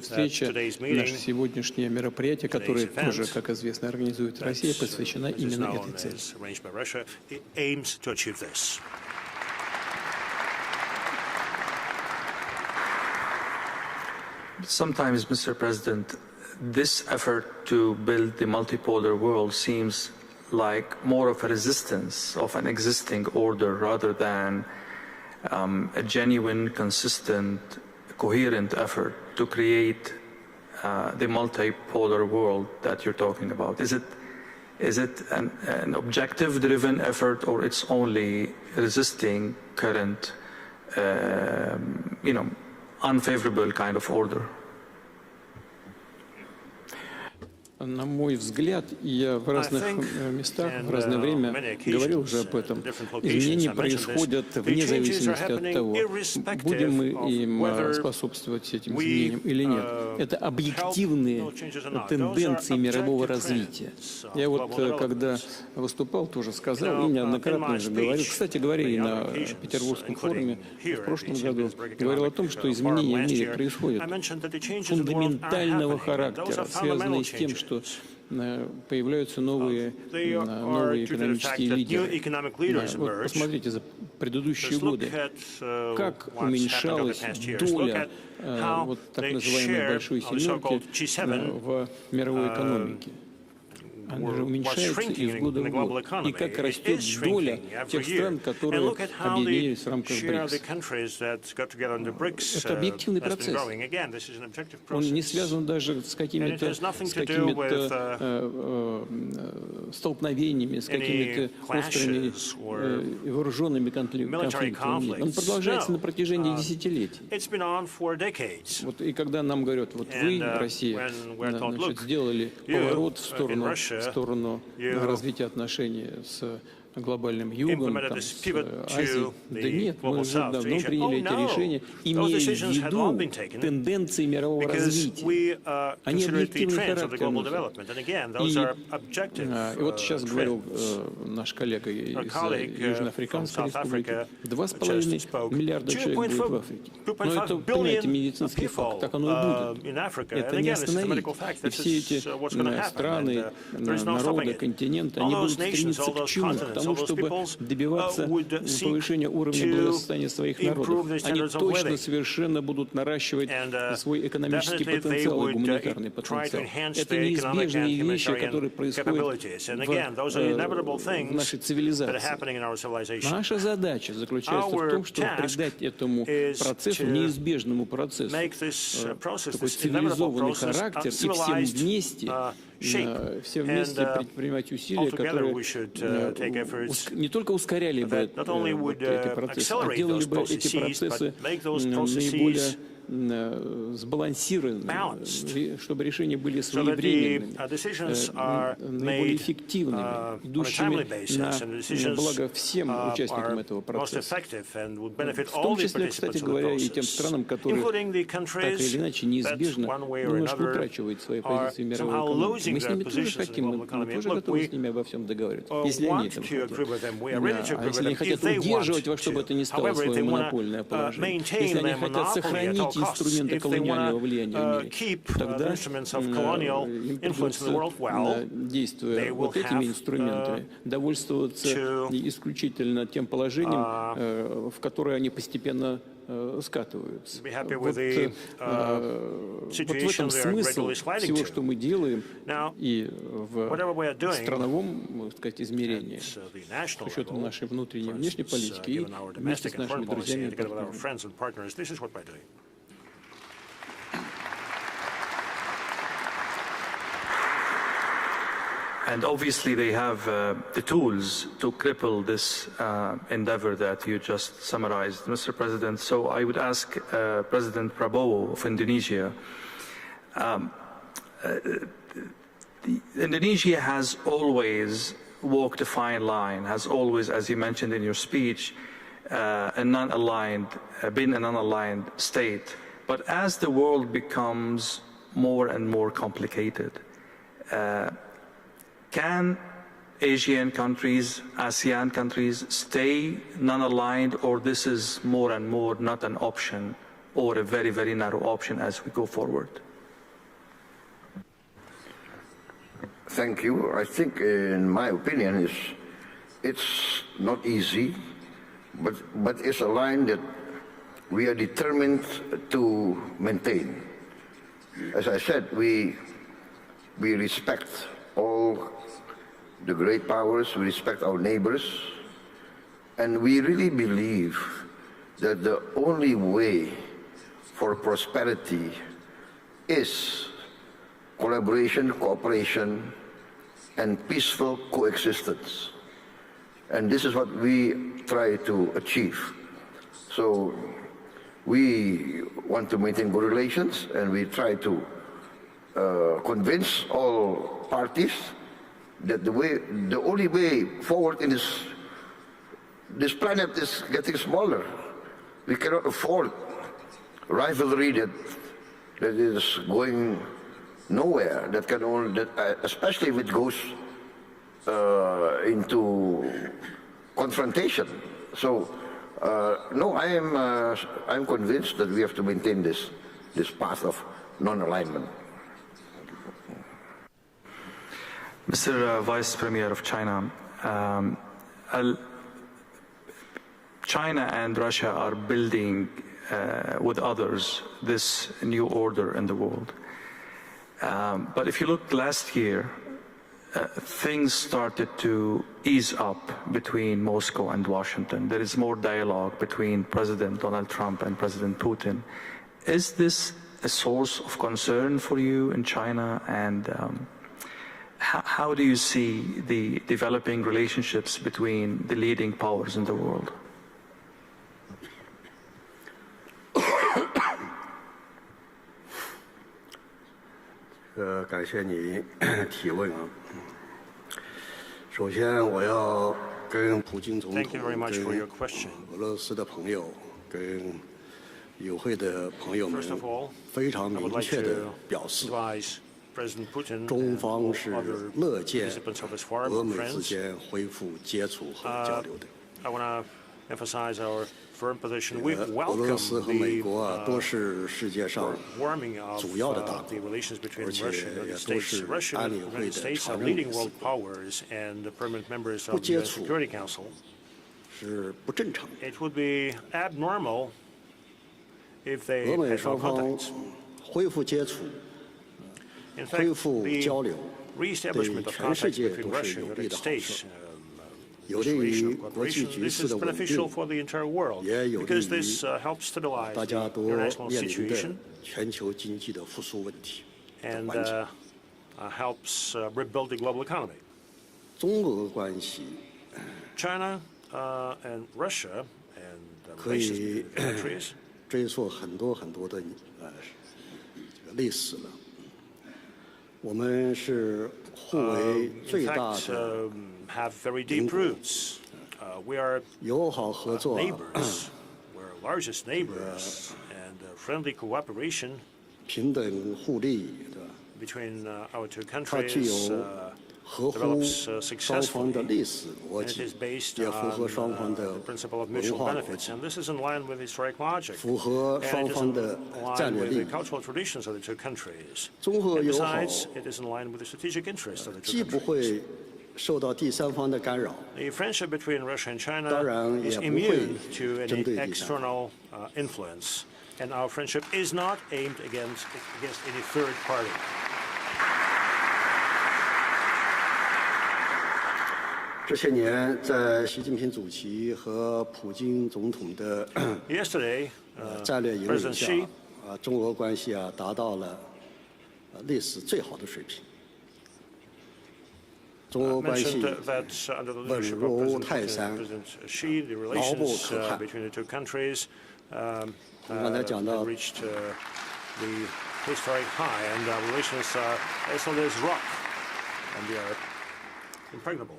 встреча, наше сегодняшнее мероприятие, которое тоже, как известно, организует Россия, посвящено именно этой цели. Sometimes, Mr. President, this effort to build the multipolar world seems like more of a resistance of an existing order rather than a genuine, consistent, coherent effort to create the multipolar world that you're talking about. Is it an objective-driven effort, or it's only resisting current, unfavorable kind of order? На мой взгляд, и я в разных местах, в разное время говорил уже об этом, изменения происходят вне зависимости от того, будем мы им способствовать этим изменениям или нет. Это объективные тенденции мирового развития. Я вот, когда выступал, тоже сказал, и неоднократно уже говорил, кстати говоря, и на Петербургском форуме в прошлом году, говорил о том, что изменения в мире происходят фундаментального характера, связанные с тем, что появляются новые экономические лидеры. Вот посмотрите за предыдущие годы, как уменьшалась доля вот так называемой большой семерки в мировой экономике. Она же уменьшается из года в год. И как растет доля тех стран, которые объединились в рамках БРИКС. Это объективный процесс. Он не связан даже с какими-то столкновениями, с какими-то острыми вооруженными конфликтами. Он продолжается на протяжении десятилетий. Вот, и когда нам говорят, вот вы, Россия, значит, сделали поворот в сторону развития отношений с глобальным югом, там, с Азией. Да нет, мы уже давно приняли эти решения, имея в виду тенденции мирового развития. Они объективный характер носят. И вот сейчас говорил наш коллега из Южноафриканской республики, 2,5 миллиарда человек будет в Африке. Но это, понимаете, медицинский факт, так оно и будет. Это не остановить. И все эти страны, народы, континенты, они будут стремиться к чему? К тому, чтобы добиваться повышения уровня благосостояния своих народов. Они точно совершенно будут наращивать свой экономический потенциал и гуманитарный потенциал. Это неизбежные вещи, которые происходят в нашей цивилизации. Наша задача заключается в том, чтобы придать этому процессу, неизбежному процессу, такой цивилизованный характер, и всем вместе предпринимать усилия, которые не только ускоряли бы эти процессы, а делали бы эти процессы наиболее сбалансированными, чтобы решения были своевременными, наиболее эффективными, идущими на благо всем участникам этого процесса. В том числе, кстати говоря, и тем странам, которые так или иначе неизбежно немножко утрачивают свои позиции в мировой экономике. Мы с ними тоже хотим, мы тоже готовы с ними обо всем договариваться, если они этого хотят. А если они хотят удерживать во что бы это ни стало свое монопольное положение, если они хотят сохранить инструменты колониального влияния в мире, тогда им придется, действуя вот этими инструментами, довольствоваться исключительно тем положением, в которое они постепенно скатываются. Вот в этом смысл всего, что мы делаем, и в страновом, так сказать, измерении, с учетом нашей внутренней и внешней политики, и вместе с нашими друзьями и партнерами. And obviously they have the tools to cripple this endeavor that you just summarized, Mr. President. So I would ask President Prabowo of Indonesia. Indonesia has always walked a fine line, has always, as you mentioned in your speech, been a non-aligned state. But as the world becomes more and more complicated, can Asian countries, ASEAN countries stay non-aligned, or this is more and more not an option, or a very, very narrow option as we go forward? Thank you. I think, in my opinion, it's not easy, but it's a line that we are determined to maintain. As I said, we respect all the great powers, we respect our neighbors, and we really believe that the only way for prosperity is collaboration, cooperation, and peaceful coexistence. And this is what we try to achieve. So we want to maintain good relations, and we try to convince all parties that the only way forward in this planet is getting smaller. We cannot afford rivalry that is going nowhere. That can only, especially if it goes into confrontation. So, no, I'm convinced that we have to maintain this path of non-alignment. Mr. Vice Premier of China, China and Russia are building with others this new order in the world. But if you look last year, things started to ease up between Moscow and Washington. There is more dialogue between President Donald Trump and President Putin. Is this a source of concern for you in China? And how do you see the developing relationships between the leading powers in the world? Thank you very much for your question. First of all, I would like to advise President Putin and all other participants of his forum friends. I want to emphasize our firm position. We welcome the warming of the relations between Russia and the United States. Russia and the United States are leading world powers and the permanent members of the UN Security Council. It would be abnormal if they had no contacts. In fact, the re-establishment of contacts between Russia and the United States, this is beneficial for the entire world because this helps stabilize the international situation and helps rebuild the global economy. China and Russia and the relations between the countries have very deep roots. We are neighbors. We're largest neighbors, and friendly cooperation between our two countries develops successfully, and it is based on the principle of mutual benefits. And this is in line with historic logic, and it is in line with the cultural traditions of the two countries. And besides, it is in line with the strategic interests of the two countries. The friendship between Russia and China is immune to any external influence, and our friendship is not aimed against any third party. Yesterday, President Xi mentioned that under the leadership of President Xi, the relations between the two countries have reached the historic high, and our relations are as solid as rock, and they are impregnable.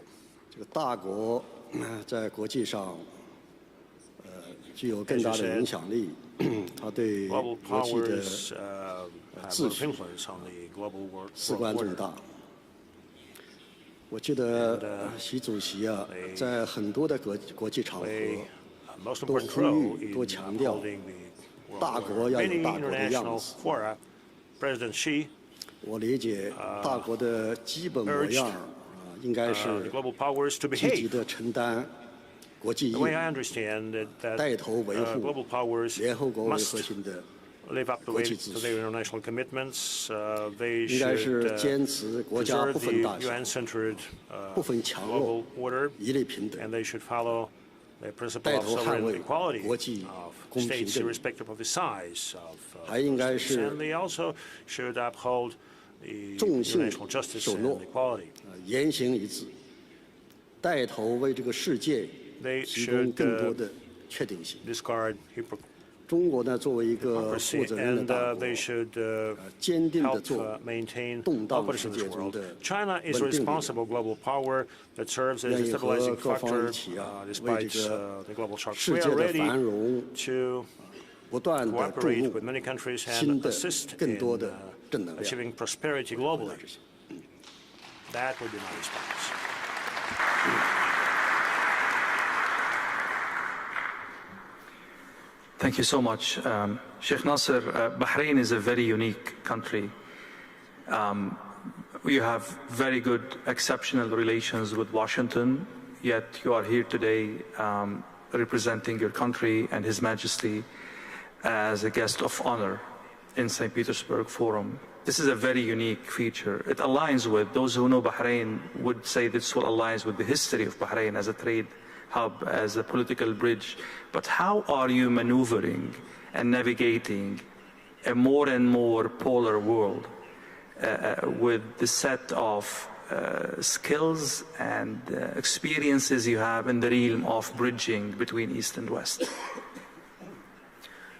Global powers have a lot of influence on the global world order. 我记得习主席在很多的国际场合都呼吁、都强调，大国要有大国的样子。我理解大国的基本模样应该是积极的承担国际义务，带头维护联合国为核心的 live up to their international commitments. They should preserve the UN-centered global order, and they should follow the principle of sovereign equality of states irrespective of the size of states. And they also should uphold the international justice and equality. They should discard democracy, and they should help maintain openness in this world. China is a responsible global power that serves as a stabilizing factor despite the global shocks. We are ready to cooperate with many countries and assist in achieving prosperity globally. That would be my response. Thank you so much. Sheikh Nasser, Bahrain is a very unique country. You have very good, exceptional relations with Washington, yet you are here today representing your country and His Majesty as a guest of honor in St. Petersburg Forum. This is a very unique feature. It aligns with, those who know Bahrain would say this will align with the history of Bahrain as a trade hub, as a political bridge. But how are you maneuvering and navigating a more and more polar world with the set of skills and experiences you have in the realm of bridging between East and West?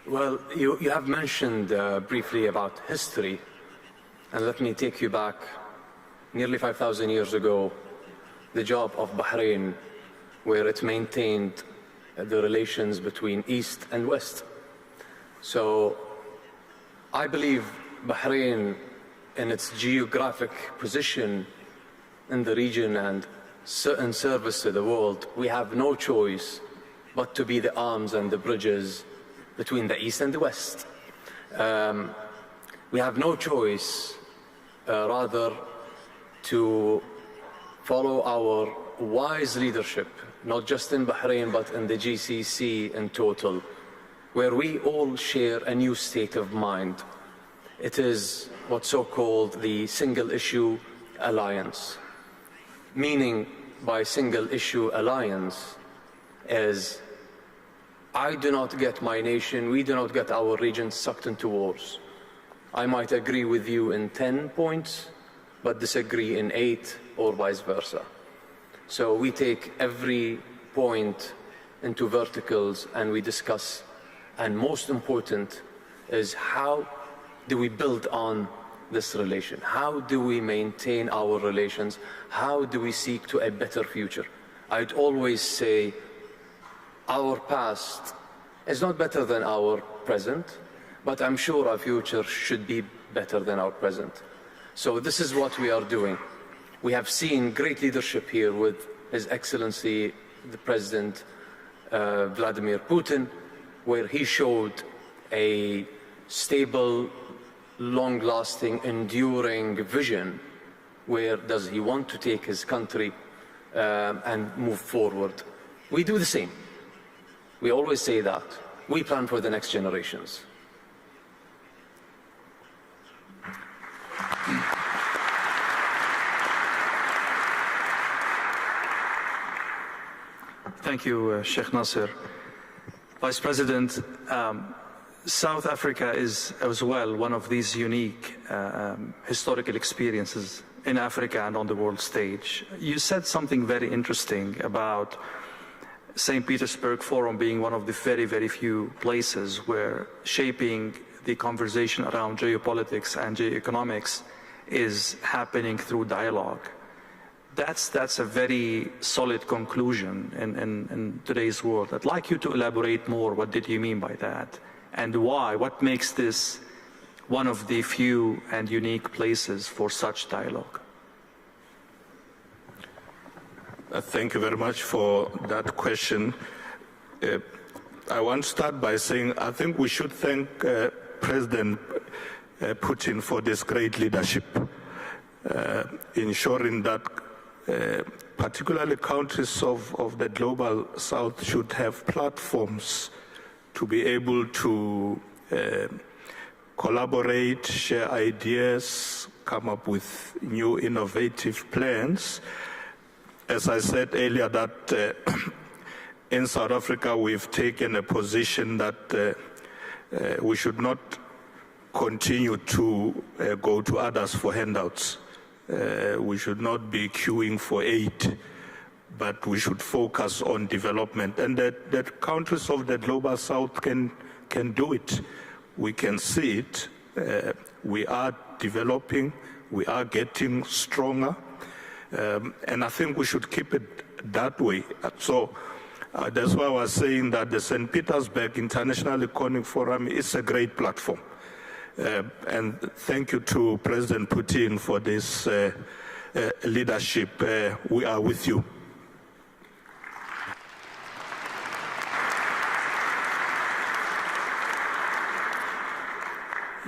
Well, you have mentioned briefly about history, and let me take you back nearly 5,000 years ago, the job of Bahrain, where it maintained the relations between East and West. So I believe Bahrain, in its geographic position in the region and in service to the world, we have no choice but to be the arms and the bridges between the East and the West. We have no choice, rather, to follow our wise leadership, not just in Bahrain, but in the GCC in total, where we all share a new state of mind. It is what's so-called the single-issue alliance. Meaning by single-issue alliance is, I do not get my nation, we do not get our region sucked into wars. I might agree with you in 10 points, but disagree in 8 or vice versa. So we take every point into verticals and we discuss. And most important is, how do we build on this relation? How do we maintain our relations? How do we seek to a better future? I'd always say our past is not better than our present, but I'm sure our future should be better than our present. So this is what we are doing. We have seen great leadership here with His Excellency, the President Vladimir Putin, where he showed a stable, long-lasting, enduring vision. Where does he want to take his country and move forward? We do the same. We always say that. We plan for the next generations. Thank you, Sheikh Nasser. Vice President, South Africa is as well one of these unique historical experiences in Africa and on the world stage. You said something very interesting about St. Petersburg Forum being one of the very, very few places where shaping the conversation around geopolitics and geoeconomics is happening through dialogue. That's a very solid conclusion in today's world. I'd like you to elaborate more. What did you mean by that? And why? What makes this one of the few and unique places for such dialogue? Thank you very much for that question. I want to start by saying I think we should thank President Putin for this great leadership, ensuring that particularly countries of the global south should have platforms to be able to collaborate, share ideas, come up with new innovative plans. As I said earlier, that in South Africa we've taken a position that we should not continue to go to others for handouts. We should not be queuing for aid, but we should focus on development. And that countries of the global south can can do it. We can see it. We are developing. We are getting stronger. And I think we should keep it that way. So that's why I was saying that the St. Petersburg International Economic Forum is a great platform. And thank you to President Putin for this leadership. We are with you.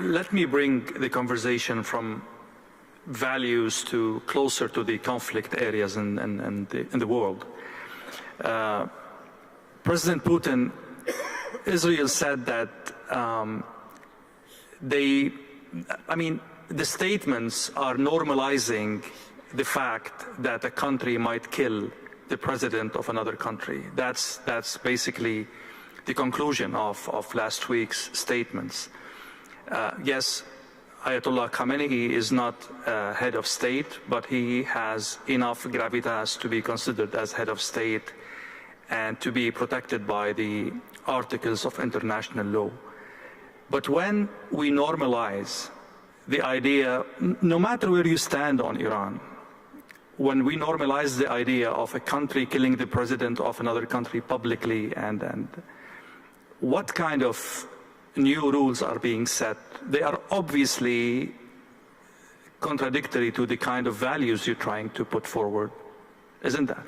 Let me bring the conversation from values to closer to the conflict areas in the world. President Putin, Israel said that the statements are normalizing the fact that a country might kill the president of another country. That's basically the conclusion of last week's statements. Yes, Ayatollah Khamenei is not head of state, but he has enough gravitas to be considered as head of state and to be protected by the articles of international law. But when we normalize the idea, no matter where you stand on Iran, when we normalize the idea of a country killing the president of another country publicly, and what kind of new rules are being set, they are obviously contradictory to the kind of values you're trying to put forward, isn't that?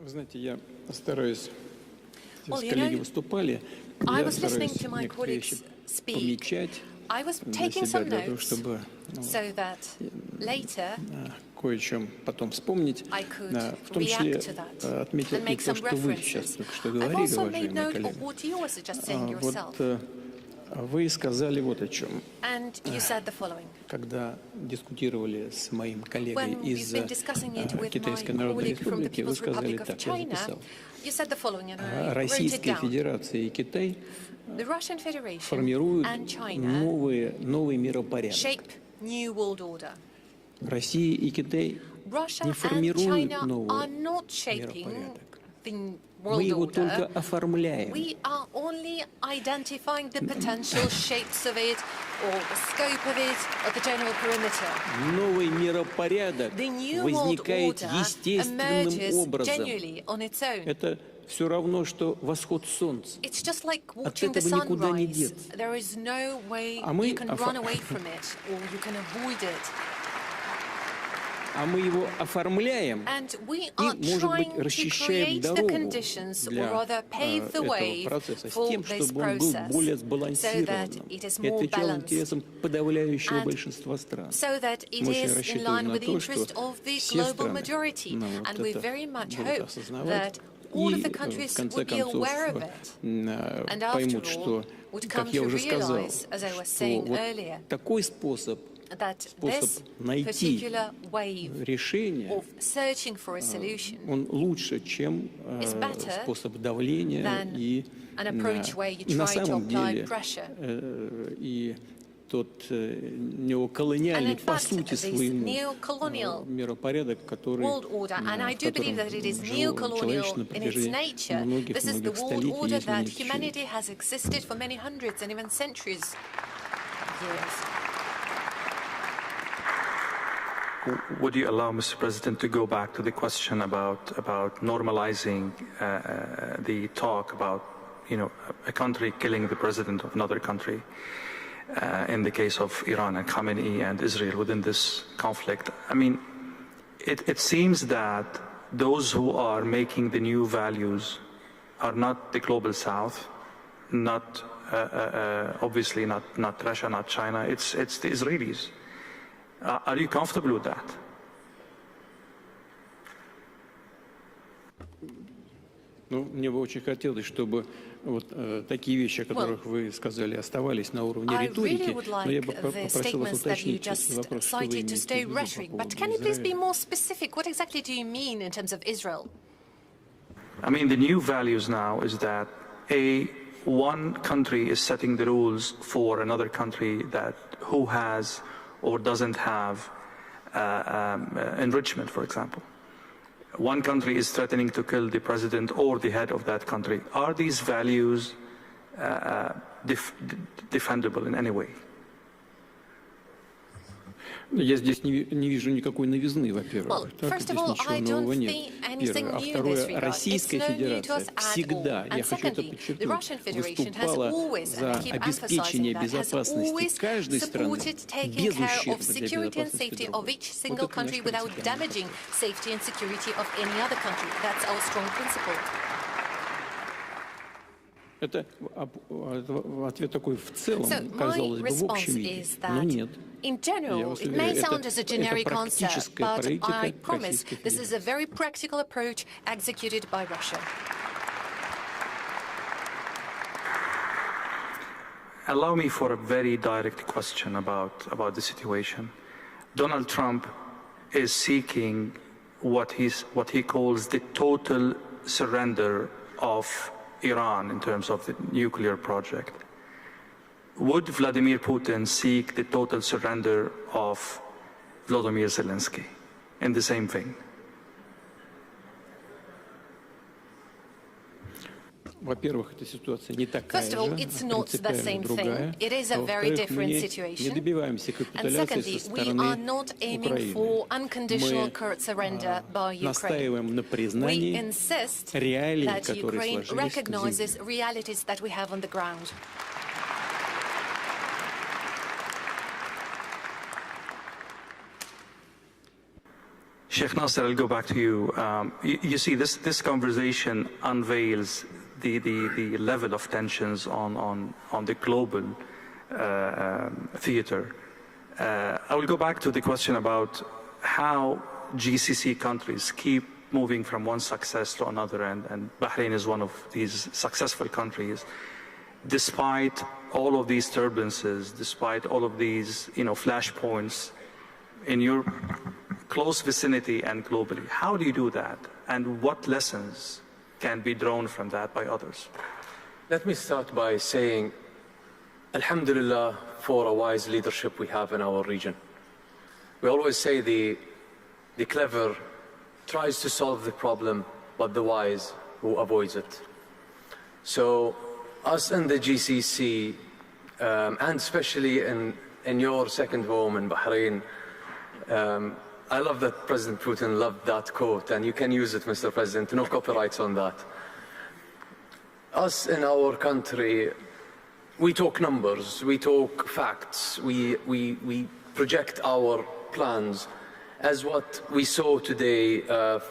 Вы знаете, я стараюсь, коллеги выступали, я стараюсь некоторые вещи помечать для себя, для того, чтобы кое о чем потом вспомнить, в том числе отметил и то, что вы сейчас только что говорили, уважаемые коллеги. Вот вы сказали вот о чем. Когда дискутировали с моим коллегой из Китайской Народной Республики, вы сказали так, я записал. Российская Федерация и Китай формируют новый миропорядок. Россия и Китай не формируют новый миропорядок. Мы его только оформляем. Новый миропорядок возникает естественным образом. Это все равно, что восход солнца. От этого никуда не деться. А мы его оформляем и, может быть, расчищаем дорогу для этого процесса с тем, чтобы он был более сбалансированным и отвечал интересам подавляющего большинства стран. Мы очень рассчитываем на то, что все страны будут осознавать и, в конце концов, поймут, что, как я уже сказал, что вот такой способ найти решение, он лучше, чем способ давления и на самом деле и тот неоколониальный по сути своему миропорядок, который в котором жило человечество на протяжении многих столетий, Would you allow, Mr. President, to go back to the question about normalizing the talk about, a country killing the president of another country, in the case of Iran and Khamenei and Israel within this conflict? I mean, it seems that those who are making the new values are not the global South, not obviously not Russia, not China. It's the Israelis. Are you comfortable with that? Мне бы очень хотелось, чтобы вот такие вещи, о которых вы сказали, оставались на уровне риторики, но я бы попросил вас уточнить вопрос, что вы имеете в виду по поводу Израиля. I mean, the new values now is that one country is setting the rules for another country who has or doesn't have enrichment, for example, one country is threatening to kill the president or the head of that country. Are these values defendable in any way? Я здесь не вижу никакой новизны, во-первых. First of all, I don't see anything new in this regard. Российская Федерация всегда, я хочу это подчеркнуть, выступала за обеспечение безопасности каждой страны без ущерба для безопасности другой. Это ответ такой в целом, казалось бы, в общем виде, но нет. In general, it may sound as a generic answer, but I promise this is a very practical approach executed by Russia. Allow me for a very direct question about the situation. Donald Trump is seeking what he calls the total surrender of Iran in terms of the nuclear project. Would Vladimir Putin seek the total surrender of Volodymyr Zelensky in the same vein? First of all, it's not the same thing. It is a very different situation. And secondly, we are not aiming for unconditional Kurd surrender by Ukraine. We insist that Ukraine recognizes realities that we have on the ground. Sheikh Nasser, I'll go back to you. You see, this conversation unveils the level of tensions on the global theater. I will go back to the question about how GCC countries keep moving from one success to another, and Bahrain is one of these successful countries, despite all of these turbulences, despite all of these flashpoints in your close vicinity and globally. How do you do that, and what lessons can be drawn from that by others? Let me start by saying, Alhamdulillah, for a wise leadership we have in our region. We always say the clever tries to solve the problem, but the wise who avoids it. So us in the GCC, and especially in your second home in Bahrain, I love that President Putin loved that quote, and you can use it, Mr. President, no copyrights on that. Us in our country, we talk numbers, we talk facts, we project our plans. As what we saw today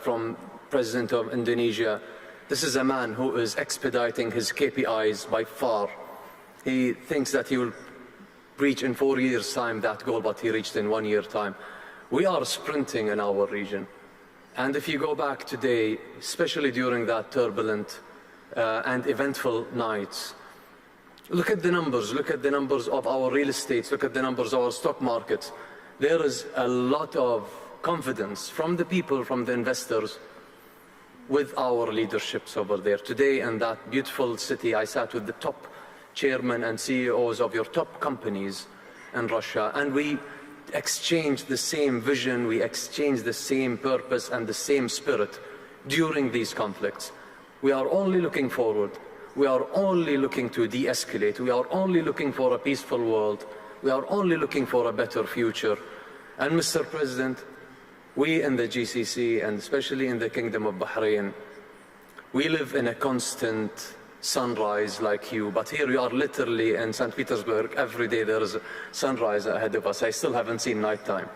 from President of Indonesia, this is a man who is expediting his KPIs by far. He thinks that he will reach in 4 years' time that goal, but he reached in 1 year's time. We are sprinting in our region. And if you go back today, especially during that turbulent and eventful nights, look at the numbers of our real estate, look at the numbers of our stock market. There is a lot of confidence from the people, from the investors, with our leaderships over there. Today in that beautiful city, I sat with the top chairmen and CEOs of your top companies in Russia, and we exchanged the same vision, we exchanged the same purpose and the same spirit during these conflicts. We are only looking forward. We are only looking to de-escalate. We are only looking for a peaceful world. We are only looking for a better future. And Mr. President, we in the GCC, and especially in the Kingdom of Bahrain, we live in a constant sunrise like you, but here we are literally in St. Petersburg. Every day there is a sunrise ahead of us. I still haven't seen nighttime.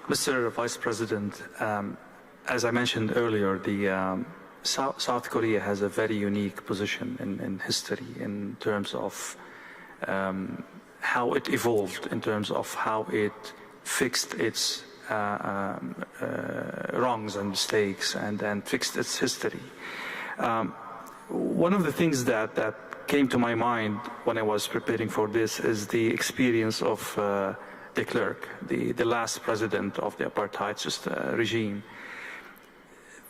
Mr. Vice President, as I mentioned earlier, the South Korea has a very unique position in history in terms of how it evolved, in terms of how it fixed its wrongs and mistakes and fixed its history. One of the things that came to my mind when I was preparing for this is the experience of de Klerk, the last president of the apartheid regime.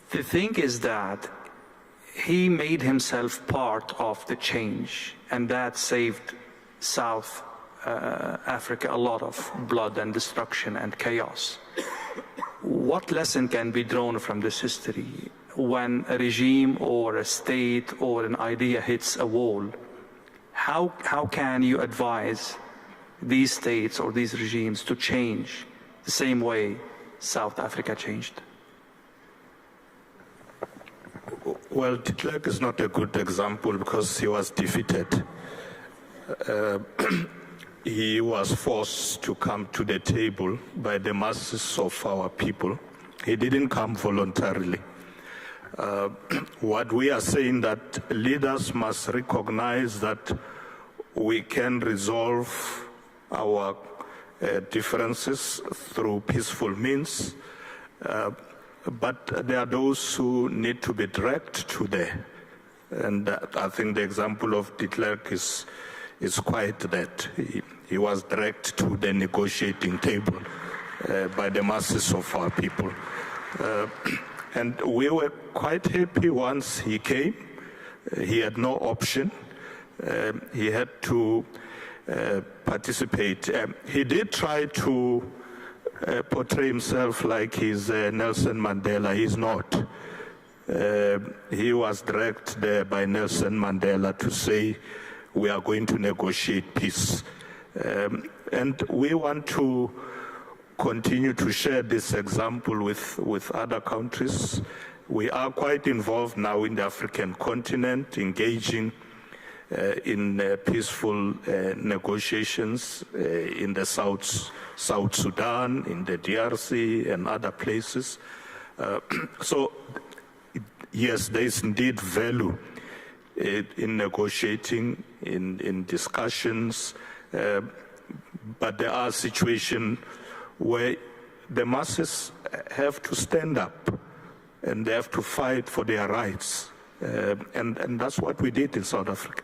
The thing is that he made himself part of the change, and that saved South Africa a lot of blood and destruction and chaos. What lesson can be drawn from this history when a regime or a state or an idea hits a wall? How can you advise these states or these regimes to change the same way South Africa changed? Well, de Klerk is not a good example because he was defeated. He was forced to come to the table by the masses of our people. He didn't come voluntarily. What we are saying that leaders must recognize that we can resolve our differences through peaceful means, but there are those who need to be dragged to there. And I think the example of de Klerk is quite that. He was dragged to the negotiating table by the masses of our people. And we were quite happy once he came. He had no option. He had to participate. He did try to portray himself like he's Nelson Mandela. He's not. He was dragged there by Nelson Mandela to say, we are going to negotiate peace. And we want to continue to share this example with other countries. We are quite involved now in the African continent, engaging in peaceful negotiations in the South Sudan, in the DRC and other places. So yes, there is indeed value in negotiating, in discussions, but there are situations where the masses have to stand up and they have to fight for their rights. And that's what we did in South Africa.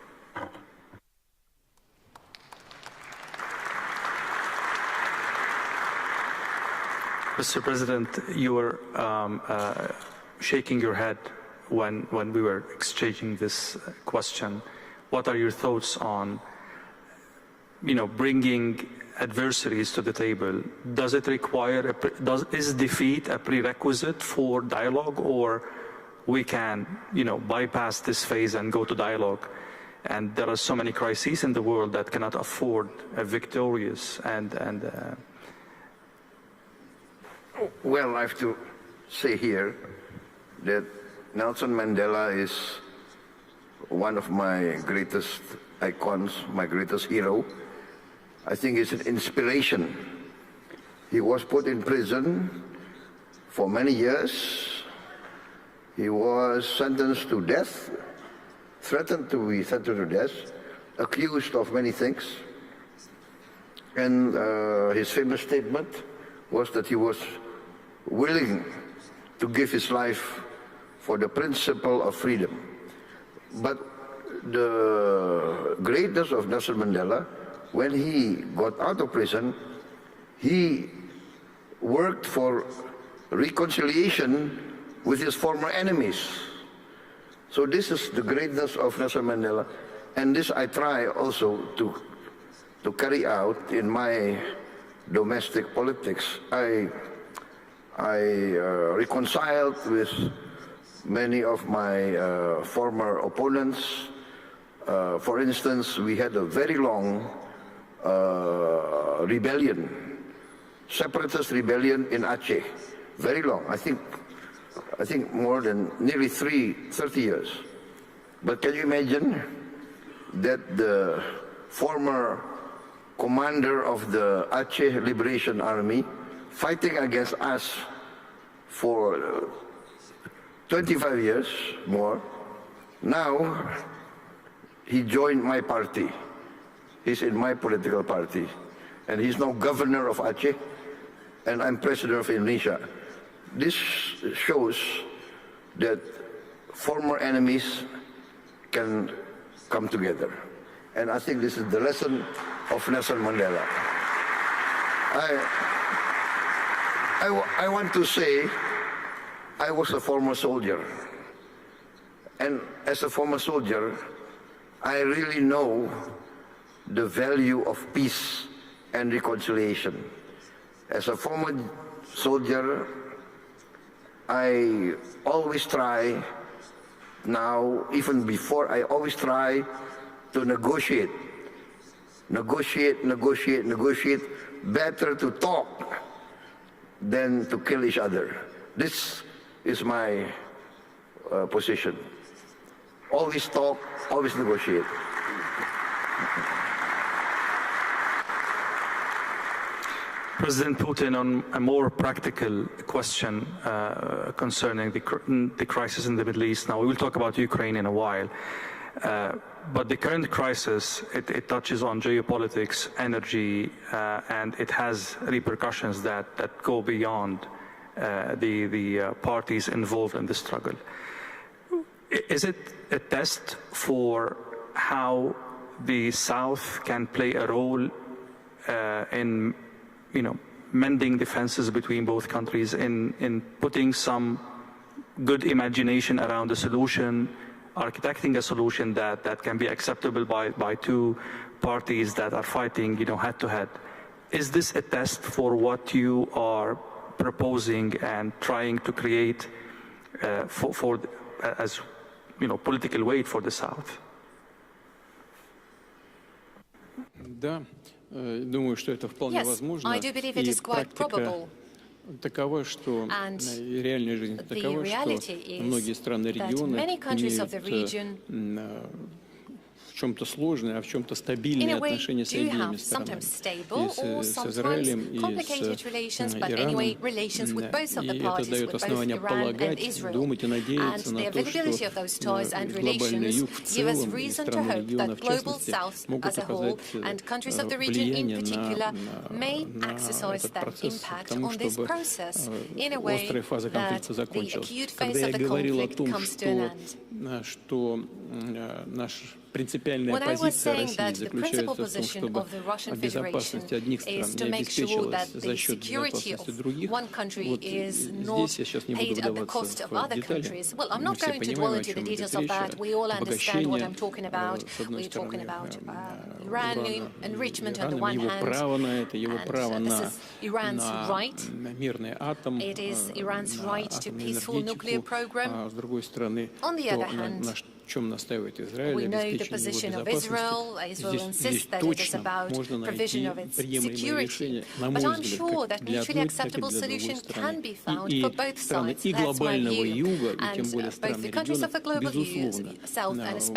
Mr. President, you were shaking your head when we were exchanging this question. What are your thoughts on, bringing adversaries to the table? Does it require, is defeat a prerequisite for dialogue, or we can, bypass this phase and go to dialogue? And there are so many crises in the world that cannot afford a victorious and Well, I have to say here that Nelson Mandela is one of my greatest icons, my greatest hero. I think it's an inspiration. He was put in prison for many years. He was sentenced to death, threatened to be sentenced to death, accused of many things. And his famous statement was that he was willing to give his life for the principle of freedom. But the greatness of Nelson Mandela, when he got out of prison, he worked for reconciliation with his former enemies. So this is the greatness of Nelson Mandela, and this I try also to carry out in my domestic politics. I reconciled with many of my former opponents. For instance, we had a very long rebellion, separatist rebellion in Aceh, very long. I think more than nearly 30 years. But can you imagine that the former commander of the Aceh Liberation Army, fighting against us for 25 years more, now he joined my party. He's in my political party. And he's now governor of Aceh, and I'm president of Indonesia. This shows that former enemies can come together. And I think this is the lesson of Nelson Mandela. I want to say I was a former soldier. And as a former soldier, I really know the value of peace and reconciliation. As a former soldier, I always try, now even before, I always try to negotiate. Negotiate. Better to talk than to kill each other. This is my position. Always talk, always negotiate. President Putin, on a more practical question concerning the crisis in the Middle East. Now, we will talk about Ukraine in a while. But the current crisis, it touches on geopolitics, energy, and it has repercussions that go beyond the parties involved in the struggle. Is it a test for how the South can play a role in, mending the fences between both countries, in putting some good imagination around a solution, architecting a solution that can be acceptable by two parties that are fighting, head to head? Is this a test for what you are proposing and trying to create as political weight for the South? Yes, I do believe it is quite probable. Такова, что реальная жизнь такова, что многие страны региона имеют в чем-то сложные, а в чем-то стабильные отношения с обеими странами. И с Израилем, и с Ираном. И это дает основание полагать, думать и надеяться на то, что глобальный юг в целом и страны региона в частности могут оказать влияние на этот процесс к тому, чтобы острая фаза конфликта закончилась. Когда я говорил о том, что наш принципиальная позиция России заключается в том, чтобы безопасность одних стран не обеспечивалась за счет безопасности других. Вот здесь я сейчас не буду вдаваться в детали. Мы все понимаем, о чем идет речь. Обогащение, с одной стороны, Ираном, его право на это, его право на мирный атом, атомную энергетику, а с другой стороны, то, на чем настаивает Израиль, обеспечение его безопасности. Здесь точно можно найти приемлемое решение, на мой взгляд, как для одной, так и для другой страны. И страны и глобального юга, и тем более страны региона, безусловно, могут в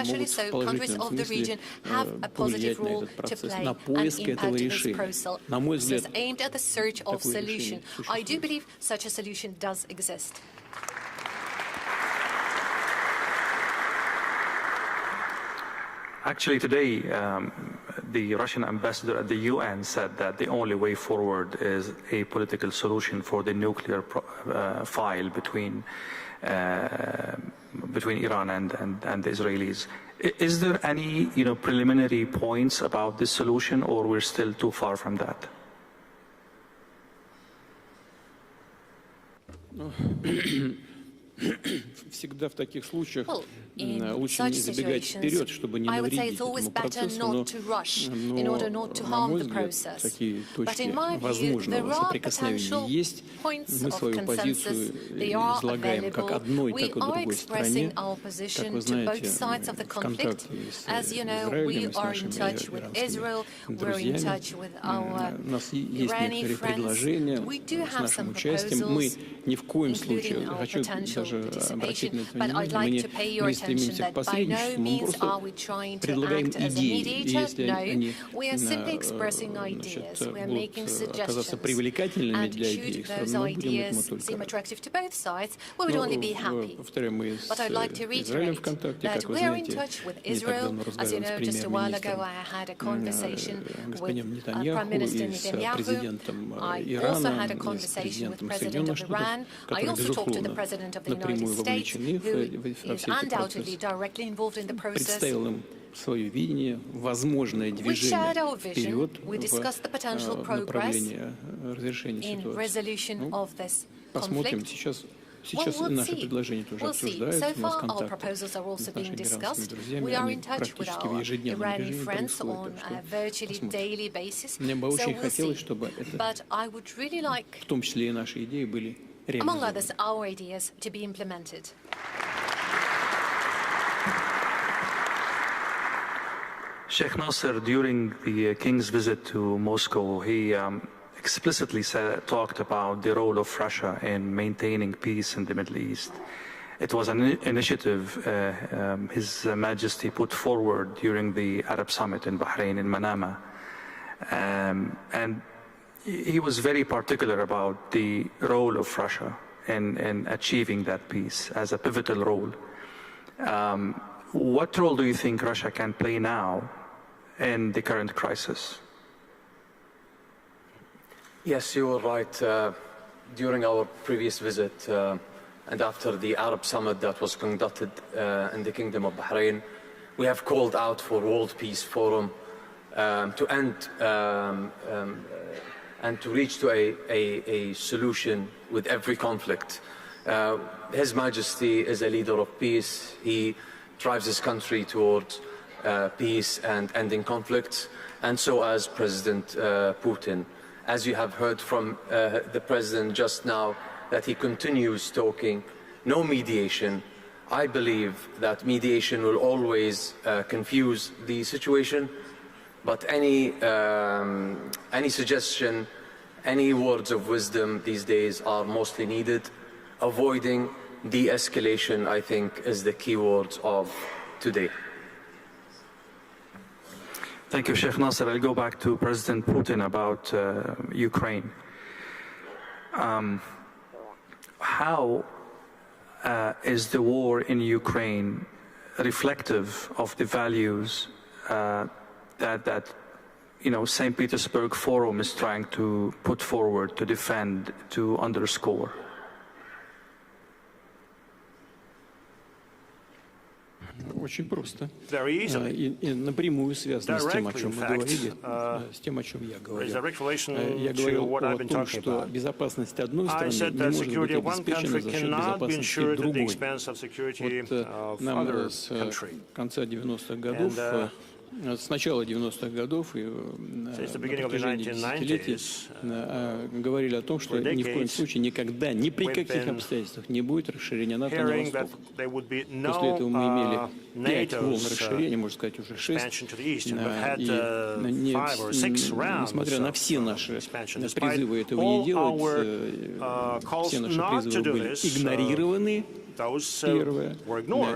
положительном смысле повлиять на этот процесс, на поиск этого решения. На мой взгляд, такое решение существует. Actually, today, the Russian ambassador at the UN said that the only way forward is a political solution for the nuclear file between Iran and the Israelis. Is there any preliminary points about this solution, or we're still too far from that? Всегда в таких случаях лучше не забегать вперед, чтобы не навредить этому процессу, но на мой взгляд, такие точки возможного соприкосновения есть. Мы свою позицию излагаем как одной, так и другой стране. Как вы знаете, в контакте с Израилем, с нашими иранскими друзьями. У нас есть некоторые предложения с нашим участием. Мы ни в коем случае, хочу даже обратить на это внимание, мы не стремимся к посредничеству, мы просто предлагаем идеи. И если они будут оказаться привлекательными для обеих сторон, мы будем этому только. Повторяю, мы с Израилем в контакте, как вы знаете, не так давно разговаривали с премьер-министром господином Нетаньяху и с президентом Ирана, и с президентом Соединенных Штатов, которые, безусловно, напрямую вовлечены во все эти процессы. Представил им свое видение, возможное движение вперед в направлении разрешения ситуации. Посмотрим. Сейчас Сейчас наши предложения тоже обсуждаются, So у нас far, our контакты proposals are also с being нашими иранскими discussed. друзьями, We are они in touch with практически в our ежедневном Iranian режиме friends происходят, on так a что virtually посмотрим. daily basis. Мне бы So очень we'll хотелось, see. чтобы это, But I would really like, в том числе и наши идеи, были among реализованы. others, our ideas to be implemented. Sheikh Nasser, during the king's visit to Moscow, he explicitly talked about the role of Russia in maintaining peace in the Middle East. It was an initiative His Majesty put forward during the Arab Summit in Bahrain, in Manama. And he was very particular about the role of Russia in achieving that peace as a pivotal role. What role do you think Russia can play now in the current crisis? Yes, you were right. During our previous visit and after the Arab Summit that was conducted in the Kingdom of Bahrain, we have called out for World Peace Forum to end and to reach to a solution with every conflict. His Majesty is a leader of peace. He drives his country towards peace and ending conflicts, and so as President Putin. As you have heard from the President just now, that he continues talking, no mediation. I believe that mediation will always confuse the situation, but any suggestion, any words of wisdom these days are mostly needed. Avoiding de-escalation, I think, is the key word of today. Thank you, Sheikh Nasser. I'll go back to President Putin about Ukraine. How is the war in Ukraine reflective of the values that St. Petersburg Forum is trying to put forward, to defend, to underscore? Очень просто. И напрямую связано с тем, о чем мы говорили, с тем, о чем я говорил. Я говорил о том, что безопасность одной страны не может быть обеспечена за счет безопасности другой. Вот нам с конца 90-х годов, с начала 90-х годов и на протяжении десятилетий говорили о том, что ни в коем случае, никогда, ни при каких обстоятельствах не будет расширения НАТО на восток. После этого мы имели 5 волн расширения, можно сказать, уже 6. И несмотря на все наши призывы этого не делать, все наши призывы были игнорированы. Первое,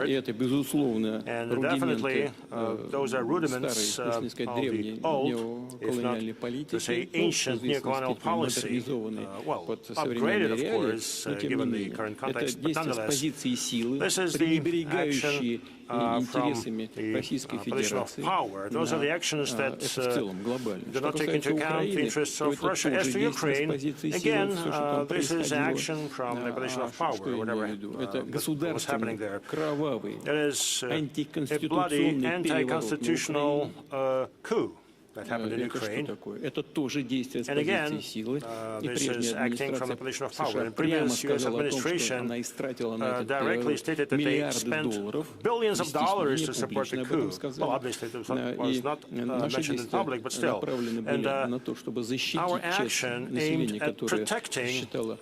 и это, безусловно, рудименты старой, если сказать, древней неоколониальной политики, модернизованной под современные реалии, но тем не менее, это действие с позиции силы, пренебрегающие интересами Российской Федерации. Это в целом глобально. Что касается Украины, то это тоже действие с позиции силы, все, что там происходило. Что я имею в виду? Это государственный, кровавый, антиконституционный переворот на Украине. Это что такое? Это тоже действие с позиции силы. И прежняя администрация США прямо сказала о том, что она истратила на этот переворот миллиарды долларов. Естественно, не публично об этом сказали. И наши действия направлены были на то, чтобы защитить часть населения, которое считало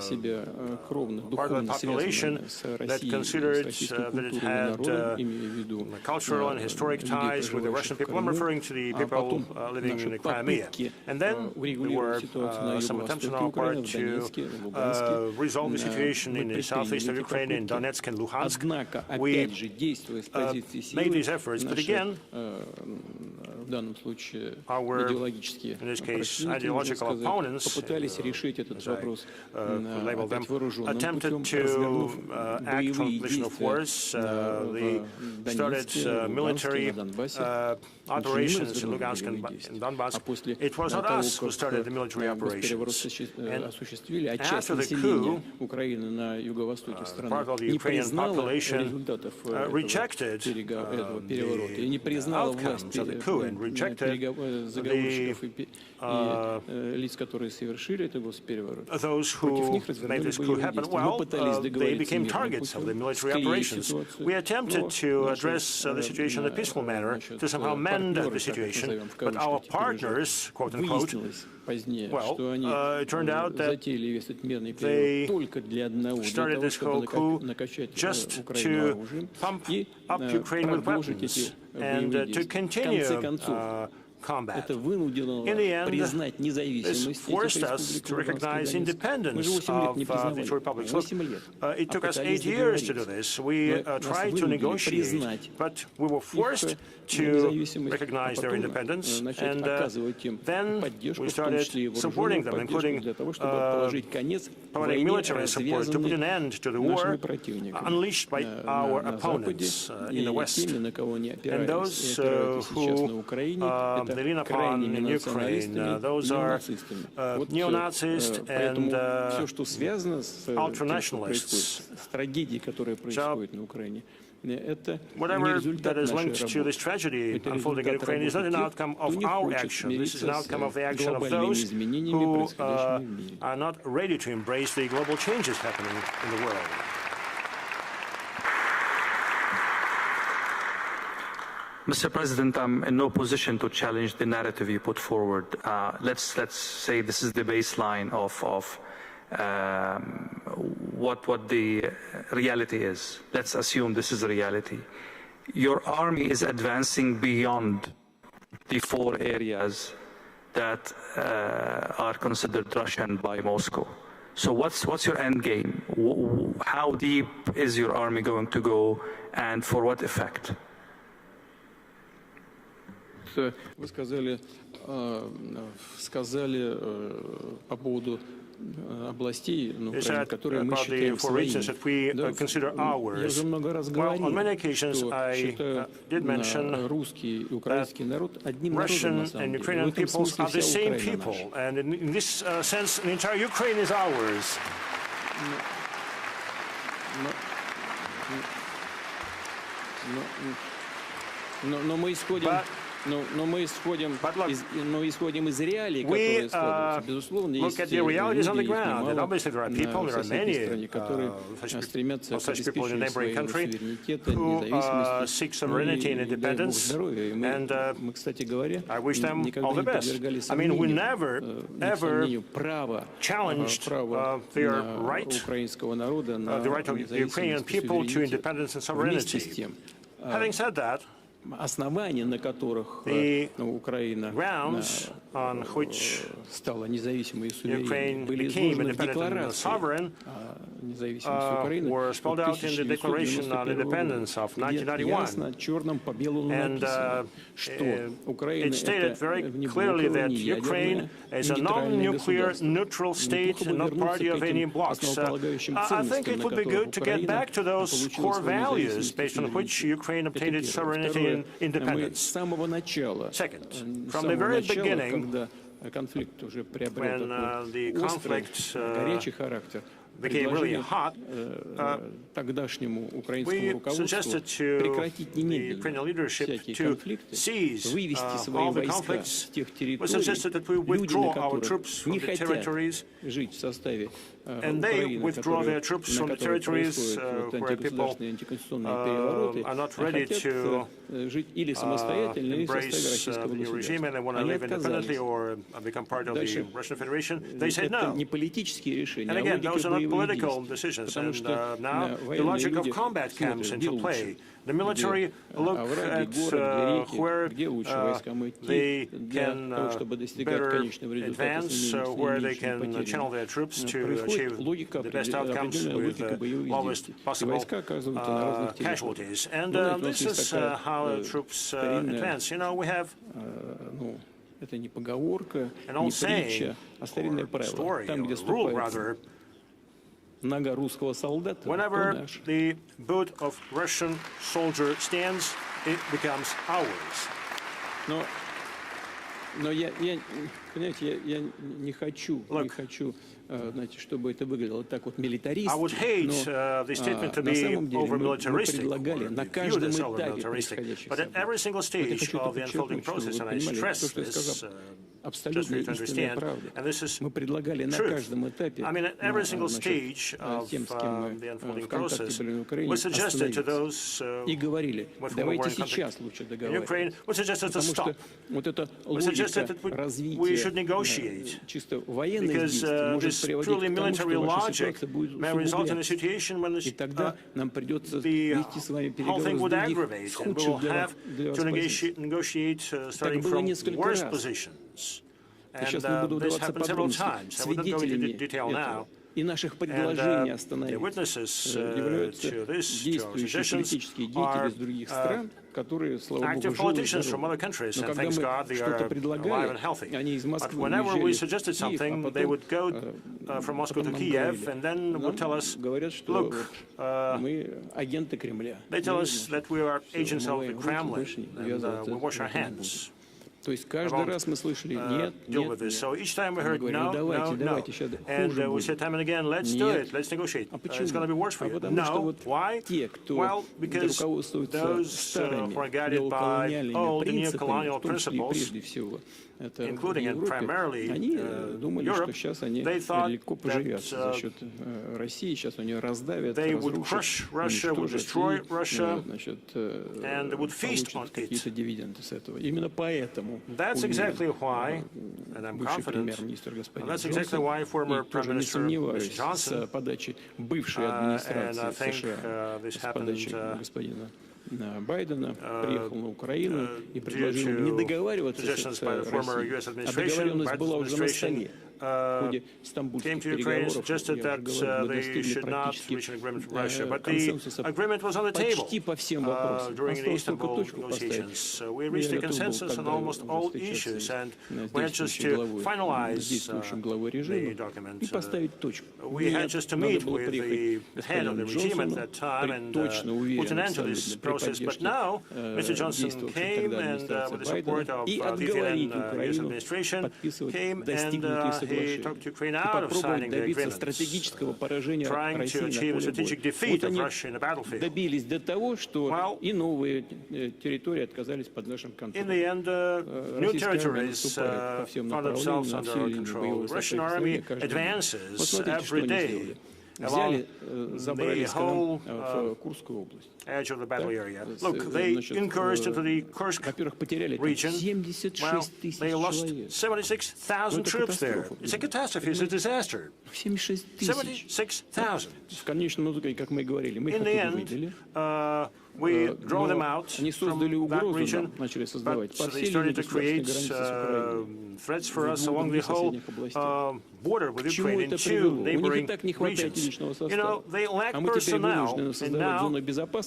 себя кровно, духовно связанным с Россией, с российской культурой и народом, имея в виду людей, проживающих в Крыму, а потом наши попытки урегулировать ситуацию на юго-востоке Украины, в Донецке, в Луганске, мы предприняли эти попытки. Однако, опять же, действуя с позиции силы, наши, в данном случае, идеологические противники, попытались решить этот вопрос опять вооруженным путем, развернув боевые действия в Донецке, в Луганске, на Донбассе. Operations in Lugansk and Donbass. It was not us who started the military operations. And after the coup, part of the Ukrainian population rejected the outcomes of the coup and rejected those who made this coup happen. Well, they became targets of the military operations. We attempted to address the situation in a peaceful manner to somehow mend the situation, but our partners, quote unquote, well, it turned out that they started this whole coup just to pump up Ukraine with weapons and to continue combat. In the end, this forced us to recognize independence of the two republics. Look, it took us 8 years to do this. We tried to negotiate, but we were forced to recognize their independence, and then we started supporting them, including providing military support to put an end to the war unleashed by our opponents in the West. And those who they lean upon in Ukraine, those are neo-Nazis and ultra-nationalists. So, whatever that is linked to this tragedy unfolding in Ukraine is not an outcome of our action. This is an outcome of the action of those who are not ready to embrace the global changes happening in the world. Mr. President, I'm in no position to challenge the narrative you put forward. Let's say this is the baseline of what the reality is. Let's assume this is a reality. Your army is advancing beyond the 4 areas that are considered Russian by Moscow. So what's your end game? How deep is your army going to go, and for what effect? Вы сказали по поводу областей, которые мы считаем своими. Я уже много раз говорил, что русский и украинский народ одним народом на самом деле. В этом смысле вся Украина наша. Но мы исходим из реалий, которые складываются. Безусловно, есть люди, obviously there are people, there are many such people in a neighboring country who seek sovereignty and independence, and I wish them all the best. I mean, we never, ever challenged their right, the right of the Ukrainian people to independence and sovereignty. Having said that, основания, на которых Украина on which стала независимой и суверенной, были изложены в декларации независимости Украины were spelled out in the Declaration on Independence of 1991. черным по белому написано, что Украина it stated very clearly that Ukraine is a non-nuclear, neutral state and not party of any blocs. I think it would be good to get back to those core values based on which Ukraine obtained its sovereignty and independence. Second, from the very beginning, when the conflict became really hot, we suggested to the Ukrainian leadership to cease all the conflicts. We suggested that we withdraw our troops from the territories, and they withdraw their troops from the territories where people are not ready to embrace the new regime and they want to live independently or become part of the Russian Federation. They said no. And again, those are not political decisions, and now the logic of combat comes into play. The military look at where they can better advance, where they can channel their troops to achieve the best outcomes with the lowest possible casualties. And this is how troops advance. You know, we have an old saying, or story, or rule rather, whenever the boot of Russian soldier stands, it becomes ours. Но понимаете, я не хочу, знаете, чтобы это выглядело так вот милитаристски, но на самом деле мы предлагали на каждом этапе происходящих событий. Вот я хочу это подчеркнуть, чтобы вы понимали, то, что я сказал, абсолютно истинная правда. Мы предлагали на каждом этапе тем, с кем мы в контакте были на Украине, остановиться. И говорили, давайте сейчас лучше договариваться. Потому что вот эта логика развития чисто военных действий может приводить к тому, что ваша ситуация будет усугубляться. И тогда нам придется вести с вами переговоры с других, с худших для вас позиций. Так было несколько раз. Сейчас не буду вдаваться в подробности. Свидетелями этого и наших предложений остановить являются действующие политические деятели из других стран, которые, слава Богу, живы и здоровы. Но когда мы что-то предлагали, они из Москвы уезжали в Киев, говорят, что мы агенты Кремля. То есть каждый раз мы слышали нет, нет, нет. Мы говорили, давайте, сейчас хуже будет. Нет. А почему? А потому что вот те, кто руководствуется старыми неоколониальными принципами, в том числе и прежде всего, это в Европе, они думали, что сейчас они легко поживятся за счет России, сейчас у нее раздавят, разрушат, уничтожат и, значит, получат какие-то дивиденды с этого. Именно поэтому бывший премьер-министр господин Джонсон, и тоже не сомневаюсь, с подачи бывшей администрации США, с подачи господина Байдена приехал на Украину и предложил не договариваться с Россией, а договоренность была уже на столе. В ходе стамбульских переговоров, я уже говорил, мы достигли практически консенсуса почти по всем вопросам. Осталось только точку поставить. Я готов был тогда с действующим главой режима и поставить точку. Нет, надо было приехать господину Джонсону, быть точно уверенным абсолютно при поддержке действовавшей тогда администрации Байдена и отговорить Украину подписывать достигнутые соглашения. И попробовать добиться стратегического поражения России на поле боя. Вот они добились до того, что и новые территории отказались под нашим контролем. Российская армия наступает по всем направлениям, на всю линию боевого соприкосновения каждый день. Вот смотрите, что они сделали. Взяли, забрали, скажем, в Курскую область. Look, they incurred into the Kursk region. Well, they lost 76,000 troops there. It's a catastrophe, it's a disaster. 76,000. В конечном итоге, как мы и говорили, мы их оттуда вывели. We drove them out они создали from that угрозу region, нам, начали создавать but they started to create threats for us along the whole border with Ukraine in two neighboring regions. You know, they lack personnel, and now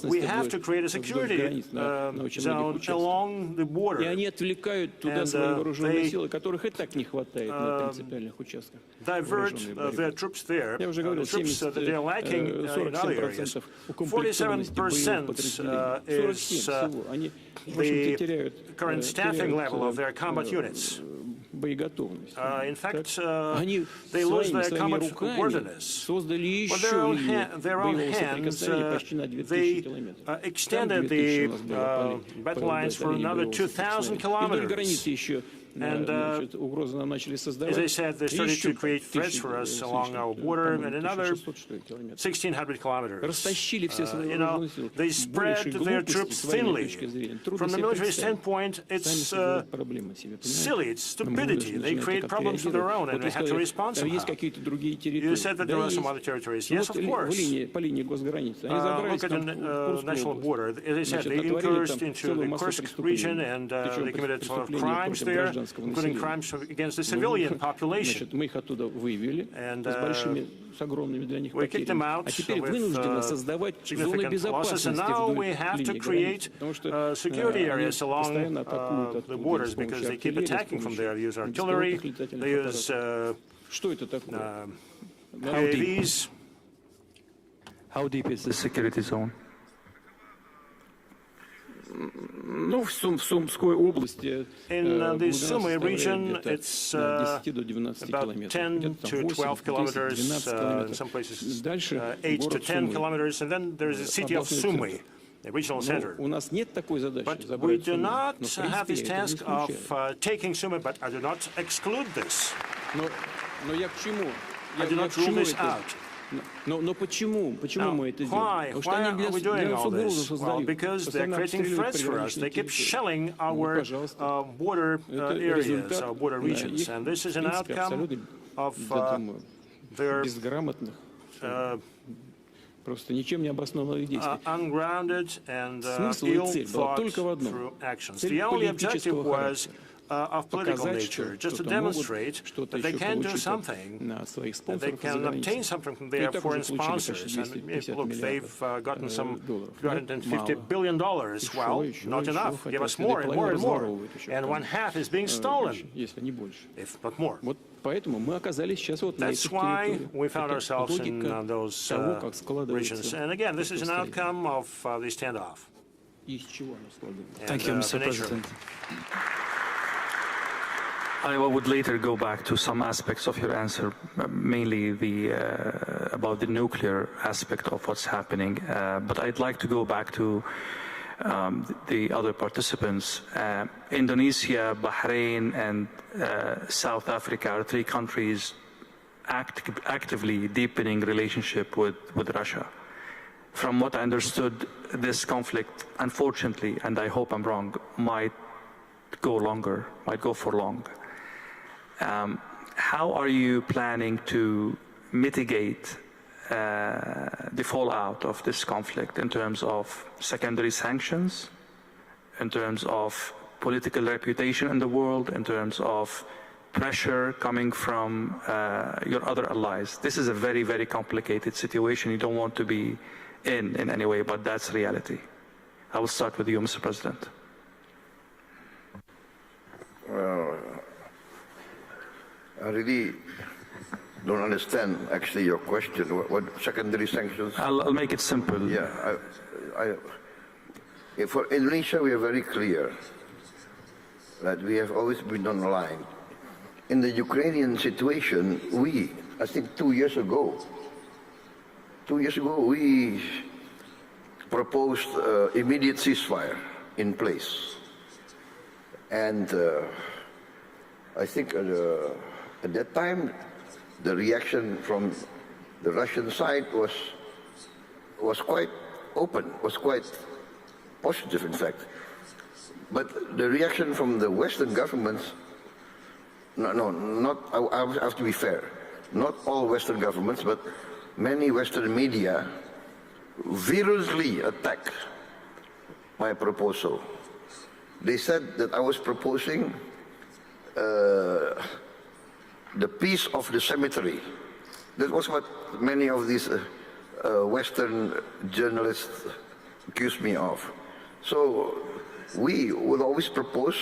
we have to create a security zone along the border. И они отвлекают туда свои вооруженные силы, которых и так не хватает на принципиальных участках. Divert their troops there. Я уже говорил, 47% укомплектованности боевых подразделений. 47 всего. Они, в общем-то, теряют current staffing level of their combat units. Боеготовность. In fact, they lose their combat worthiness. Создали еще линию боевого соприкосновения почти на 2000 километров. Extended the battle lines for another 2,000 kilometers. And as I said, they started to create threats for us along our border and another 1,600 kilometers. You know, they spread their troops thinly. From the military standpoint, it's silly, it's stupidity. They create problems of their own and they have to respond somehow. You said that there are some other territories. Yes, of course. Look at the national border. As I said, they incurred into the Kursk region and they committed a lot of crimes there, including crimes against the civilian population. And we kicked them out with significant losses, and now we have to create security areas along the borders because they keep attacking from there. They use artillery, they use UAVs. How deep is the security zone? Ну, в Сумской области in the Sumy region, it's about 10 to 12 kilometers, in some places 8 to 10 kilometers, and then there is the city of Sumy, the regional center. But we do not have this task of taking Sumy, but I do not exclude this. I do not rule this out. Но почему мы это делаем? Why are we doing all this? Well, because they're creating threats for us. They keep shelling our border areas, our border regions, and this is an outcome of their ungrounded and ill-thought-through actions. The only objective was of political nature, just to demonstrate that they can do something, that they can obtain something from their foreign sponsors. And if, look, they've gotten some $350 billion. Well, not enough. Give us more and more and more. And one half is being stolen, if not more. That's why we found ourselves in those regions. And again, this is an outcome of the standoff. Thank you, Mr. President. I would later go back to some aspects of your answer, mainly about the nuclear aspect of what's happening. But I'd like to go back to the other participants. Indonesia, Bahrain, and South Africa are three countries actively deepening relationship with Russia. From what I understood, this conflict, unfortunately, and I hope I'm wrong, might go for long. How are you planning to mitigate the fallout of this conflict in terms of secondary sanctions, in terms of political reputation in the world, in terms of pressure coming from your other allies? This is a very, very complicated situation you don't want to be in any way, but that's reality. I will start with you, Mr. President. Well, I really don't understand actually your question. What secondary sanctions? I'll make it simple. Yeah, for Indonesia, we are very clear that we have always been on the line. In the Ukrainian situation, I think 2 years ago, we proposed immediate ceasefire in place. And I think at that time, the reaction from the Russian side was quite open, was quite positive, in fact. But the reaction from the Western governments, I have to be fair, not all Western governments, but many Western media virulently attacked my proposal. They said that I was proposing the peace of the cemetery. That was what many of these Western journalists accused me of. So we would always propose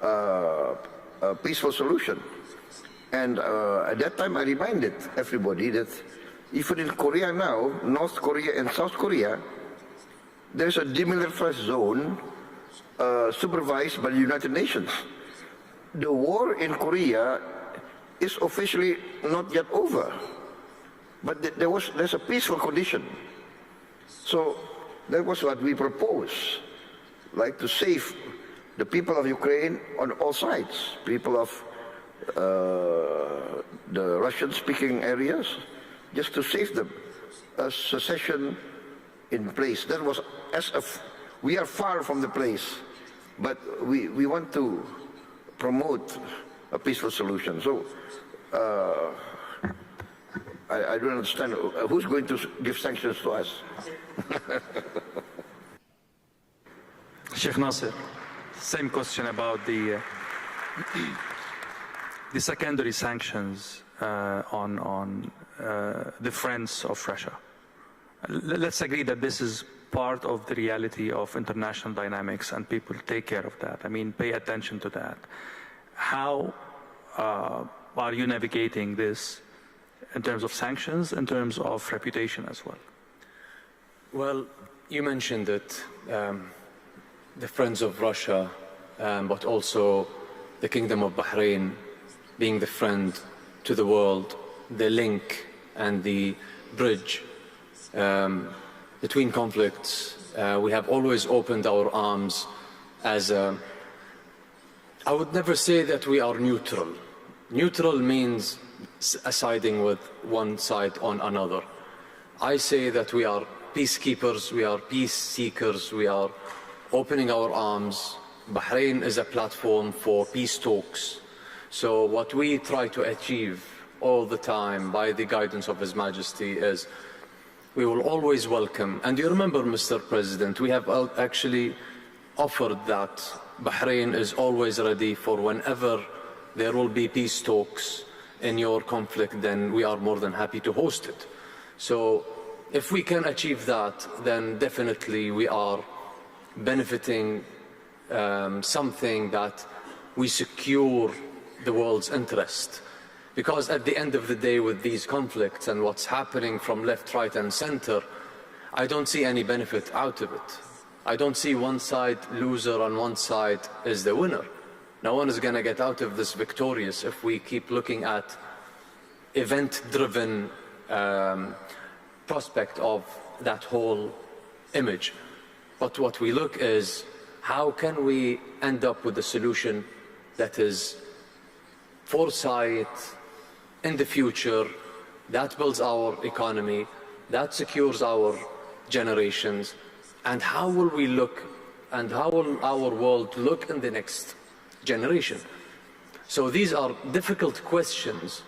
a peaceful solution. And at that time I reminded everybody that even in Korea now, North Korea and South Korea, there's a demilitarized zone supervised by the United Nations. The war in Korea is officially not yet over, but there's a peaceful condition. So that was what we proposed, like to save the people of Ukraine on all sides, people of the Russian-speaking areas, just to save them, a secession in place. That was as if we are far from the place, but we want to promote a peaceful solution. So I don't understand who's going to give sanctions to us. Sheikh Nasser, same question about the secondary sanctions on the friends of Russia. Let's agree that this is part of the reality of international dynamics, and people take care of that. I mean, pay attention to that. How are you navigating this in terms of sanctions, in terms of reputation as well? Well, you mentioned that the friends of Russia, but also the Kingdom of Bahrain being the friend to the world, the link and the bridge between conflicts. We have always opened our arms as I would never say that we are neutral. Neutral means siding with one side on another. I say that we are peacekeepers, we are peace seekers, we are opening our arms. Bahrain is a platform for peace talks. So what we try to achieve all the time by the guidance of His Majesty is we will always welcome, and you remember, Mr. President, we have actually offered that Bahrain is always ready for whenever there will be peace talks in your conflict, then we are more than happy to host it. So if we can achieve that, then definitely we are benefiting something that we secure the world's interest. Because at the end of the day, with these conflicts and what's happening from left, right, and center, I don't see any benefit out of it. I don't see one side loser and one side is the winner. No one is going to get out of this victorious if we keep looking at event-driven prospect of that whole image. But what we look is, how can we end up with a solution that is foresight in the future, that builds our economy, that secures our generations, and how will we look and how will our world look in the next generation? So these are difficult questions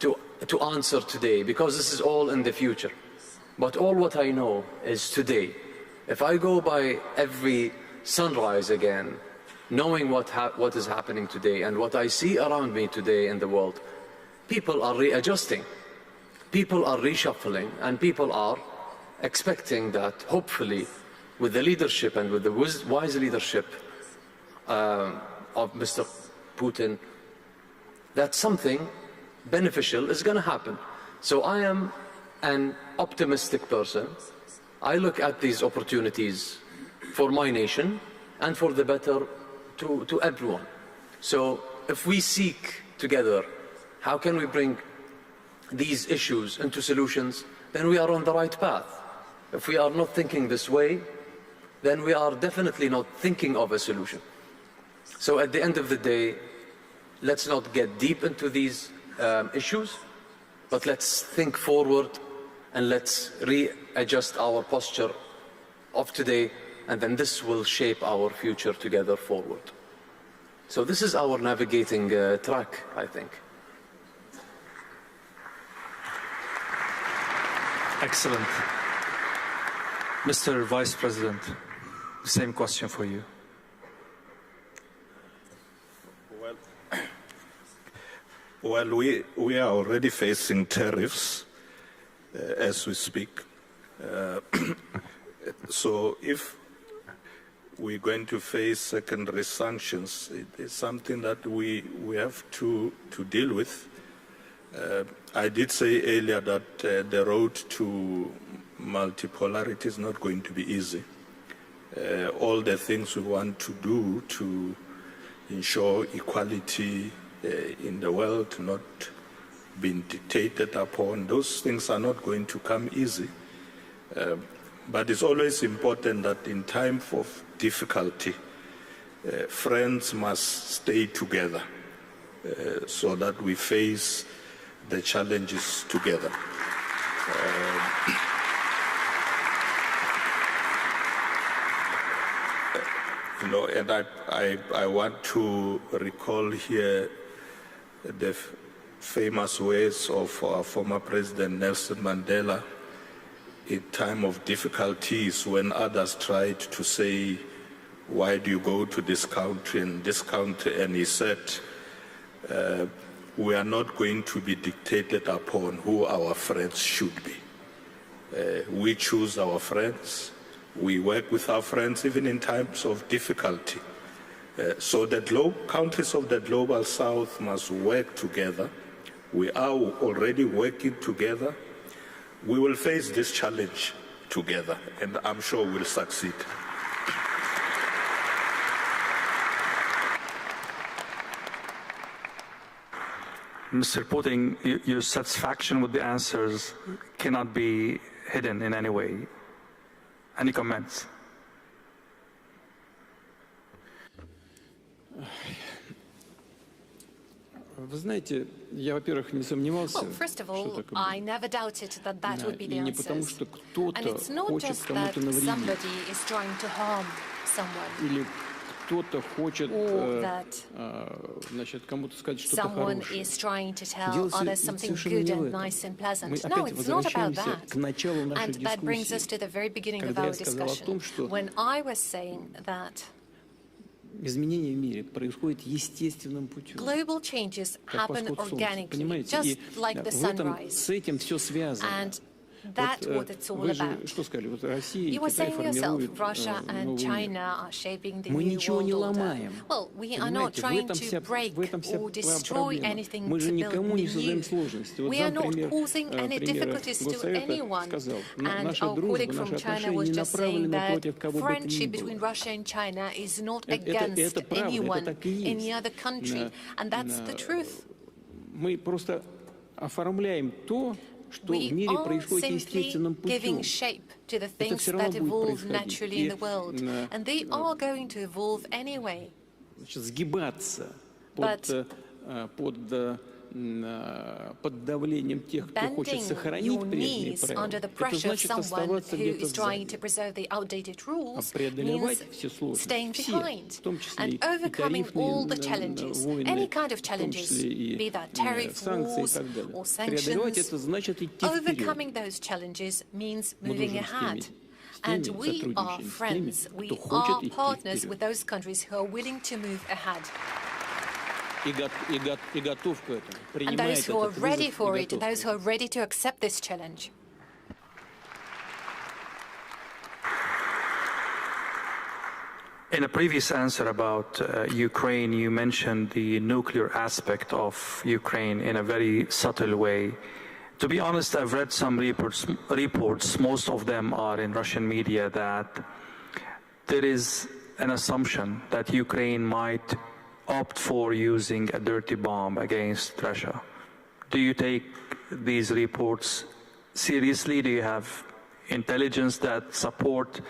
to answer today, because this is all in the future. But all what I know is today. If I go by every sunrise again, knowing what is happening today and what I see around me today in the world, people are readjusting, people are reshuffling, and people are expecting that hopefully with the leadership and with the wise leadership of Mr. Putin, that something beneficial is going to happen. So I am an optimistic person. I look at these opportunities for my nation and for the better to everyone. So if we seek together, how can we bring these issues into solutions, then we are on the right path. If we are not thinking this way, then we are definitely not thinking of a solution. So at the end of the day, let's not get deep into these issues, but let's think forward and let's readjust our posture of today, and then this will shape our future together forward. So this is our navigating track, I think. Excellent. Mr. Vice President, the same question for you. Well, we are already facing tariffs as we speak. So if we're going to face secondary sanctions, it is something that we have to deal with. I did say earlier that the road to multipolarity is not going to be easy. All the things we want to do to ensure equality in the world not being dictated upon, those things are not going to come easy. But it's always important that in time of difficulty, friends must stay together so that we face the challenges together. And I want to recall here the famous words of our former President Nelson Mandela in time of difficulties, when others tried to say, why do you go to this country and this country? And he said, we are not going to be dictated upon who our friends should be. We choose our friends. We work with our friends even in times of difficulty. So the countries of the Global South must work together. We are already working together. We will face this challenge together, and I'm sure we'll succeed. Mr. Putin, your satisfaction with the answers cannot be hidden in any way. Any comments? Вы знаете, я, во-первых, не сомневался, Well, first of all, что так I never doubted that that would be the и не потому, answers. что кто-то And it's not хочет just that кому-то навредить, somebody is trying to harm someone, или кто-то хочет, or that значит, кому-то сказать что-то someone хорошее. is trying to tell Дело others something совершенно good не в and этом. nice and Мы pleasant. No, опять it's not about возвращаемся that. к началу нашей And that brings us дискуссии, to the very beginning of когда our я сказал о том, discussion, что when I was saying that изменения в мире происходят естественным путем. global changes Как happen восход солнца, organically, понимаете? just И like the в этом, sunrise. с этим все связано. And that's what it's all Вы же about. что сказали? Вот Россия и You were Китай saying yourself, формируют Russia and новый мир. China are shaping the Мы new ничего world не order. ломаем. Well, we are not Понимаете, trying to break or destroy проблема. anything Мы же to build никому не создаем new. сложности. Вот We are not зампремьер causing any difficulties to Госсовета anyone. сказал, And наша our дружба, colleague from наши China отношения was не just saying направлены that против кого бы то ни friendship between было. Russia and China is not Это against правда, anyone, это так и есть. any other country. And that's the truth. Мы просто оформляем то, что в мире происходит естественным путем. Giving shape to the things that evolve naturally in the world, and they are going to evolve anyway. Значит, сгибаться под давлением тех, кто хочет сохранить прежние правила, это значит оставаться где-то сзади. А преодолевать все сложности, все, в том числе и тарифные войны, в том числе и санкции и так далее. Преодолевать это значит идти Overcoming вперед. those challenges means Мы moving дружим ahead. с And теми we are сотрудничаем с friends, теми, we кто хочет are идти partners with вперед. those countries who are willing to move ahead. И готов к этому, And принимает those who are этот ready вызов for и it, готов к those who are ready to accept this challenge. In a previous answer about Ukraine, you mentioned the nuclear aspect of Ukraine in a very subtle way. To be honest, I've read some reports, most of them are in Russian media, that there is an assumption that Ukraine might opt for using a dirty bomb against Russia. Do you take these reports seriously? Do you have intelligence that support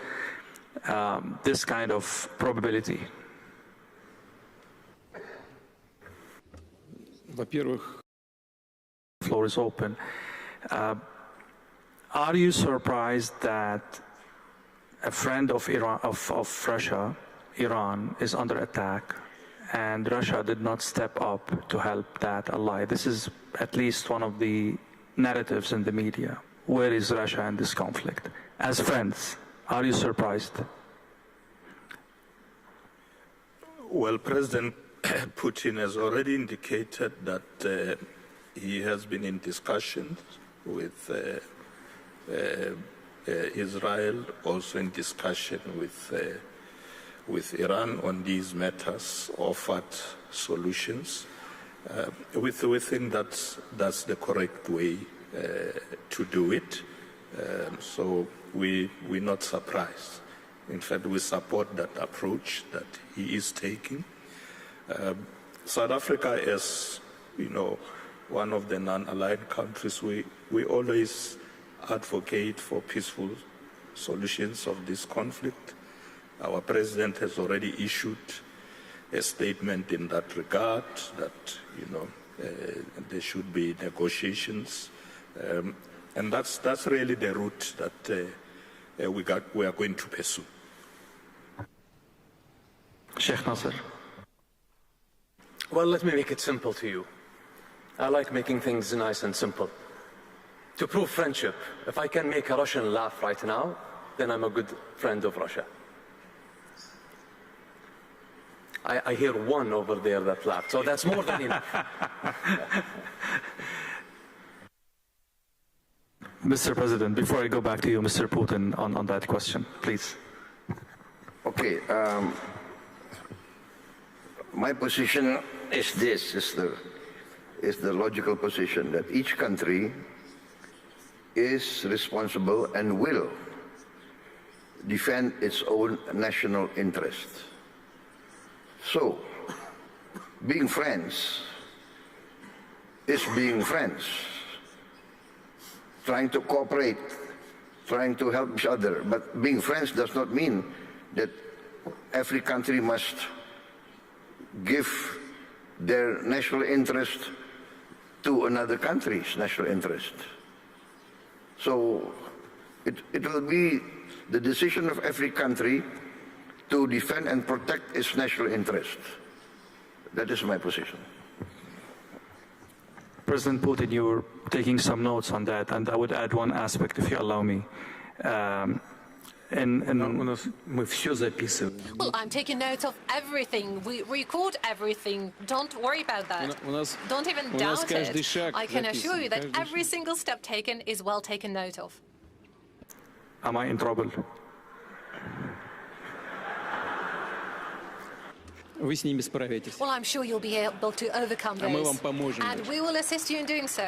this kind of probability? Во-первых, the floor is open. Are you surprised that a friend of Iran, of Russia, Iran, is under attack, and Russia did not step up to help that ally? This is at least one of the narratives in the media. Where is Russia in this conflict? As friends, are you surprised? Well, President Putin has already indicated that he has been in discussions with Israel, also in discussion with Iran on these matters, offered solutions. We think that's the correct way to do it. So we're not surprised. In fact, we support that approach that he is taking. South Africa, as you know, one of the non-aligned countries, we always advocate for peaceful solutions of this conflict. Our president has already issued a statement in that regard, that there should be negotiations, and that's really the route that we are going to pursue. Sheikh Nasser. Well, let me make it simple to you. I like making things nice and simple. To prove friendship, if I can make a Russian laugh right now, then I'm a good friend of Russia. I hear one over there that laughed, so that's more than enough. Mr. President, before I go back to you, Mr. Putin, on that question, please. Okay. My position is this, is the logical position, that each country is responsible and will defend its own national interest. So, being friends is being friends, trying to cooperate, trying to help each other. But being friends does not mean that every country must give their national interest to another country's national interest. So it will be the decision of every country to defend and protect its national interest. That is my position. President Putin, you were taking some notes on that, and I would add one aspect, if you allow me. Well, I'm taking notes of everything. We record everything. Don't worry about that. Don't even doubt it. I can assure you that every single step taken is well taken note of. Am I in trouble? Well, I'm sure you'll be able to overcome those, and we will assist you in doing so.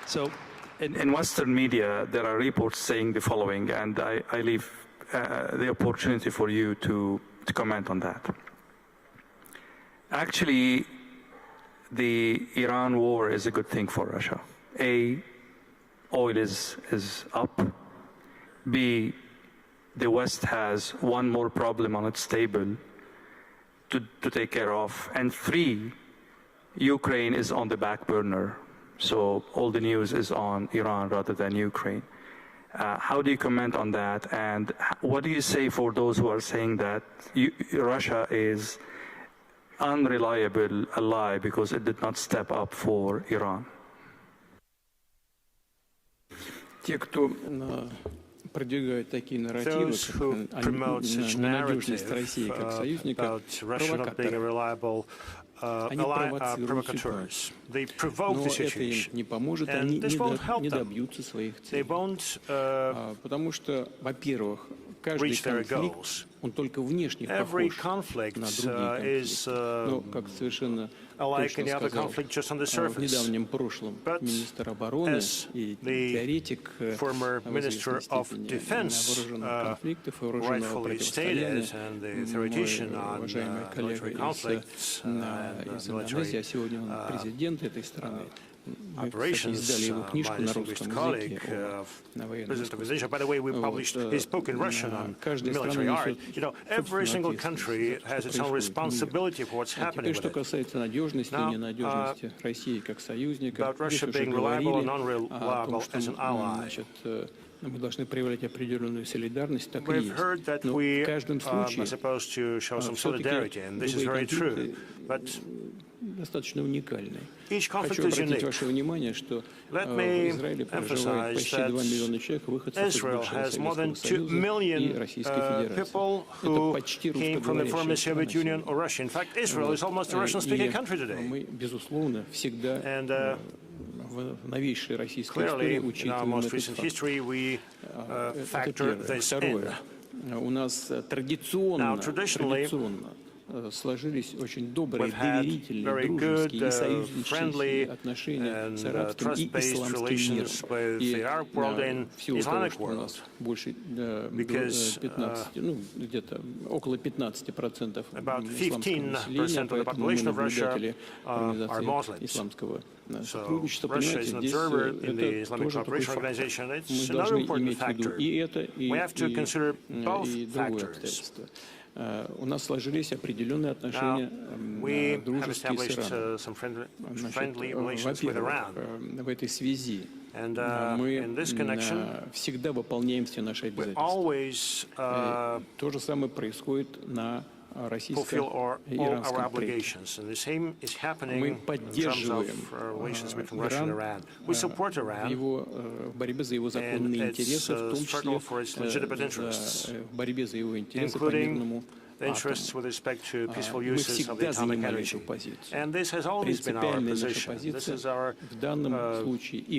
So, in Western media, there are reports saying the following, and I leave the opportunity for you to comment on that. Actually, the Iran war is a good thing for Russia. A, oil is up. B, the West has one more problem on its table to take care of. And 3, Ukraine is on the back burner. So all the news is on Iran rather than Ukraine. How do you comment on that? And what do you say for those who are saying that Russia is unreliable ally because it did not step up for Iran? Those who promote such narrative about Russia not being a reliable provocateurs. They provoke the situation, and this won't help them. They won't reach their goals. Every conflict is like any other conflict just on the surface. But as the former Minister of Defense rightfully stated, and the theoretician on military conflicts and military operations, my distinguished colleague, President of Indonesia. By the way, we published his book in Russian on military art. You know, every single country has its own responsibility for what's happening with it. Now, about Russia being reliable or non-reliable as an ally. We've heard that we are supposed to show some solidarity, and this is very true. But each conflict is unique. Let me emphasize that Israel has more than 2 million people who came from the former Soviet Union or Russia. In fact, Israel is almost a Russian-speaking country today. And clearly, in our most recent history, we factor this in. Now, traditionally, we've had very good, friendly, and trust-based relations with the Arab world and Islamic world, because about 15% of the population of Russia are Muslims. So Russia is an observer in the Islamic Cooperation Organization. It's another important factor. We have to consider both factors. Now, we have established some friendly relations with Iran. And in this connection, we always fulfill all our obligations. And the same is happening in terms of relations between Russia and Iran. We support Iran and its struggle for its legitimate interests, including the interests with respect to peaceful uses of the atomic energy. And this has always been our position. This is our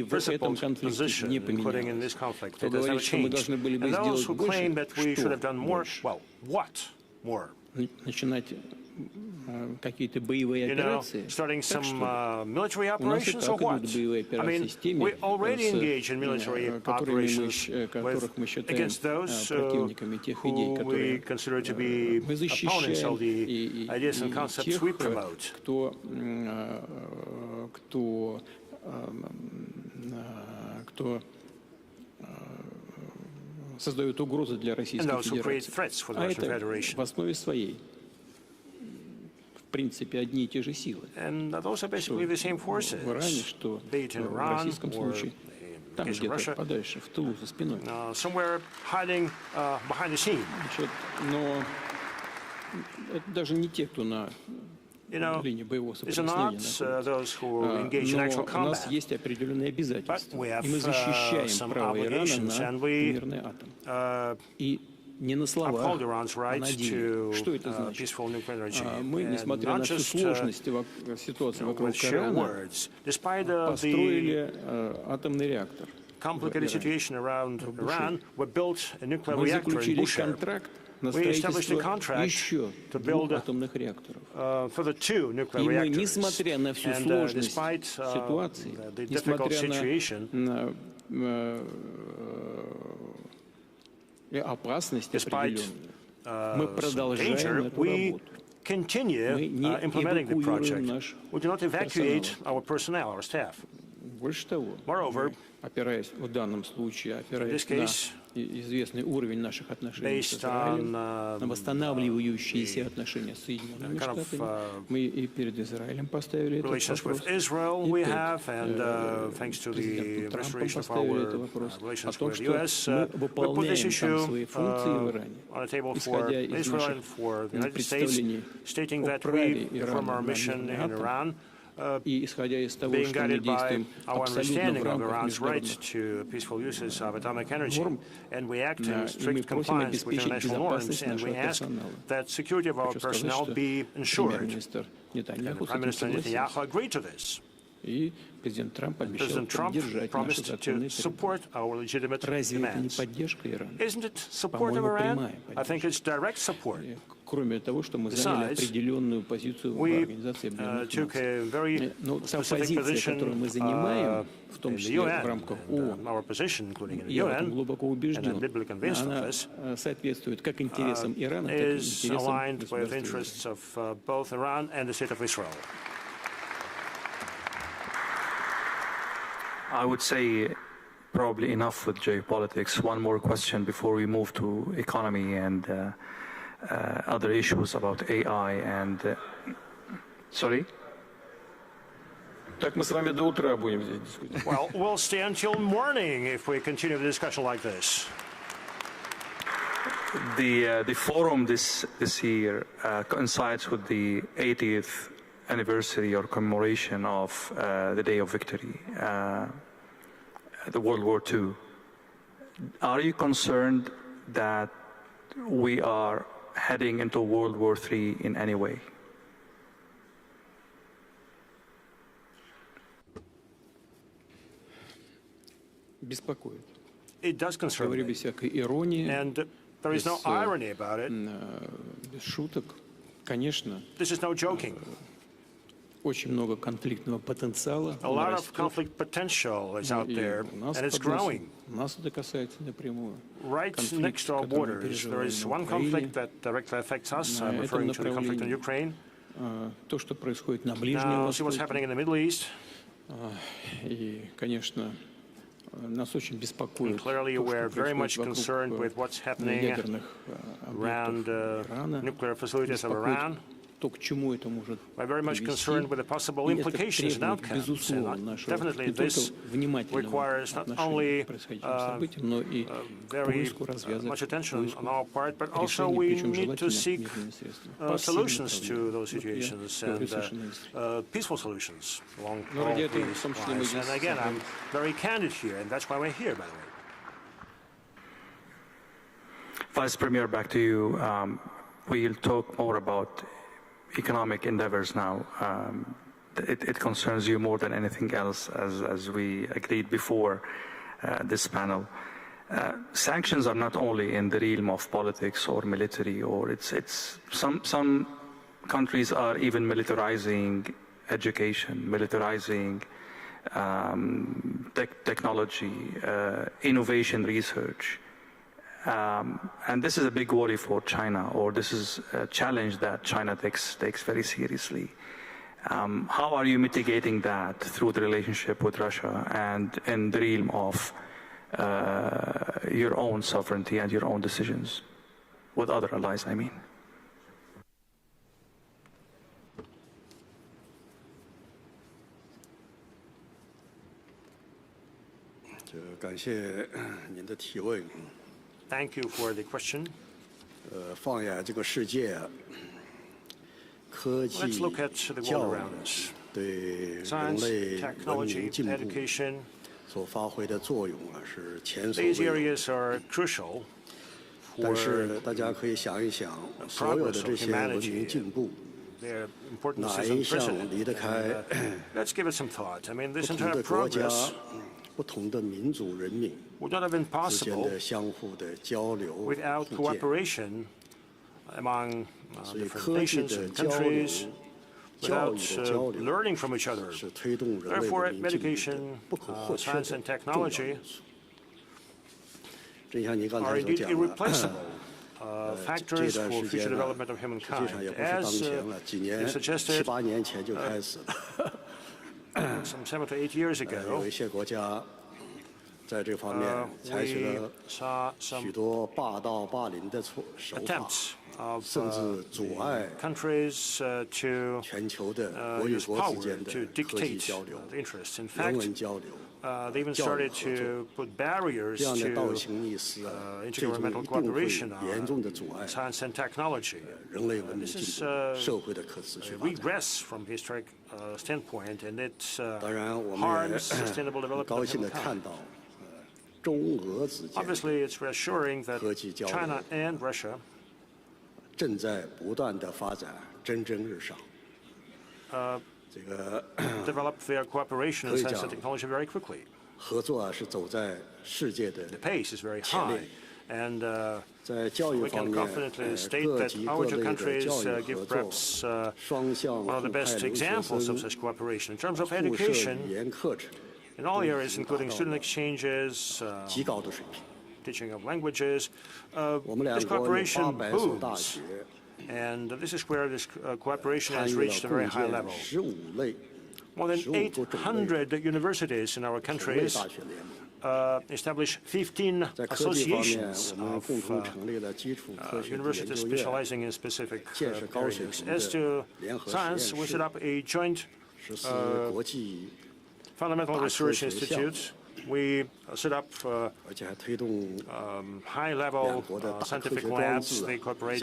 principled position, including in this conflict. It has never changed. And those who claim that we should have done more, well, what more? какие-то боевые операции, starting some military operations or what? I mean, we already engage in military operations against those who we consider to be opponents of the ideas and concepts we promote. Кто создает угрозы для Российской Федерации. А это в основе своей, в принципе, одни и те же силы. Что в Иране, что в российском случае, там где-то подальше, в тылу, за спиной. Но это даже не те, кто на линии боевого соприкосновения находится. Но у нас есть определенные обязательства, и мы защищаем право Ирана на мирный атом. И не на словах, а на деле. Что это значит? Мы, несмотря на всю сложность ситуации вокруг Ирана, построили атомный реактор. Мы заключили контракт на строительство еще 2 атомных реакторов. И мы, несмотря на всю сложность ситуации, несмотря на опасность определенную, мы продолжаем эту работу. Мы не эвакуируем наш персонал. Больше того, опираясь в данном случае, опираясь на известный уровень наших отношений с Израилем, на восстанавливающиеся отношения с Соединенными Штатами, мы и перед Израилем поставили этот вопрос, и перед президентом Трампом поставили этот вопрос о том, что мы выполняем там свои функции в Иране, исходя из наших представлений о праве Ирана на мирный атом, и исходя из того, что мы действуем абсолютно в рамках международных норм, и мы просим обеспечить безопасность нашего персонала. Хочу сказать, что премьер-министр Нетаньяху с этим согласился. И президент Трамп обещал поддержать наши законные требования. Разве это не поддержка Ирана? По-моему, прямая поддержка. Кроме того, что мы заняли определенную позицию в Организации Объединенных Наций. Но та позиция, которую мы занимаем, в том числе в рамках ООН, я в этом глубоко убежден, она соответствует как интересам Ирана, так и интересам государства. I would say probably enough with geopolitics. One more question before we move to economy and other issues about AI and... Sorry? Так мы с вами до утра будем здесь дискутировать. Well, we'll stay until morning if we continue the discussion like this. The forum this year coincides with the 80th anniversary or commemoration of the Day of Victory, the World War II. Are you concerned that we are heading into World War III in any way? Беспокоит. It does concern me. Без всякой иронии, and there is no irony about it. Без шуток, конечно. This is no joking. Очень много конфликтного потенциала. A lot of conflict potential is out there, and it's growing. Нас это касается напрямую. Right next to our borders, there is one conflict that directly affects us. I'm referring to the conflict in Ukraine. То, что происходит на Ближнем Востоке. See what's happening in the Middle East. И, конечно, нас очень беспокоит то, clearly, we're very much concerned with what's happening around nuclear facilities of Iran. То, к чему это может We're very much concerned with the possible implications and outcomes. Definitely, this requires not only very much attention on our part, but also we need to seek solutions to those situations and peaceful solutions along all these lines. And again, I'm very candid here, and that's why we're here, by the way. Vice Premier, back to you. We'll talk more about economic endeavors now. It concerns you more than anything else, as we agreed before this panel. Sanctions are not only in the realm of politics or military, or it's some countries are even militarizing education, militarizing technology, innovation research. And this is a big worry for China, or this is a challenge that China takes very seriously. How are you mitigating that through the relationship with Russia and in the realm of your own sovereignty and your own decisions with other allies, I mean? Thank you for the question. Let's look at the world around us. Science, technology, education, these areas are crucial for progress of humanity. Their importance is unprecedented. Let's give it some thought. I mean, this entire progress would not have been possible without cooperation among different nations and countries, without learning from each other. Therefore, education, science and technology are indeed irreplaceable factors for future development of humankind. As you suggested, some 7 to 8 years ago, we saw some attempts of countries to use power to dictate the interests. In fact, they even started to put barriers to intergovernmental cooperation on science and technology. This is a regress from historic standpoint, and it harms sustainable development of humankind. Obviously, it's reassuring that China and Russia develop their cooperation in science and technology very quickly. The pace is very high, and we can confidently state that our two countries give perhaps one of the best examples of such cooperation. In terms of education, in all areas, including student exchanges, teaching of languages, this cooperation booms. And this is where this cooperation has reached a very high level. More than 800 universities in our countries establish 15 associations of universities specializing in specific areas. As to science, we set up a joint fundamental research institute. We set up high-level scientific labs. They cooperate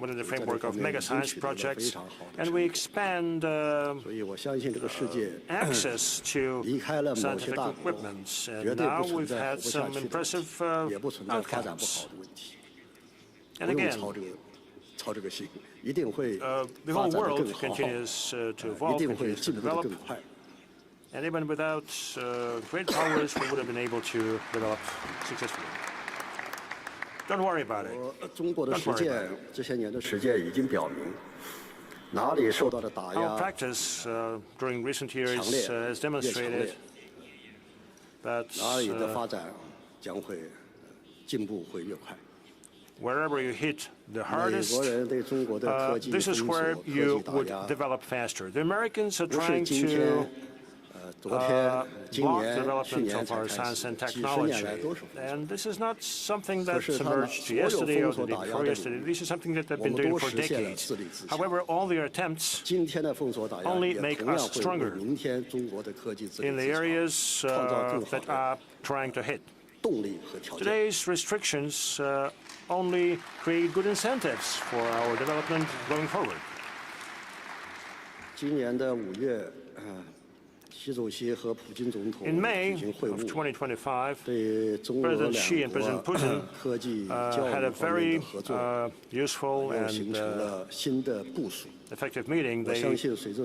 within the framework of mega science projects, and we expand access to scientific equipment. And now we've had some impressive outcomes. And again, the whole world continues to evolve, continues to develop. And even without great powers, we would have been able to develop successfully. Don't worry about it. Don't worry about it. Our practice during recent years has demonstrated that wherever you hit the hardest, this is where you would develop faster. The Americans are trying to block development of our science and technology. And this is not something that emerged yesterday or the day before yesterday. This is something that they've been doing for decades. However, all their attempts only make us stronger in the areas that are trying to hit. Today's restrictions only create good incentives for our development going forward. In May of 2025, President Xi and President Putin had a very useful and effective meeting. They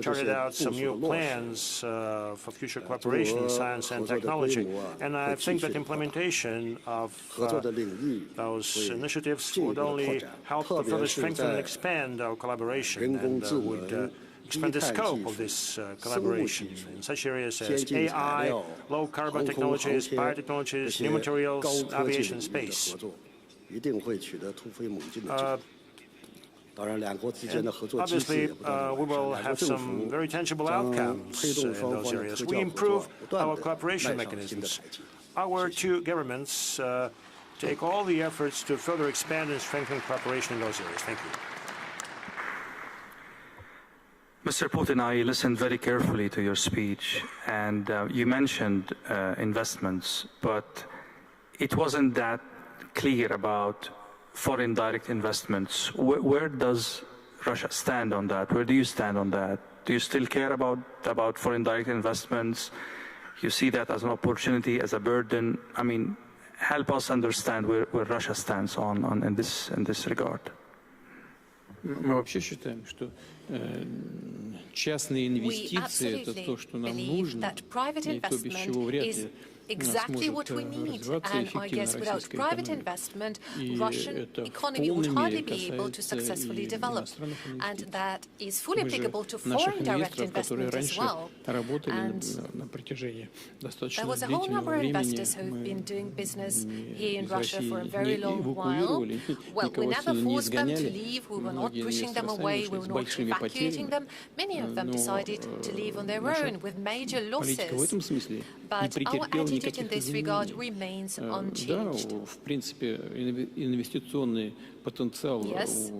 charted out some new plans for future cooperation in science and technology. And I think that implementation of those initiatives would only help to further strengthen and expand our collaboration and would expand the scope of this collaboration in such areas as AI, low-carbon technologies, biotechnologies, new materials, aviation, and space. And obviously, we will have some very tangible outcomes in those areas. We improve our cooperation mechanisms. Our two governments take all the efforts to further expand and strengthen cooperation in those areas. Thank you. Mr. Putin, I listened very carefully to your speech, and you mentioned investments, but it wasn't that clear about foreign direct investments. Where does Russia stand on that? Where do you stand on that? Do you still care about foreign direct investments? You see that as an opportunity, as a burden? I mean, help us understand where Russia stands in this regard. Мы вообще считаем, что частные инвестиции – это то, что нам нужно, и то, без чего вряд ли exactly what we need, and I guess without private investment, Russian economy would hardly be able to successfully develop, and that is fully applicable to foreign direct investment as well. And there was a whole number of investors who've been doing business here in Russia for a very long while. Well, we never forced them to leave, we were not pushing them away, we were not evacuating them. Many of them decided to leave on their own with major losses. But our attitude in this regard remains unchanged. Yes,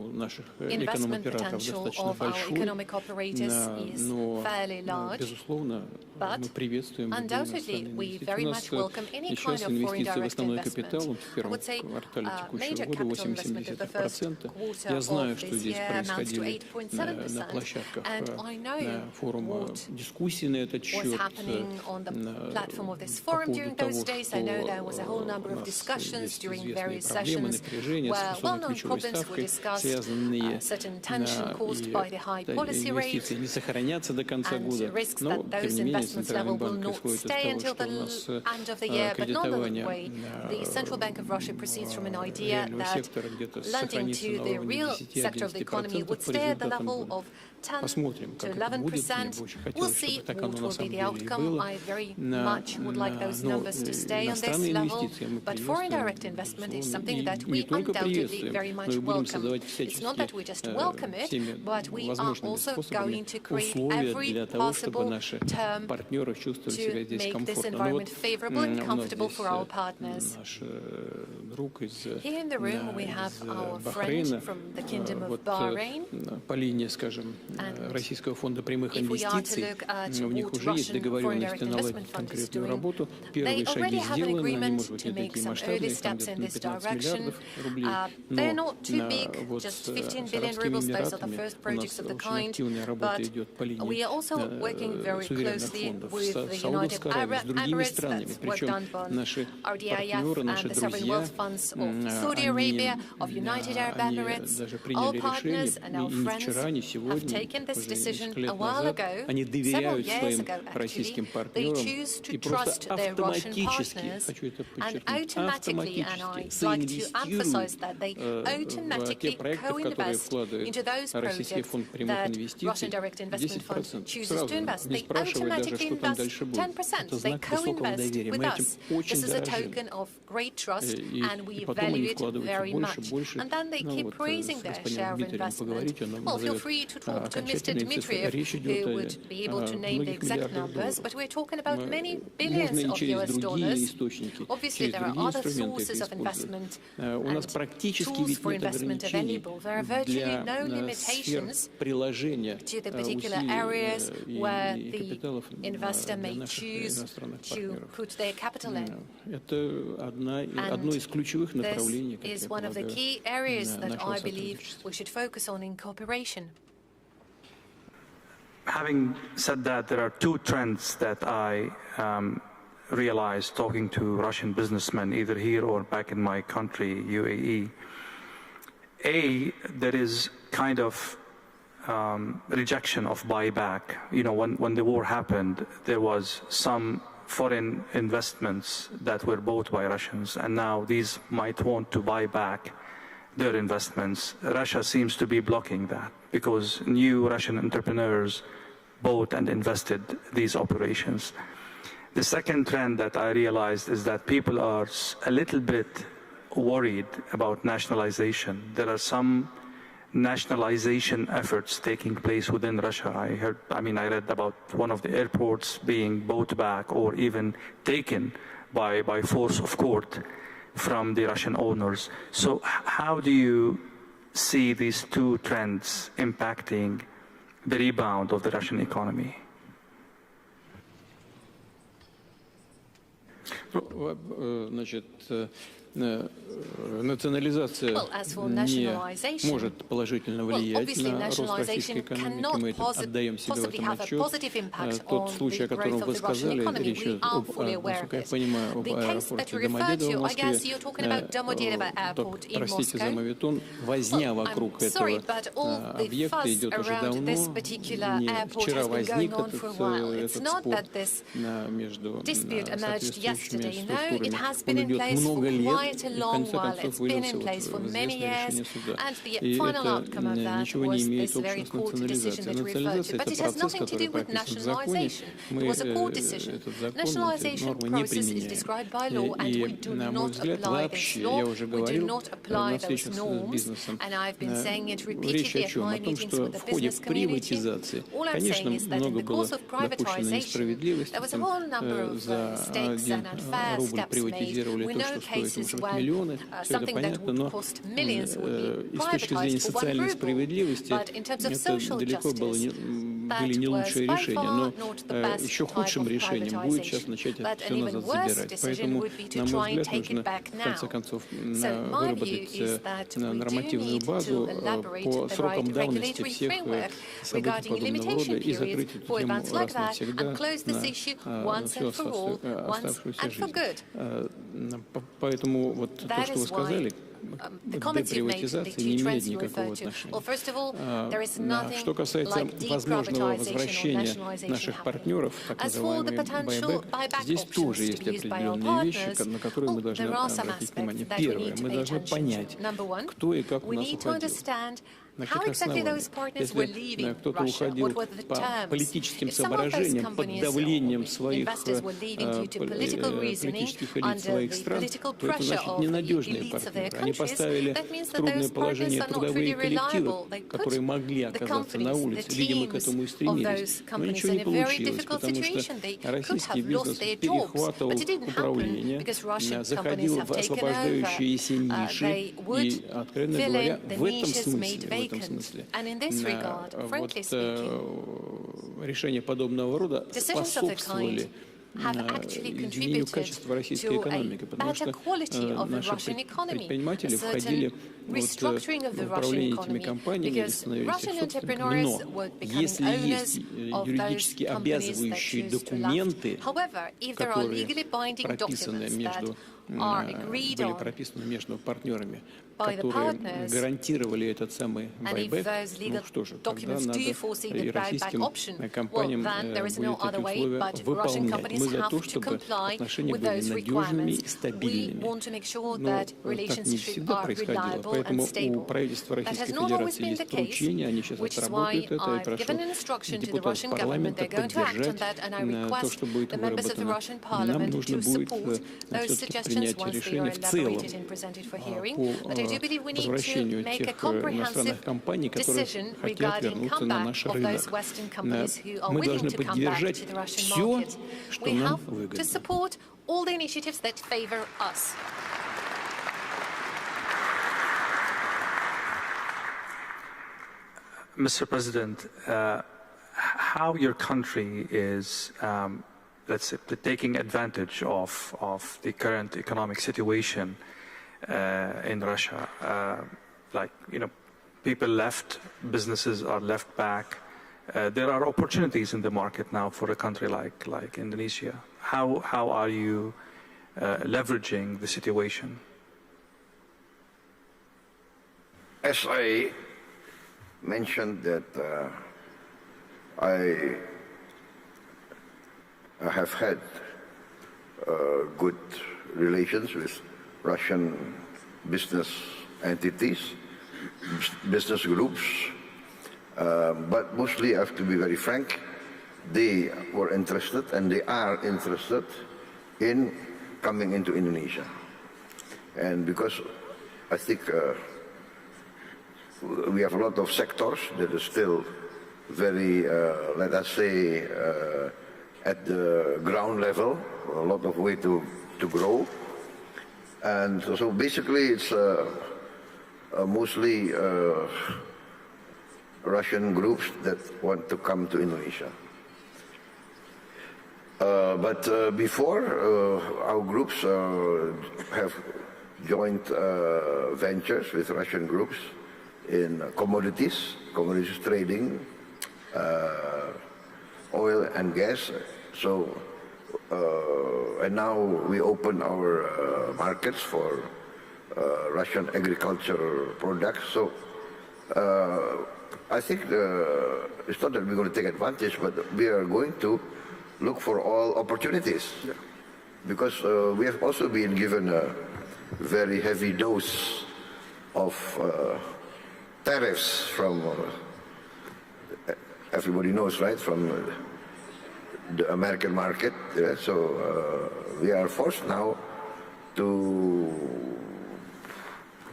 investment potential of our economic operators is fairly large, but undoubtedly we very much welcome any kind of foreign direct investment. I would say major capital investment of the first quarter of this year amounts to 8.7%, and I know what was happening on the platform of this forum during those days. I know there was a whole number of discussions during various sessions where well-known problems were discussed, certain tension caused by the high policy rate, and risks that those investments level will not stay until the end of the year. But nonetheless, the Central Bank of Russia proceeds from an idea that lending to the real sector of the economy would stay at the level of 10 to 11%. We'll see what will be the outcome. I very much would like those numbers to stay on this level, but foreign direct investment is something that we undoubtedly very much welcome. It's not that we just welcome it, but we are also going to create every possible term to make this environment favorable and comfortable for our partners. Here in the room we have our friend from the Kingdom of Bahrain. Российского фонда прямых инвестиций, у них уже есть договоренность наладить конкретную работу. Первые шаги сделаны, они, может быть, не такие масштабные, там где-то на 15 миллиардов рублей. Но вот с Арабскими Эмиратами у нас очень активная работа идет по линии суверенных фондов с Саудовской Аравией, с другими странами. Причем наши партнеры, наши друзья, они даже приняли решение, и не вчера, не сегодня, this decision a while ago, several years ago actually, they choose to trust their Russian partners and automatically, and I'd like to emphasize that they automatically co-invest into those projects that Russian Direct Investment Fund chooses to invest. They automatically invest 10%. They co-invest with us. This is a token of great trust, and we value it very much. And then they keep praising their share of investment. Well, feel free to talk to Mr. Dmitriev, who would be able to name the exact numbers, but we're talking about many billions of US dollars. Obviously, there are other sources of investment and tools for investment available. There are virtually no limitations to the particular areas where the investor may choose to put their capital in. And this is one of the key areas that I believe we should focus on in cooperation. having said that, there are two trends that I realized talking to Russian businessmen, either here or back in my country, UAE. There is kind of rejection of buyback. You know, when the war happened, there was some foreign investments that were bought by Russians, and now these might want to buy back their investments. Russia seems to be blocking that because new Russian entrepreneurs bought and invested these operations. The second trend that I realized is that people are a little bit worried about nationalization. There are some nationalization efforts taking place within Russia. I read about one of the airports being bought back or even taken by force of court from the Russian owners. So how do you see these two trends impacting the rebound of the Russian economy? Национализация не может положительно влиять на рост российской экономики, мы отдаем себе в этом отчет. Тот случай, о котором вы сказали, речь идет об, насколько я понимаю, об аэропорте Домодедово в Москве. Простите за моветон, возня вокруг этого объекта идет уже давно. Не вчера возник этот спор между соответствующими структурами. Он идет много лет. Quite a long while. It's been in place for many years, and the final outcome of that was this very court decision that you referred to. But it has nothing to do with nationalization. It was a court decision. Nationalization process is described by law, and we do not apply this law. We do not apply those norms, and I've been saying it repeatedly at my meetings with the business community. All I'm saying is that in the course of privatization, there was a whole number of stakes and unfair steps made. We know cases when something that would cost millions would be privatized for 1 ruble. But in terms of social justice, that was by far not the best type of privatization. But an even worse decision would be to try and take it back now. So my view is that we do need to elaborate the right regulatory framework regarding limitation periods for events like that and close this issue once and for all, once and for good. Поэтому вот то, что вы сказали, the comments you made, the two trends you referred to. Well, first of all, there is nothing like deprivatization or nationalization happening. As for the potential buyback options to be used by our partners, there are some aspects that we need to pay attention to. Number one, we need to understand how exactly those partners were leaving Russia. What were the terms? If some of those companies or investors were leaving due to political reasoning under the political pressure of the elites of their countries, that means that those partners are not really reliable. They put the companies, the teams of those companies in a very difficult situation. They could have lost their jobs, but it didn't happen because Russian companies have taken over. They would fill in the niches made vacant. And in this regard, frankly speaking, decisions of the kind have actually contributed to a better quality of the Russian economy, a certain restructuring of the Russian economy, because Russian entrepreneurs were becoming owners of those companies that choose to left. However, if there are legally binding documents that are agreed on by the partners, and if those legal documents do foresee the buyback option, well, then there is no other way but Russian companies have to comply with those requirements. We want to make sure that relationships are reliable and stable. That has not always been the case, which is why I've given an instruction to the Russian government. They're going to act on that, and I request the members of the Russian parliament to support those suggestions once they are elaborated and presented for hearing. But I do believe we need to make a comprehensive decision regarding comeback of those Western companies who are willing to come back to the Russian market. We have to support all the initiatives that favor us. Mr. President, how your country is, let's say, taking advantage of the current economic situation in Russia, like, you know, people left, businesses are left back, there are opportunities in the market now for a country like Indonesia. How are you leveraging the situation? As I mentioned that I have had good relations with Russian business entities, business groups, but mostly I have to be very frank, they were interested and they are interested in coming into Indonesia. And because I think we have a lot of sectors that are still very, let us say, at the ground level, a lot of way to grow. And so basically it's mostly Russian groups that want to come to Indonesia. But before, our groups have joint ventures with Russian groups in commodities trading, oil and gas. So, and now we open our markets for Russian agricultural products. So, I think it's not that we're going to take advantage, but we are going to look for all opportunities. Yeah. Because we have also been given a very heavy dose of tariffs from, everybody knows, right, from the American market. Yeah? So we are forced now to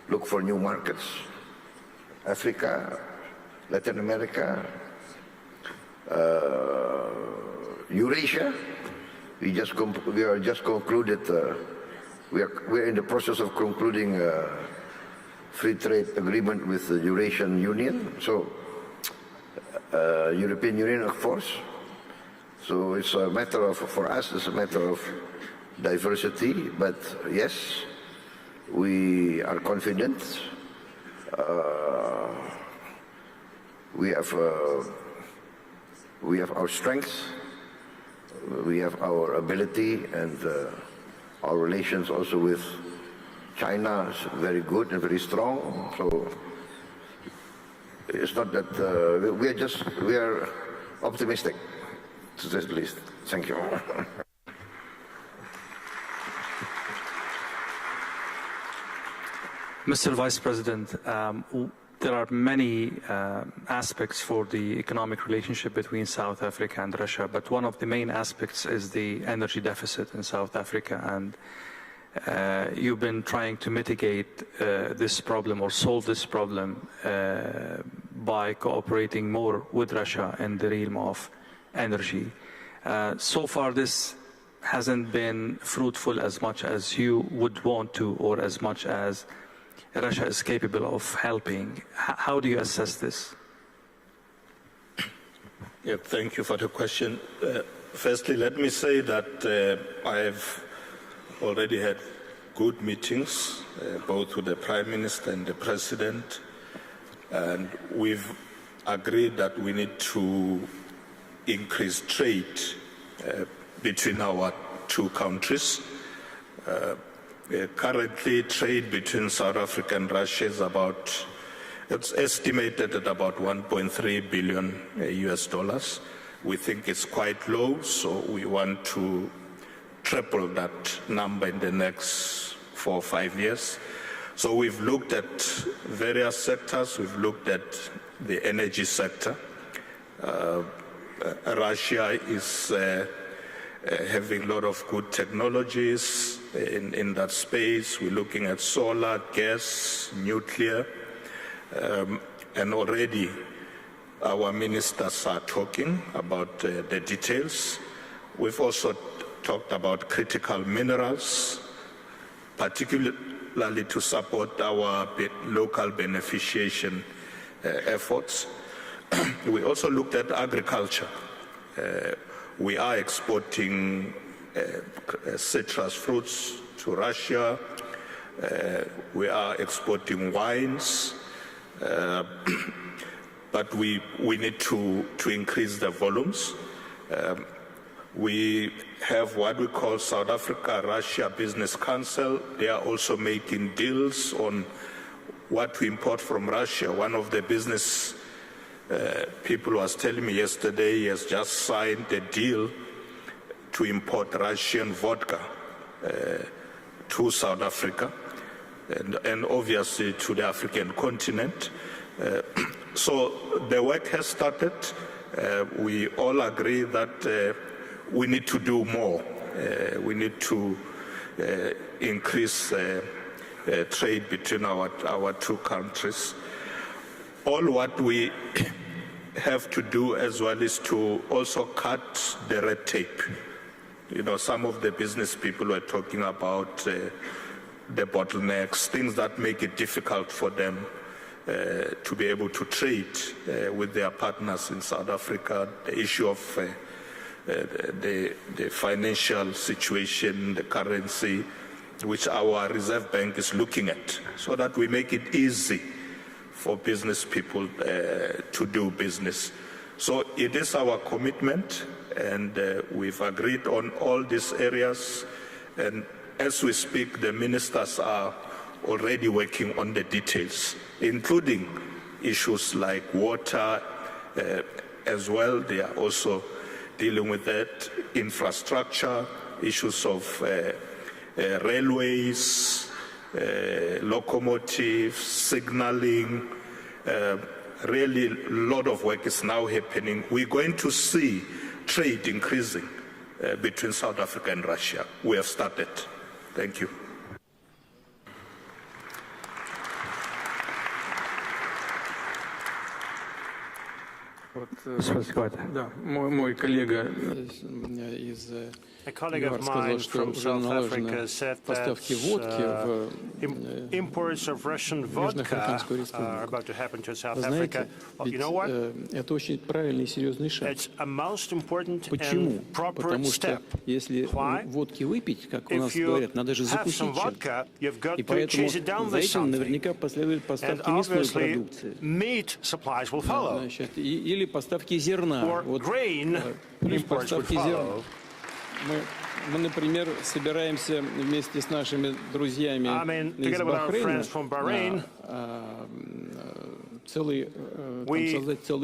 look for new markets. Africa, Latin America, Eurasia. We are just concluded. We're in the process of concluding a free trade agreement with the Eurasian Union. So European Union, of course. So it's a matter of, for us, it's a matter of diversity. But yes, we are confident. We have our strengths. We have our ability, and our relations also with China is very good and very strong. So it's not that we are optimistic, to say the least. Thank you. Mr. Vice President, there are many aspects for the economic relationship between South Africa and Russia, but one of the main aspects is the energy deficit in South Africa, and you've been trying to mitigate this problem or solve this problem by cooperating more with Russia in the realm of energy. So far this hasn't been fruitful as much as you would want to, or as much as Russia is capable of helping. How do you assess this? Yeah, thank you for the question. Firstly, let me say that I've already had good meetings, both with the Prime Minister and the President, and we've agreed that we need to increase trade between our two countries. Currently, trade between South Africa and Russia is it's estimated at about 1.3 billion US dollars. We think it's quite low, so we want to triple that number in the next 4 or 5 years. So we've looked at various sectors. We've looked at the energy sector. Russia is having a lot of good technologies in that space. We're looking at solar, gas, nuclear, and already our ministers are talking about the details. We've also talked about critical minerals, particularly to support our local beneficiation efforts. We also looked at agriculture. We are exporting citrus fruits to Russia. We are exporting wines. but we need to increase the volumes. We have what we call South Africa-Russia Business Council. They are also making deals on what we import from Russia. One of the business people was telling me yesterday he has just signed a deal to import Russian vodka to South Africa and obviously to the African continent. So the work has started. We all agree that we need to do more. We need to increase trade between our two countries. All what we have to do as well is to also cut the red tape. You know, some of the business people were talking about the bottlenecks, things that make it difficult for them to be able to trade with their partners in South Africa. The issue of the financial situation, the currency, which our Reserve Bank is looking at, so that we make it easy for business people to do business. So it is our commitment, and we've agreed on all these areas. And as we speak, the ministers are already working on the details, including issues like water as well. They are also dealing with that, infrastructure, issues of railways, locomotives, signaling. Really, a lot of work is now happening. We're going to see trade increasing between South Africa and Russia. We have started. Thank you. Да, мой коллега из A colleague of mine from South Africa said that imports of Russian vodka are about to happen to South Africa. Well, you know what? It's a most important and proper step. Why? If you have some vodka, you've got to chase it down with something. And obviously, meat supplies will follow. Or grain imports would follow. Мы, например, собираемся вместе с нашими друзьями из Бахрейна целый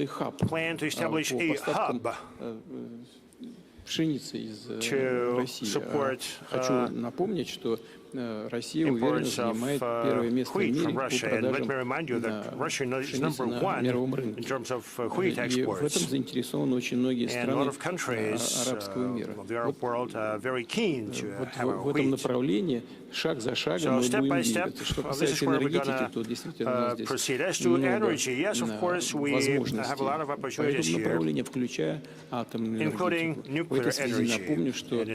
хаб по поставкам пшеницы из России. Хочу напомнить, что Россия уверенно занимает первое место в мире по продажам пшеницы на мировом рынке. И в этом заинтересованы очень многие страны арабского мира. Вот в этом направлении шаг за шагом мы будем двигаться. Что касается энергетики, то действительно у нас здесь много возможностей по этому направлению, включая атомную энергетику. В этой связи напомню, что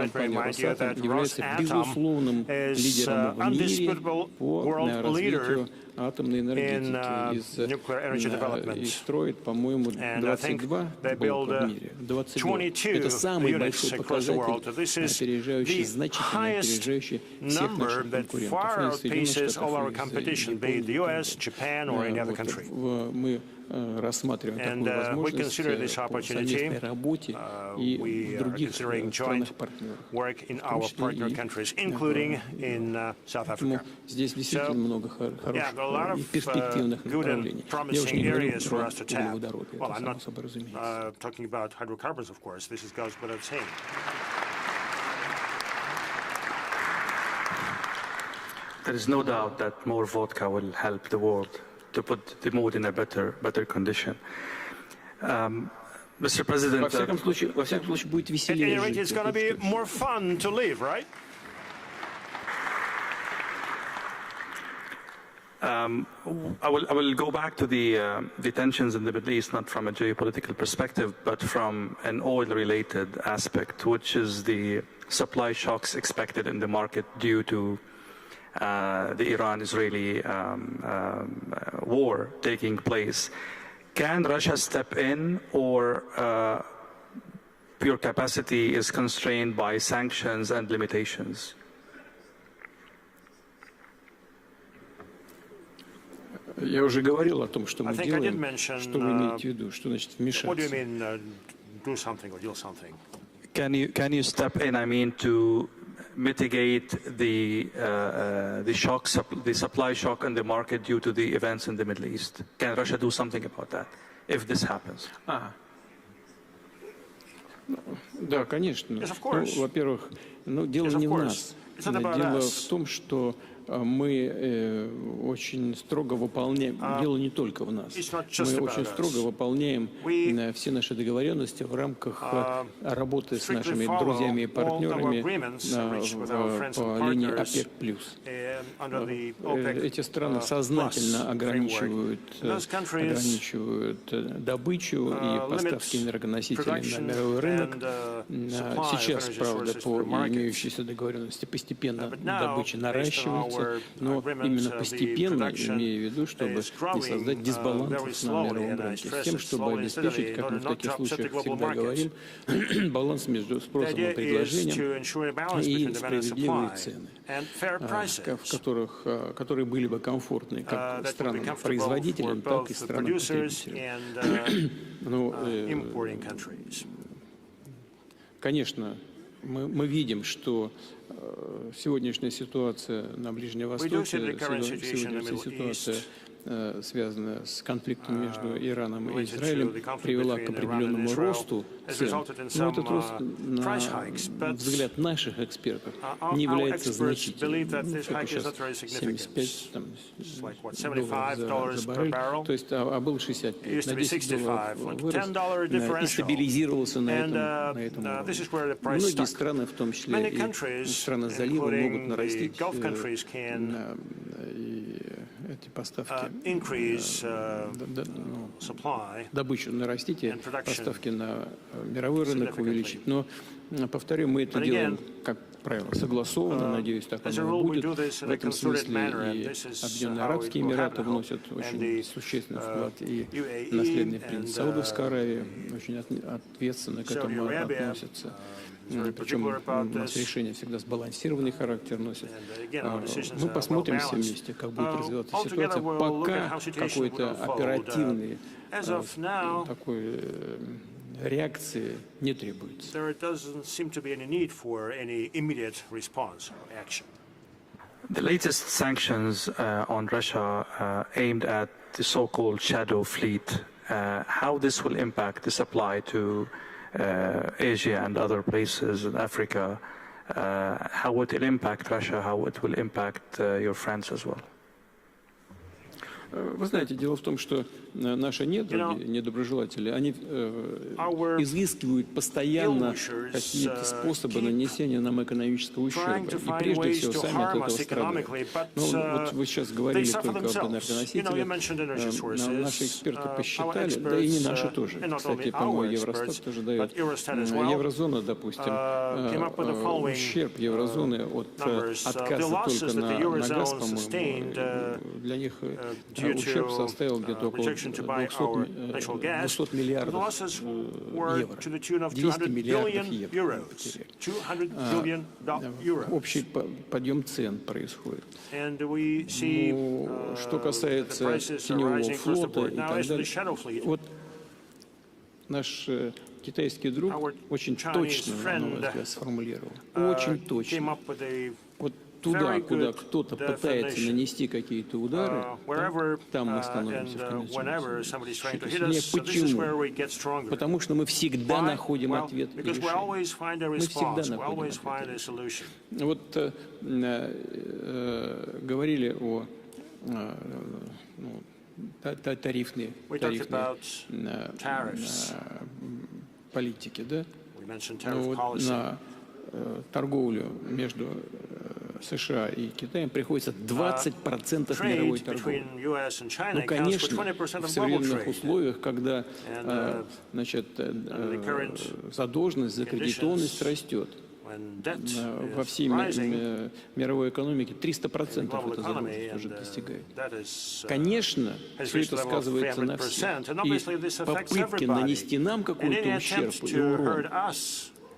компания «Росатом» является безусловным лидером в мире по развитию атомной энергетики и строит, по-моему, 22 блока в мире. 22. Это самый большой показатель, опережающий, значительно опережающий всех наших конкурентов. Мы рассматриваем такую возможность по совместной работе и в других странах-партнерах, поэтому здесь действительно много хороших и перспективных направлений. Я уже не говорю про углеводороды, это само собой разумеется. There is no doubt that more vodka will help the world to put the mood in a better condition. Mr. President, во всяком случае будет веселее жить. It's going to be more fun to live, right? I will go back to the tensions in the Middle East, not from a geopolitical perspective, but from an oil-related aspect, which is the supply shocks expected in the market due to the Iran-Israeli war taking place. Can Russia step in, or pure capacity is constrained by sanctions and limitations? Я уже говорил о том, что мы делаем. Что вы имеете в виду? Что значит вмешаться? Can you step in? I mean, to mitigate the supply shock in the market due to the events in the Middle East. Can Russia do something about that if this happens? Да, конечно. Во-первых, дело не в нас. Дело в том, что мы очень строго выполняем, дело не только в нас, мы очень строго выполняем все наши договоренности в рамках работы с нашими друзьями и партнерами по линии ОПЕК+. Эти страны сознательно ограничивают добычу и поставки энергоносителей на мировой рынок. Сейчас, правда, по имеющейся договоренности постепенно добыча наращивается, но именно постепенно, имея в виду, чтобы не создать дисбаланс на мировом рынке, с тем, чтобы обеспечить, как мы в таких случаях всегда говорим, баланс между спросом и предложением и справедливые цены, которые были бы комфортны как странам-производителям, так и странам-потребителям. Конечно, мы видим, что сегодняшняя ситуация на Ближнем Востоке, сегодняшняя ситуация, связанная с конфликтом между Ираном и Израилем, привела к определенному росту цен. Но этот рост, на взгляд наших экспертов, не является значительным. Как сейчас 75 $75 за баррель, то есть, а был 65, на $10 вырос и стабилизировался на этом уровне. Многие страны, в том числе и страны залива, могут нарастить эти поставки, добычу нарастить и поставки на мировой рынок увеличить. Но, повторю, мы это делаем, как правило, согласованно, надеюсь, так оно и будет. В этом смысле и Объединенные Арабские Эмираты вносят очень существенный вклад, и наследный принц Саудовской Аравии очень ответственно к этому относятся. Причем у нас решение всегда сбалансированный характер носит. Мы посмотрим все вместе, как будет развиваться ситуация. Пока какой-то оперативной такой реакции не требуется. The latest sanctions on Russia aimed at the so-called shadow fleet. How this will impact the supply to Asia and other places in Africa, how it will impact Russia, how it will impact your friends as well? Вы знаете, дело в том, что наши недоброжелатели, они изыскивают постоянно какие-то способы нанесения нам экономического ущерба. И прежде всего сами от этого страдают. Но вот вы сейчас говорили только об энергоносителях. Наши эксперты посчитали, да и не наши тоже. Кстати, по-моему, Евростат тоже дает. Еврозона, допустим, ущерб еврозоны от отказа только на газ, по-моему, для них ущерб составил где-то около 200 миллиардов евро. 200 миллиардов евро. Общий подъем цен происходит. Что касается теневого флота и так далее, вот наш китайский друг очень точно, на мой взгляд, сформулировал. Очень точно. Вот туда, куда кто-то пытается нанести какие-то удары, там мы становимся в конечном счете. Почему? Потому что мы всегда находим ответ и решение. Мы всегда находим ответ и решение. Вот говорили о тарифной политике, да? Вот на торговлю между США и Китаем приходится 20% мировой торговли. Ну, конечно, в современных условиях, когда задолженность, закредитованность растет, во всей мировой экономике 300% эта задолженность уже достигает. Конечно, все это сказывается на всех. И попытки нанести нам какой-то ущерб и урон,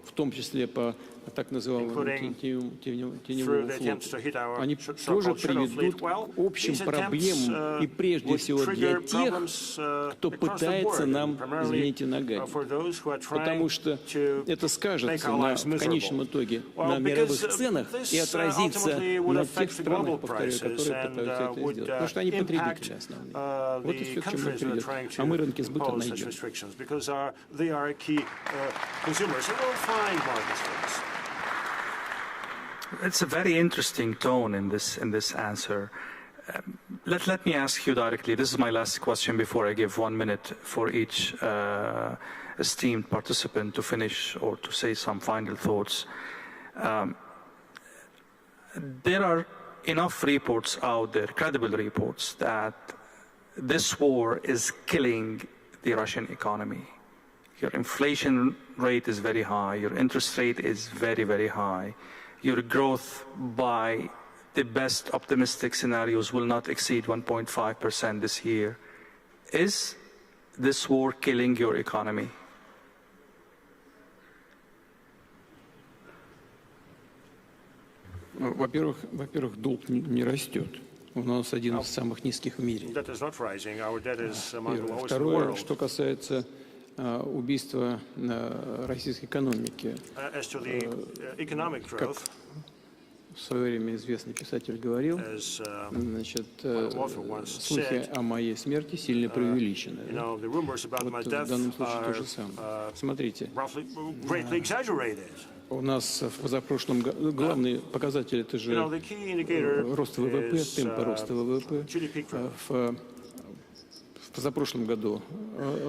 в том числе по так называемого теневого флота, они тоже приведут к общим проблемам и прежде всего для тех, кто пытается нам, извините, нагадить. Потому что это скажется в конечном итоге на мировых ценах и отразится на тех странах, повторяю, которые пытаются это сделать. Потому что они потребители основные. Вот и все, к чему это придет. А мы рынки сбыта найдем. It's a very interesting tone in this answer. Let me ask you directly. This is my last question before I give 1 minute for each esteemed participant to finish or to say some final thoughts. There are enough reports out there, credible reports, that this war is killing the Russian economy. Your inflation rate is very high. Your interest rate is very, very high. Your growth by the best optimistic scenarios will not exceed 1.5% this year. Is this war killing your economy? Во-первых, долг не растет. У нас один из самых низких в мире. Второе, что касается убийства российской экономики. Как в свое время известный писатель говорил, значит, слухи о моей смерти сильно преувеличены. Вот в данном случае то же самое. Смотрите, у нас в позапрошлом году главный показатель — это же рост ВВП, темпы роста ВВП. В позапрошлом году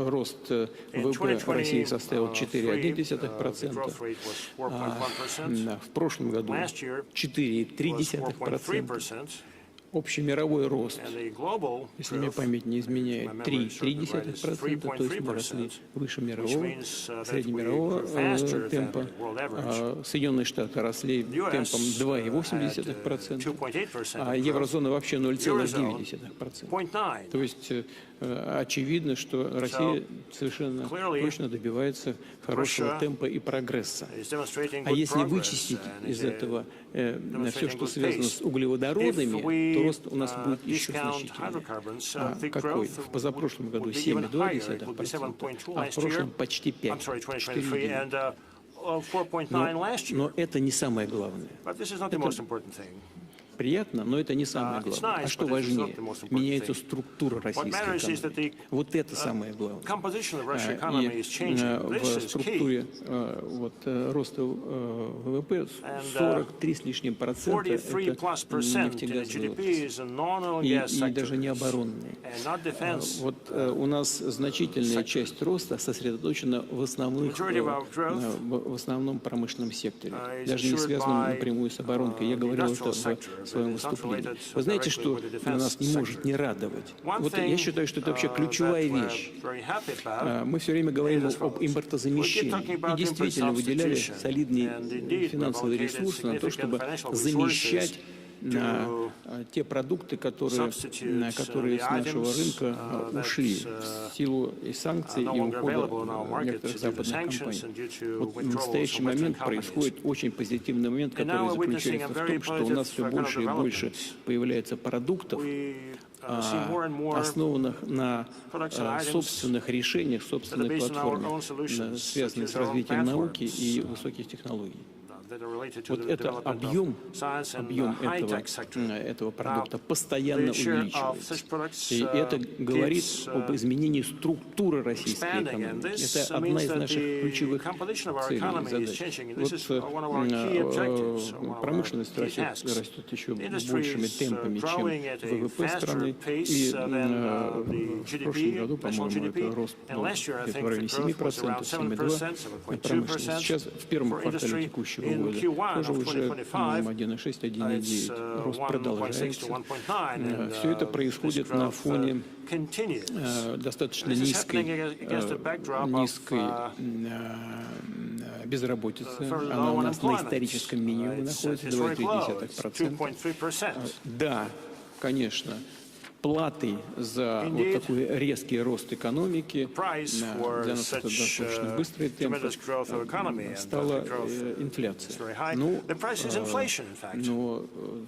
рост ВВП в России составил 4,1%, в прошлом году 4,3%. Общемировой рост, если мне память не изменяет, 3,3%, то есть мы росли выше мирового, среднемирового темпа. Соединенные Штаты росли темпом 2,8%, а еврозона вообще 0,9%. То есть очевидно, что Россия совершенно точно добивается хорошего темпа и прогресса. А если вычистить из этого все, что связано с углеводородами, то рост у нас будет еще значительный. Какой? В позапрошлом году 7,2%, а в прошлом почти 5%. Но это не самое главное. Приятно, но это не самое главное. А что важнее? Меняется структура российской экономики. Вот это самое главное. И в структуре роста ВВП 43 с лишним процента — это нефтегазовые отрасли. И даже не оборонные. Вот у нас значительная часть роста сосредоточена в основном промышленном секторе, даже не связанном напрямую с оборонкой. Я говорил это в своем выступлении. Вы знаете, что нас не может не радовать? Вот я считаю, что это вообще ключевая вещь. Мы все время говорим об импортозамещении и действительно выделяли солидные финансовые ресурсы на то, чтобы замещать те продукты, которые с нашего рынка ушли в силу и санкций, и ухода некоторых западных компаний. Вот в настоящий момент происходит очень позитивный момент, который заключается в том, что у нас все больше и больше появляется продуктов, основанных на собственных решениях, собственной платформе, связанных с развитием науки и высоких технологий. Вот это объем этого продукта постоянно увеличивается. И это говорит об изменении структуры российской экономики. Это одна из наших ключевых целей и задач. Вот промышленность растет еще большими темпами, чем ВВП страны. И в прошлом году, по-моему, это рост был где-то в районе 7%, 7,2% промышленности. Сейчас в первом квартале текущего года тоже уже 1,6-1,9. Рост продолжается. Все это происходит на фоне достаточно низкой безработицы. Она у нас на историческом минимуме находится, 2,3%. Да, конечно, платой за вот такой резкий рост экономики, для нас это достаточно быстрый темп, стала инфляция. Но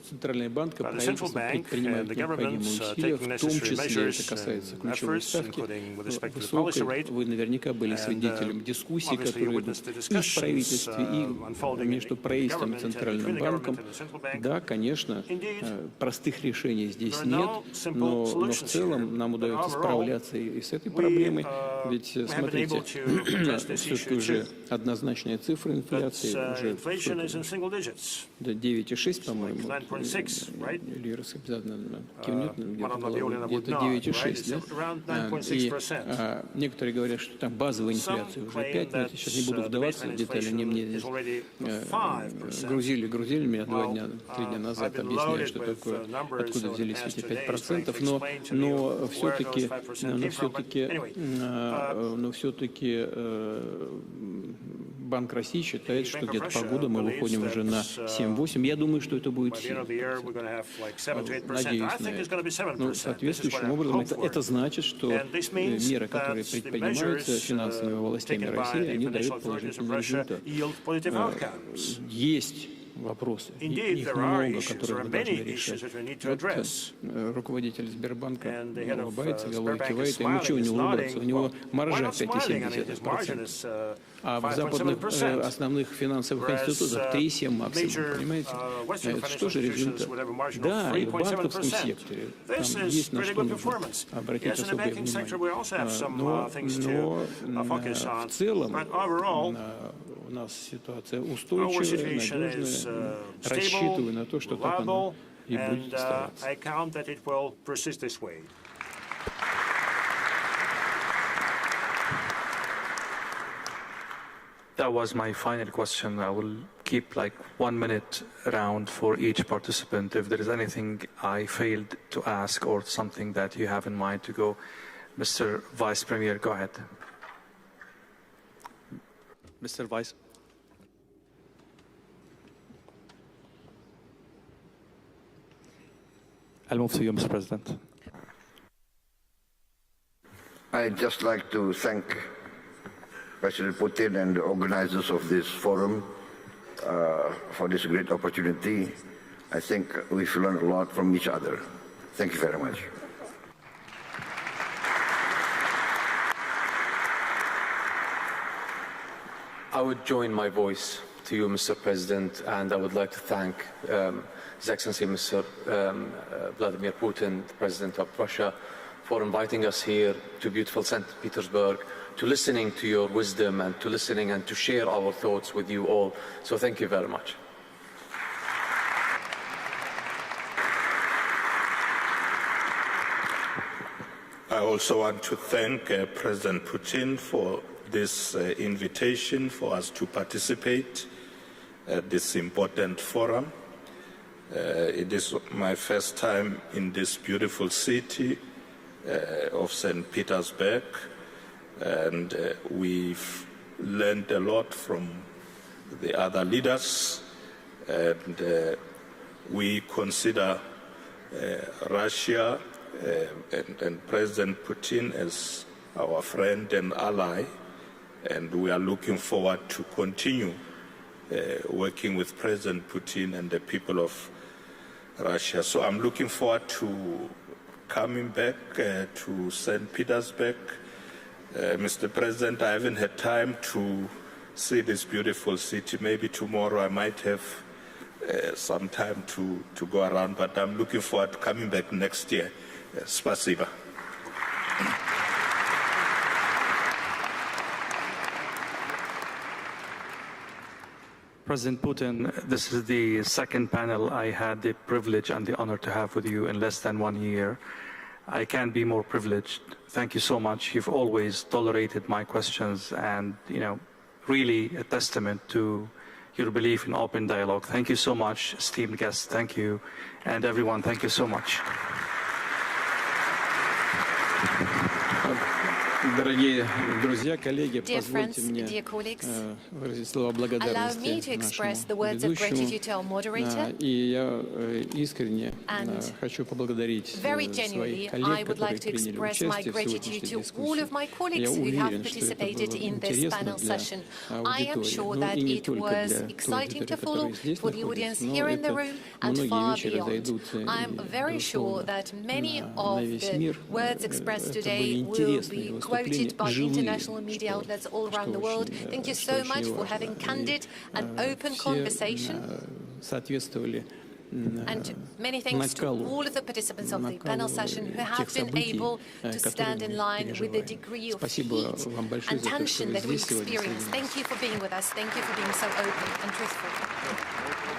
Центральный банк и правительство предпринимают необходимые усилия, в том числе это касается ключевой ставки высокой. Вы наверняка были свидетелем дискуссий, которые идут и в правительстве, и между правительством и Центральным банком. Да, конечно, простых решений здесь нет, но в целом нам удается справляться и с этой проблемой. Ведь, смотрите, все-таки уже однозначная цифра инфляции, уже 9,6, по-моему, Лира обязательно кивнет, где-то 9,6, да? И некоторые говорят, что там базовая инфляция уже 5, но я сейчас не буду вдаваться в детали, они мне здесь грузили меня 3 дня назад, объясняя, что такое, откуда взялись эти 5%, но все-таки Банк России считает, что где-то по году мы выходим уже на 7-8. Я думаю, что это будет 7. Надеюсь на это. Но соответствующим образом это значит, что меры, которые предпринимаются финансовыми властями России, они дают положительный результат. Есть вопросы, их много, которые мы должны решать. Вот руководитель Сбербанка улыбается, головой кивает, ему чего не улыбаться, у него маржа 5,7%. А в западных основных финансовых институтах 3,7 максимум, понимаете? Это что же результат? Да, и в банковском секторе там есть на что нужно обратить особое внимание. Но в целом у нас ситуация устойчивая, надежная. Рассчитываю на то, что так оно и будет оставаться. That was my final question. I will keep like 1 minute round for each participant. If there is anything I failed to ask or something that you have in mind to go, Mr. Vice Premier, go ahead. Mr. Vice. I'll move to you, Mr. President. I'd just like to thank President Putin and the organizers of this forum for this great opportunity. I think we've learned a lot from each other. Thank you very much. I would join my voice to you, Mr. President, and I would like to thank His Excellency Mr. Vladimir Putin, the President of Russia, for inviting us here to beautiful St. Petersburg, to listening to your wisdom and to listening and to share our thoughts with you all. So thank you very much. I also want to thank President Putin for this invitation for us to participate at this important forum. It is my first time in this beautiful city of St. Petersburg, and we've learned a lot from the other leaders, and we consider Russia and President Putin as our friend and ally, and we are looking forward to continue working with President Putin and the people of Russia. So I'm looking forward to coming back to St. Petersburg. Mr. President, I haven't had time to see this beautiful city. Maybe tomorrow I might have some time to go around, but I'm looking forward to coming back next year. Spasiba. President Putin, this is the second panel I had the privilege and the honor to have with you in less than 1 year. I can't be more privileged. Thank you so much. You've always tolerated my questions and, really a testament to your belief in open dialogue. Thank you so much, esteemed guests. Thank you. And everyone, thank you so much. Дорогие друзья, коллеги, Dear позвольте friends, мне dear colleagues, выразить слова allow благодарности me to express the нашему words of gratitude to our ведущему. moderator. И я искренне хочу поблагодарить Very своих genuinely, I коллег, would like которые to приняли express my участие в gratitude сегодняшней to all of my дискуссии. colleagues Я who have уверен, что это participated было in this интересно panel для session. I am аудитории, sure но that и не it только was для той exciting аудитории, to follow которая здесь for the audience находится, here но in the это room and многие far вечера beyond. зайдут I am very sure безусловно that many на of весь the мир. words expressed Это today были will интересные be выступления, quoted by живые, international media outlets all around the world. Thank you so much for having candid and open conversation. Соответствовали And many thanks to all of the participants of the panel session who have been able to stand in line with the degree of heat and tension that we experience. Thank you for being with us. Thank you for being so open and truthful.